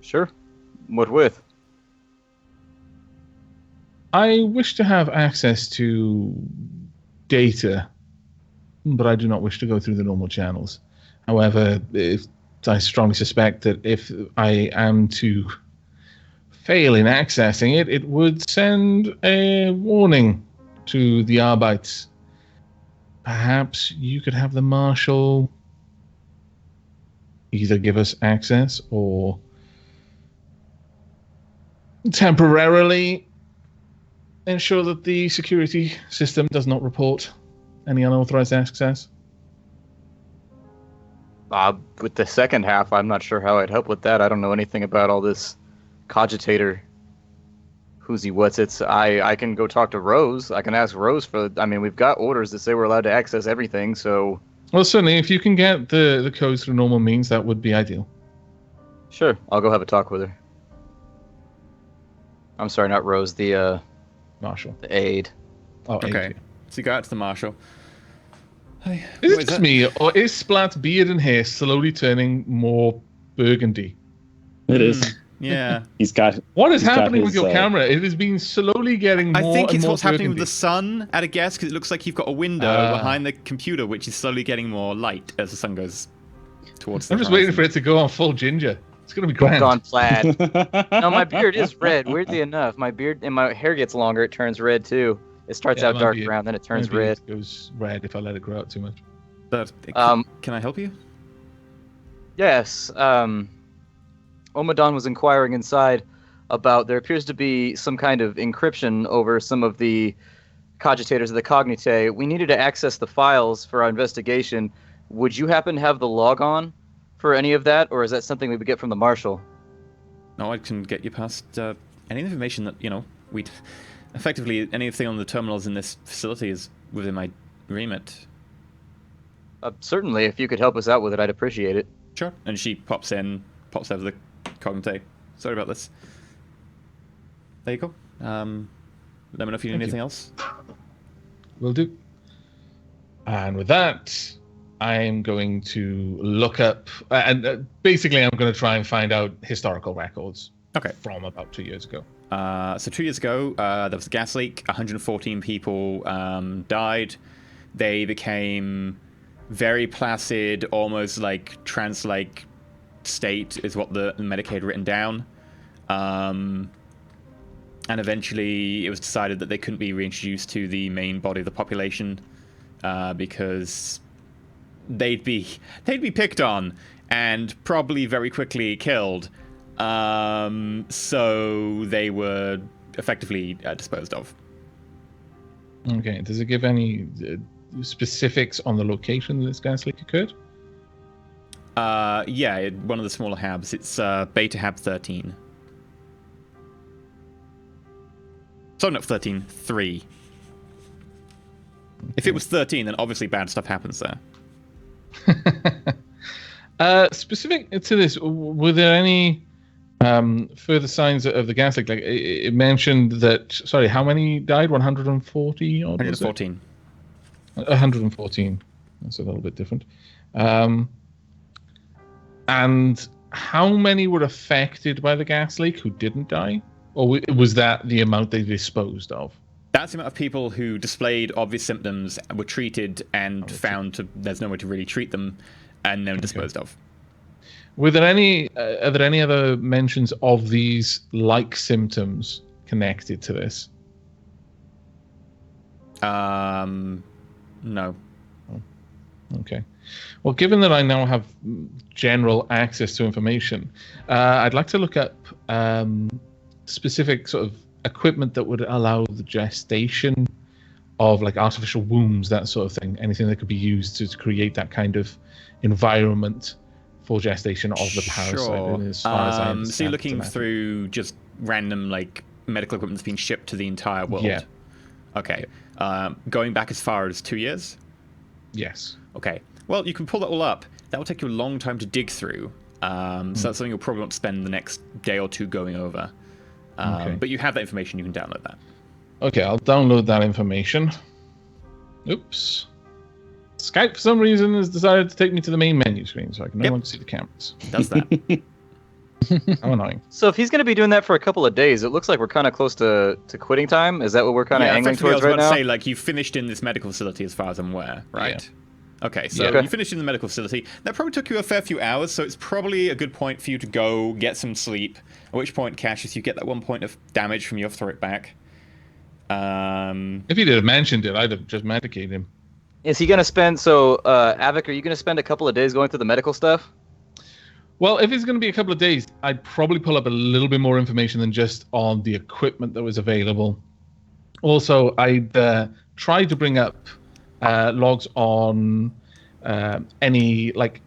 Sure. What with? I wish to have access to data, but I do not wish to go through the normal channels. However, I strongly suspect that if I am to fail in accessing it, it would send a warning to the Arbites. Perhaps you could have the Marshal either give us access or temporarily ensure that the security system does not report any unauthorized access. With the second half, I'm not sure how I'd help with that. I don't know anything about all this cogitator who's-he what's-its. I can go talk to Rose. I can ask Rose for... I mean, we've got orders that say we're allowed to access everything, so... Well, certainly, if you can get the codes through normal means, that would be ideal. Sure, I'll go have a talk with her. I'm sorry, not Rose, the Marshal. The aide. Oh, okay. aide. So you go out to the Marshal. Hey, is it just me, or is Splat's beard and hair slowly turning more burgundy? It is. Yeah. What is happening with your camera? It has been slowly getting more and more I think it's what's burgundy. happening with the sun, at a guess, because it looks like you've got a window behind the computer, which is slowly getting more light as the sun goes towards the I'm just waiting for it to go on full ginger. It's going to be grand. On plaid. No, my beard is red. Weirdly enough, my beard and my hair gets longer. It turns red too. It starts Yeah, out might dark be brown, then it turns maybe red. It goes red if I let it grow out too much. But can I help you? Yes. Omadon was inquiring inside about there appears to be some kind of encryption over some of the cogitators of the Cognite. We needed to access the files for our investigation. Would you happen to have the log on for any of that, or is that something we would get from the Marshal? No, I can get you past any information that, we'd... Effectively, anything on the terminals in this facility is within my remit. Certainly, if you could help us out with it, I'd appreciate it. Sure. And she pops over the Cognite. Sorry about this. There you go. Let me know if you need anything else. Will do. And with that, I'm going to look up, and basically I'm going to try and find out historical records from about 2 years ago. So 2 years ago, there was a gas leak. 114 people died. They became very placid, almost like trance-like state is what the Medicaid had written down. And eventually it was decided that they couldn't be reintroduced to the main body of the population because they'd be picked on and probably very quickly killed. So they were effectively disposed of. Okay. Does it give any specifics on the location that this gas leak occurred? Yeah, one of the smaller habs. It's Beta Hab 13. So not 13, 3. If it was 13, then obviously bad stuff happens there. Specific to this, were there any further signs of the gas leak? Like it mentioned that. Sorry, how many died? 140. 114. 114. That's a little bit different. And how many were affected by the gas leak who didn't die, or was that the amount they disposed of? That's the amount of people who displayed obvious symptoms, were treated, and found there's no way to really treat them, and then disposed of. Were there any? Are there any other mentions of these like symptoms connected to this? No. Okay. Well, given that I now have general access to information, I'd like to look up specific sort of equipment that would allow the gestation of like artificial wombs, that sort of thing. Anything that could be used to create that kind of environment for gestation of the parasite. Sure. As far as I understand, so you're looking through just random like medical equipment that's being shipped to the entire world. Yeah. Okay. Going back as far as 2 years? Yes. Okay. Well, you can pull that all up. That will take you a long time to dig through. So that's something you'll probably want to spend the next day or two going over. But you have that information. You can download that. Okay, I'll download that information. Oops. Skype, for some reason, has decided to take me to the main menu screen, so I can no longer see the cameras. It does that. How annoying. So if he's going to be doing that for a couple of days, it looks like we're kind of close to quitting time. Is that what we're kind of angling towards right now? I was about to say, like, you finished in this medical facility as far as I'm aware, right? Yeah. Okay, so you finished in the medical facility. That probably took you a fair few hours, so it's probably a good point for you to go get some sleep, at which point, Cassius, you get that 1 point of damage from your throat back. If he'd have mentioned it, I'd have just medicated him. Is he going to spend, Avik, are you going to spend a couple of days going through the medical stuff? Well, if it's going to be a couple of days, I'd probably pull up a little bit more information than just on the equipment that was available. Also, I'd try to bring up logs on any like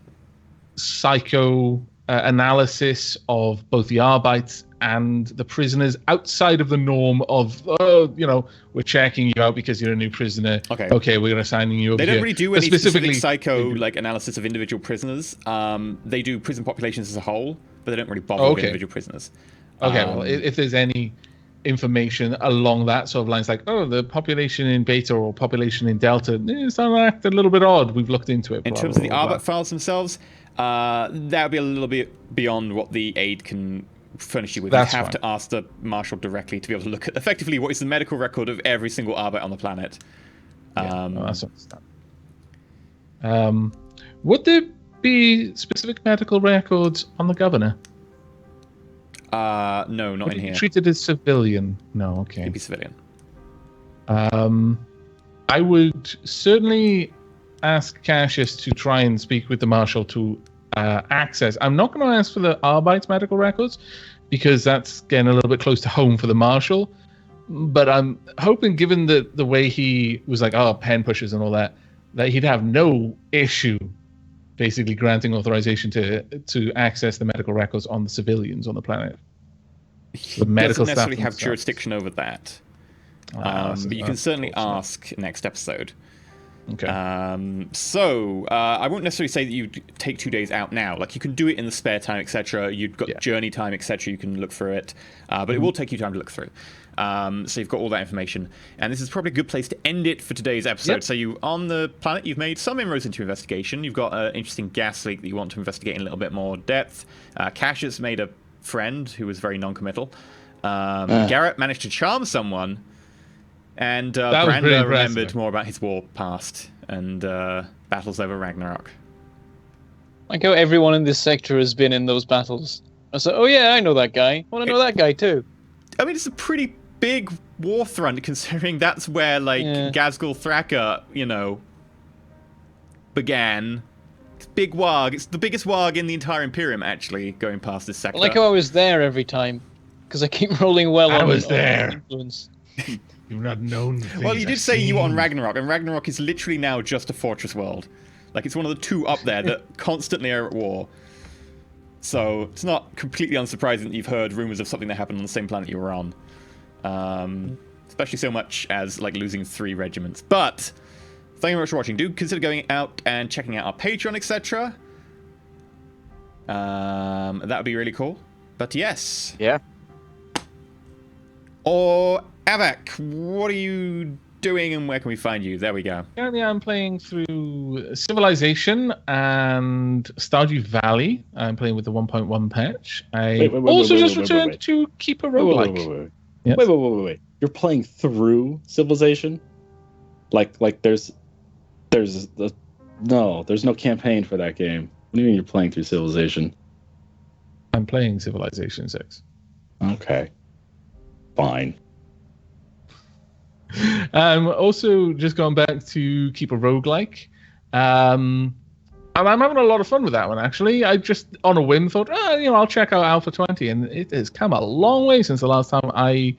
psycho analysis of both the Arbites and the prisoners outside of the norm of, we're checking you out because you're a new prisoner. Okay, we're assigning you over They don't here. really do any specific psycho like analysis of individual prisoners. They do prison populations as a whole, but they don't really bother with individual prisoners. Okay, well, if there's any information along that sort of lines, like, the population in Beta or population in Delta, it's a little bit odd. We've looked into it. In terms of the Arbite files themselves, that would be a little bit beyond what the aid can furnish you with. You have to ask the Marshal directly to be able to look at effectively what is the medical record of every single Arbite on the planet. That's understandable. Would there be specific medical records on the governor? No, not in here. Treated as civilian? No, okay. He'd be civilian. I would certainly ask Cassius to try and speak with the Marshal to access. I'm not going to ask for the Arbite's medical records because that's getting a little bit close to home for the Marshal. But I'm hoping, given the way he was like, pen pushers and all that he'd have no issue basically granting authorization to access the medical records on the civilians on the planet. He doesn't necessarily have jurisdiction over that. But you can certainly ask next episode. Okay. So I won't necessarily say that you take 2 days out now. Like, you can do it in the spare time, etc. You've got journey time, etc. You can look through it, but it will take you time to look through. So you've got all that information, and this is probably a good place to end it for today's episode. Yep. So you on the planet, you've made some inroads into investigation. You've got an interesting gas leak that you want to investigate in a little bit more depth. Cassius made a friend who was very non-committal. Garrett managed to charm someone. And Branda remembered more about his war past and battles over Ragnarok. Like how everyone in this sector has been in those battles. I was like, oh yeah, I know that guy. I want to know that guy too. I mean, it's a pretty big war front, considering that's where, like, Ghazghkull Thraka, began. It's big warg. It's the biggest warg in the entire Imperium, actually, going past this sector. I like how I was there every time, because I keep rolling well on influence. You've not known. Well, you did say you were on Ragnarok, and Ragnarok is literally now just a fortress world. Like, it's one of the two up there that constantly are at war. So it's not completely unsurprising that you've heard rumors of something that happened on the same planet you were on. Especially so much as, like, losing 3 regiments. But thank you very much for watching. Do consider going out and checking out our Patreon, etc. That would be really cool. But yes. Yeah. Or Avak, what are you doing and where can we find you? There we go. Currently, I'm playing through Civilization and Stardew Valley. I'm playing with the 1.1 patch. I also just returned to keep a roguelike. Wait. You're playing through Civilization? Like there's no campaign for that game. What do you mean you're playing through Civilization? I'm playing Civilization 6. Okay. Fine. Also, just going back to keep a roguelike. I'm having a lot of fun with that one, actually. I just, on a whim, thought, I'll check out Alpha 20, and it has come a long way since the last time I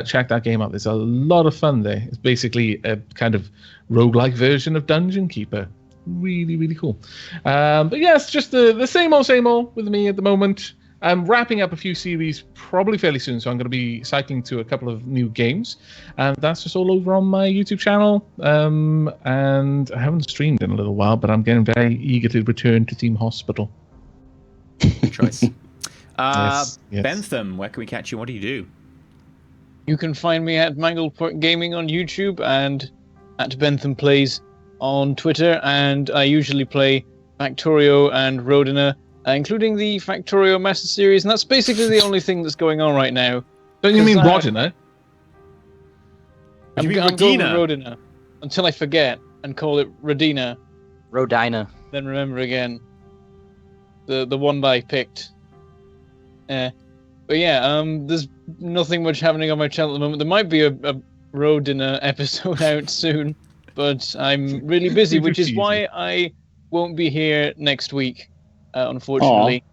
checked that game out. There's a lot of fun there. It's basically a kind of roguelike version of Dungeon Keeper. Really, really cool. But yeah, it's just the same old with me at the moment. I'm wrapping up a few series probably fairly soon, so I'm going to be cycling to a couple of new games. And that's just all over on my YouTube channel. And I haven't streamed in a little while, but I'm getting very eager to return to Team Hospital. Good choice. Yes. Bentham, where can we catch you? What do you do? You can find me at Mangleport Gaming on YouTube and at Bentham Plays on Twitter. And I usually play Factorio and Rodina, including the Factorio Master Series, and that's basically the only thing that's going on right now. Don't you mean Rodina? I'm going with Rodina until I forget and call it Rodina. Rodina. Then remember again. The one that I picked. But yeah, there's nothing much happening on my channel at the moment. There might be a Rodina episode out soon, but I'm really busy, which is why I won't be here next week. Unfortunately.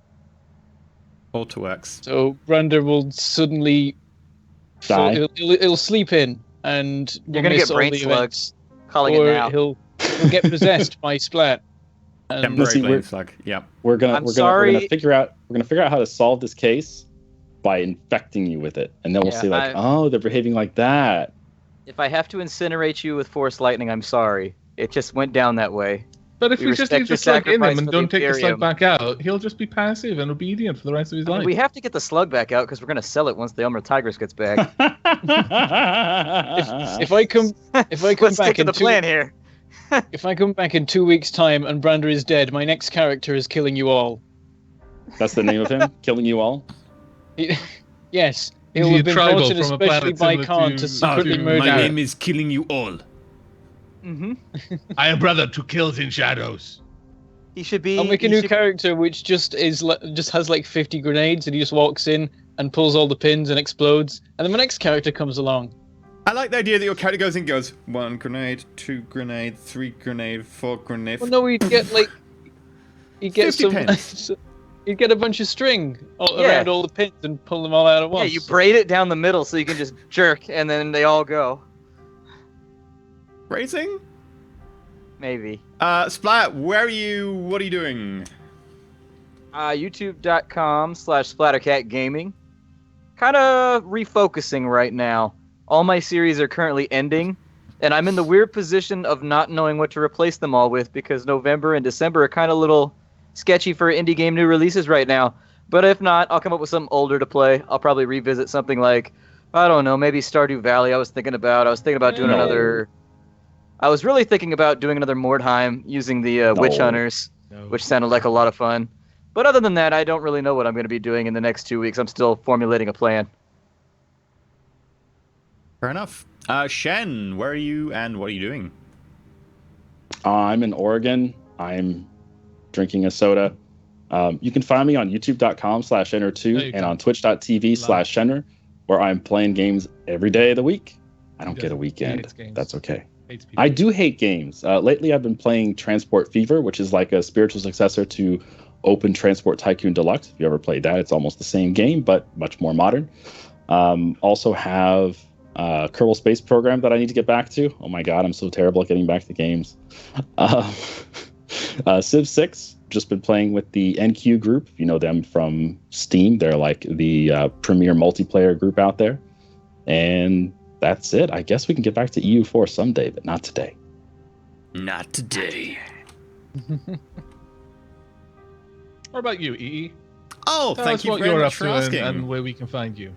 Waterworks. So Brander will suddenly die. He'll sleep in, and you're gonna get brain slugs. Calling or it now. He'll get possessed by Splat. And brain slug. Yeah. We're gonna figure out how to solve this case by infecting you with it, and then we'll see they're behaving like that. If I have to incinerate you with Force Lightning, I'm sorry. It just went down that way. But if we just leave the slug in him and don't take the slug back out, he'll just be passive and obedient for the rest of his life. We have to get the slug back out because we're going to sell it once the Elmer Tigris gets back. if I come Let's back in the plan here. If I come back in 2 weeks' time and Brander is dead, my next character is killing you all. That's the name of him? Killing you all? Yes. He'll have been brought in especially by Khan to secretly murder. My name is killing you all. Mm-hmm. I am brother to kills in shadows. He should be. I'll make a new character which just has like 50 grenades, and he just walks in and pulls all the pins and explodes, and then my next character comes along. I like the idea that your character goes in, goes 1 grenade, 2 grenade, 3 grenade, 4 grenade. Well, no, you'd get like, you'd get 50 pins. you'd get a bunch of string around all the pins and pull them all out at once. Yeah, you braid it down the middle so you can just jerk, and then they all go. Racing? Maybe. Splat, where are you? What are you doing? YouTube.com/SplatterCatGaming. Kind of refocusing right now. All my series are currently ending, and I'm in the weird position of not knowing what to replace them all with because November and December are kind of a little sketchy for indie game new releases right now. But if not, I'll come up with something older to play. I'll probably revisit something like, I don't know, maybe Stardew Valley. I was thinking about doing another... I was really thinking about doing another Mordheim using the Witch Hunters, which sounded like a lot of fun. But other than that, I don't really know what I'm going to be doing in the next 2 weeks. I'm still formulating a plan. Fair enough. Shen, where are you and what are you doing? I'm in Oregon. I'm drinking a soda. You can find me on youtube.com/Enter2 and on twitch.tv/Shenner, where I'm playing games every day of the week. I don't get a weekend. That's okay. I do hate games. Lately, I've been playing Transport Fever, which is like a spiritual successor to Open Transport Tycoon Deluxe. If you ever played that, it's almost the same game, but much more modern. Also have Kerbal Space Program that I need to get back to. Oh my god, I'm so terrible at getting back to games. Civ 6, just been playing with the NQ group. You know them from Steam. They're like the premier multiplayer group out there. And that's it. I guess we can get back to EU4 someday, but not today. Not today. What about you, EE? Oh, Tell thank us you what very you're much up for to asking. and where we can find you.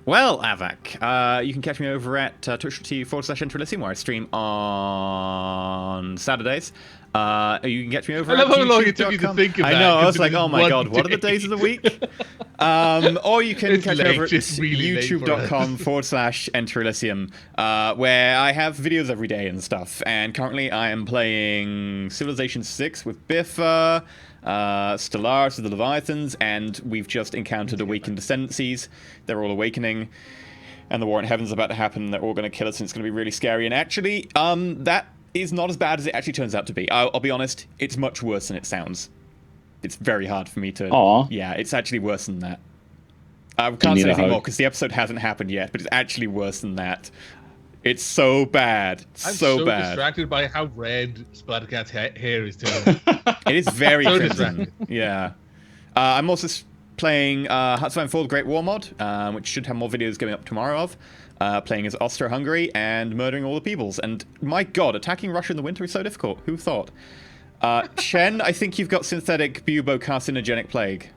Well, Avak, you can catch me over at twitch.tv/Interrogating, where I stream on Saturdays. You can catch me over I love at how long it took you to youtube.com. think of I that, know, I was like, considering oh my one god, what are the day. days of the week? Or you can It's catch me late, over at it's really late for us. youtube.com/Enter where I have videos every day and stuff. And currently I am playing Civilization 6 with Biffa, Stellaris of the Leviathans, and we've just encountered awakened ascendancies. They're all awakening, and the war in heaven's about to happen. They're all going to kill us, and it's going to be really scary. And actually, that is not as bad as it actually turns out to be. I'll be honest, it's much worse than it sounds. It's very hard for me to... Aw. Yeah, it's actually worse than that. I can't say anything more because the episode hasn't happened yet, but it's actually worse than that. It's so bad. I'm so so bad. distracted by how red Splattercat's hair is turning. It is very So crimson. distracted. Yeah. I'm also playing Hearts of Iron 4 The Great War mod, which should have more videos going up tomorrow of. Playing as Austro-Hungary and murdering all the peoples. And my god, attacking Russia in the winter is so difficult. Who thought? Shen, I think you've got synthetic bubo carcinogenic plague.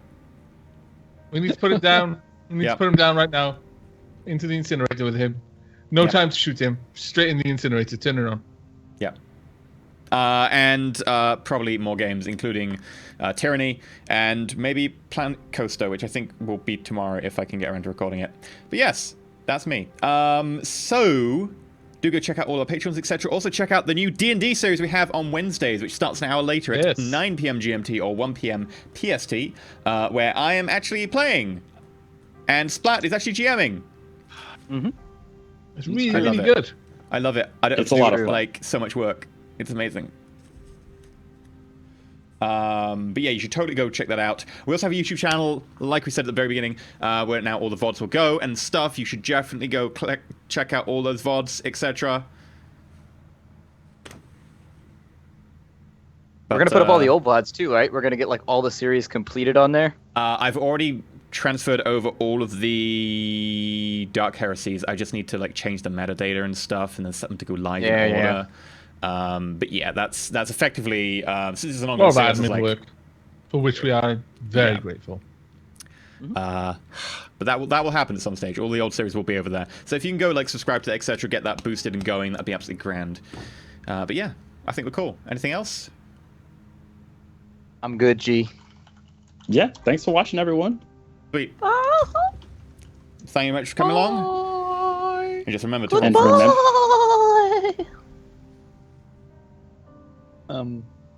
We need to put him down. We need to put him down right now. Into the incinerator with him. No time to shoot him. Straight in the incinerator. Turn it on. Yeah. And probably more games, including Tyranny and maybe Planet Coaster, which I think will be tomorrow if I can get around to recording it. But yes, that's me. So do go check out all our patrons, etc. Also check out the new D&D series we have on Wednesdays, which starts an hour later at 9 p.m. GMT or 1 p.m. PST, where I am actually playing. And Splat is actually GMing. Mm-hmm. It's really, really good. I love it. I don't It's a lot of fun. like so much work. It's amazing. But yeah, you should totally go check that out. We also have a YouTube channel, like we said at the very beginning, where now all the VODs will go and stuff. You should definitely go check out all those VODs, etc. We're going to put up all the old VODs too, right? We're going to get like all the series completed on there. I've already transferred over all of the Dark Heresies. I just need to like change the metadata and stuff, and then set them to go live in order. But yeah, that's effectively since it's an ongoing series, admin work, for which we are very grateful. But that will happen at some stage. All the old series will be over there. So if you can go like subscribe to etc., get that boosted and going, that'd be absolutely grand. But yeah, I think we're cool. Anything else? I'm good, G. Yeah, thanks for watching, everyone. Sweet. Thank you much for coming along. And just remember to And remember, Um,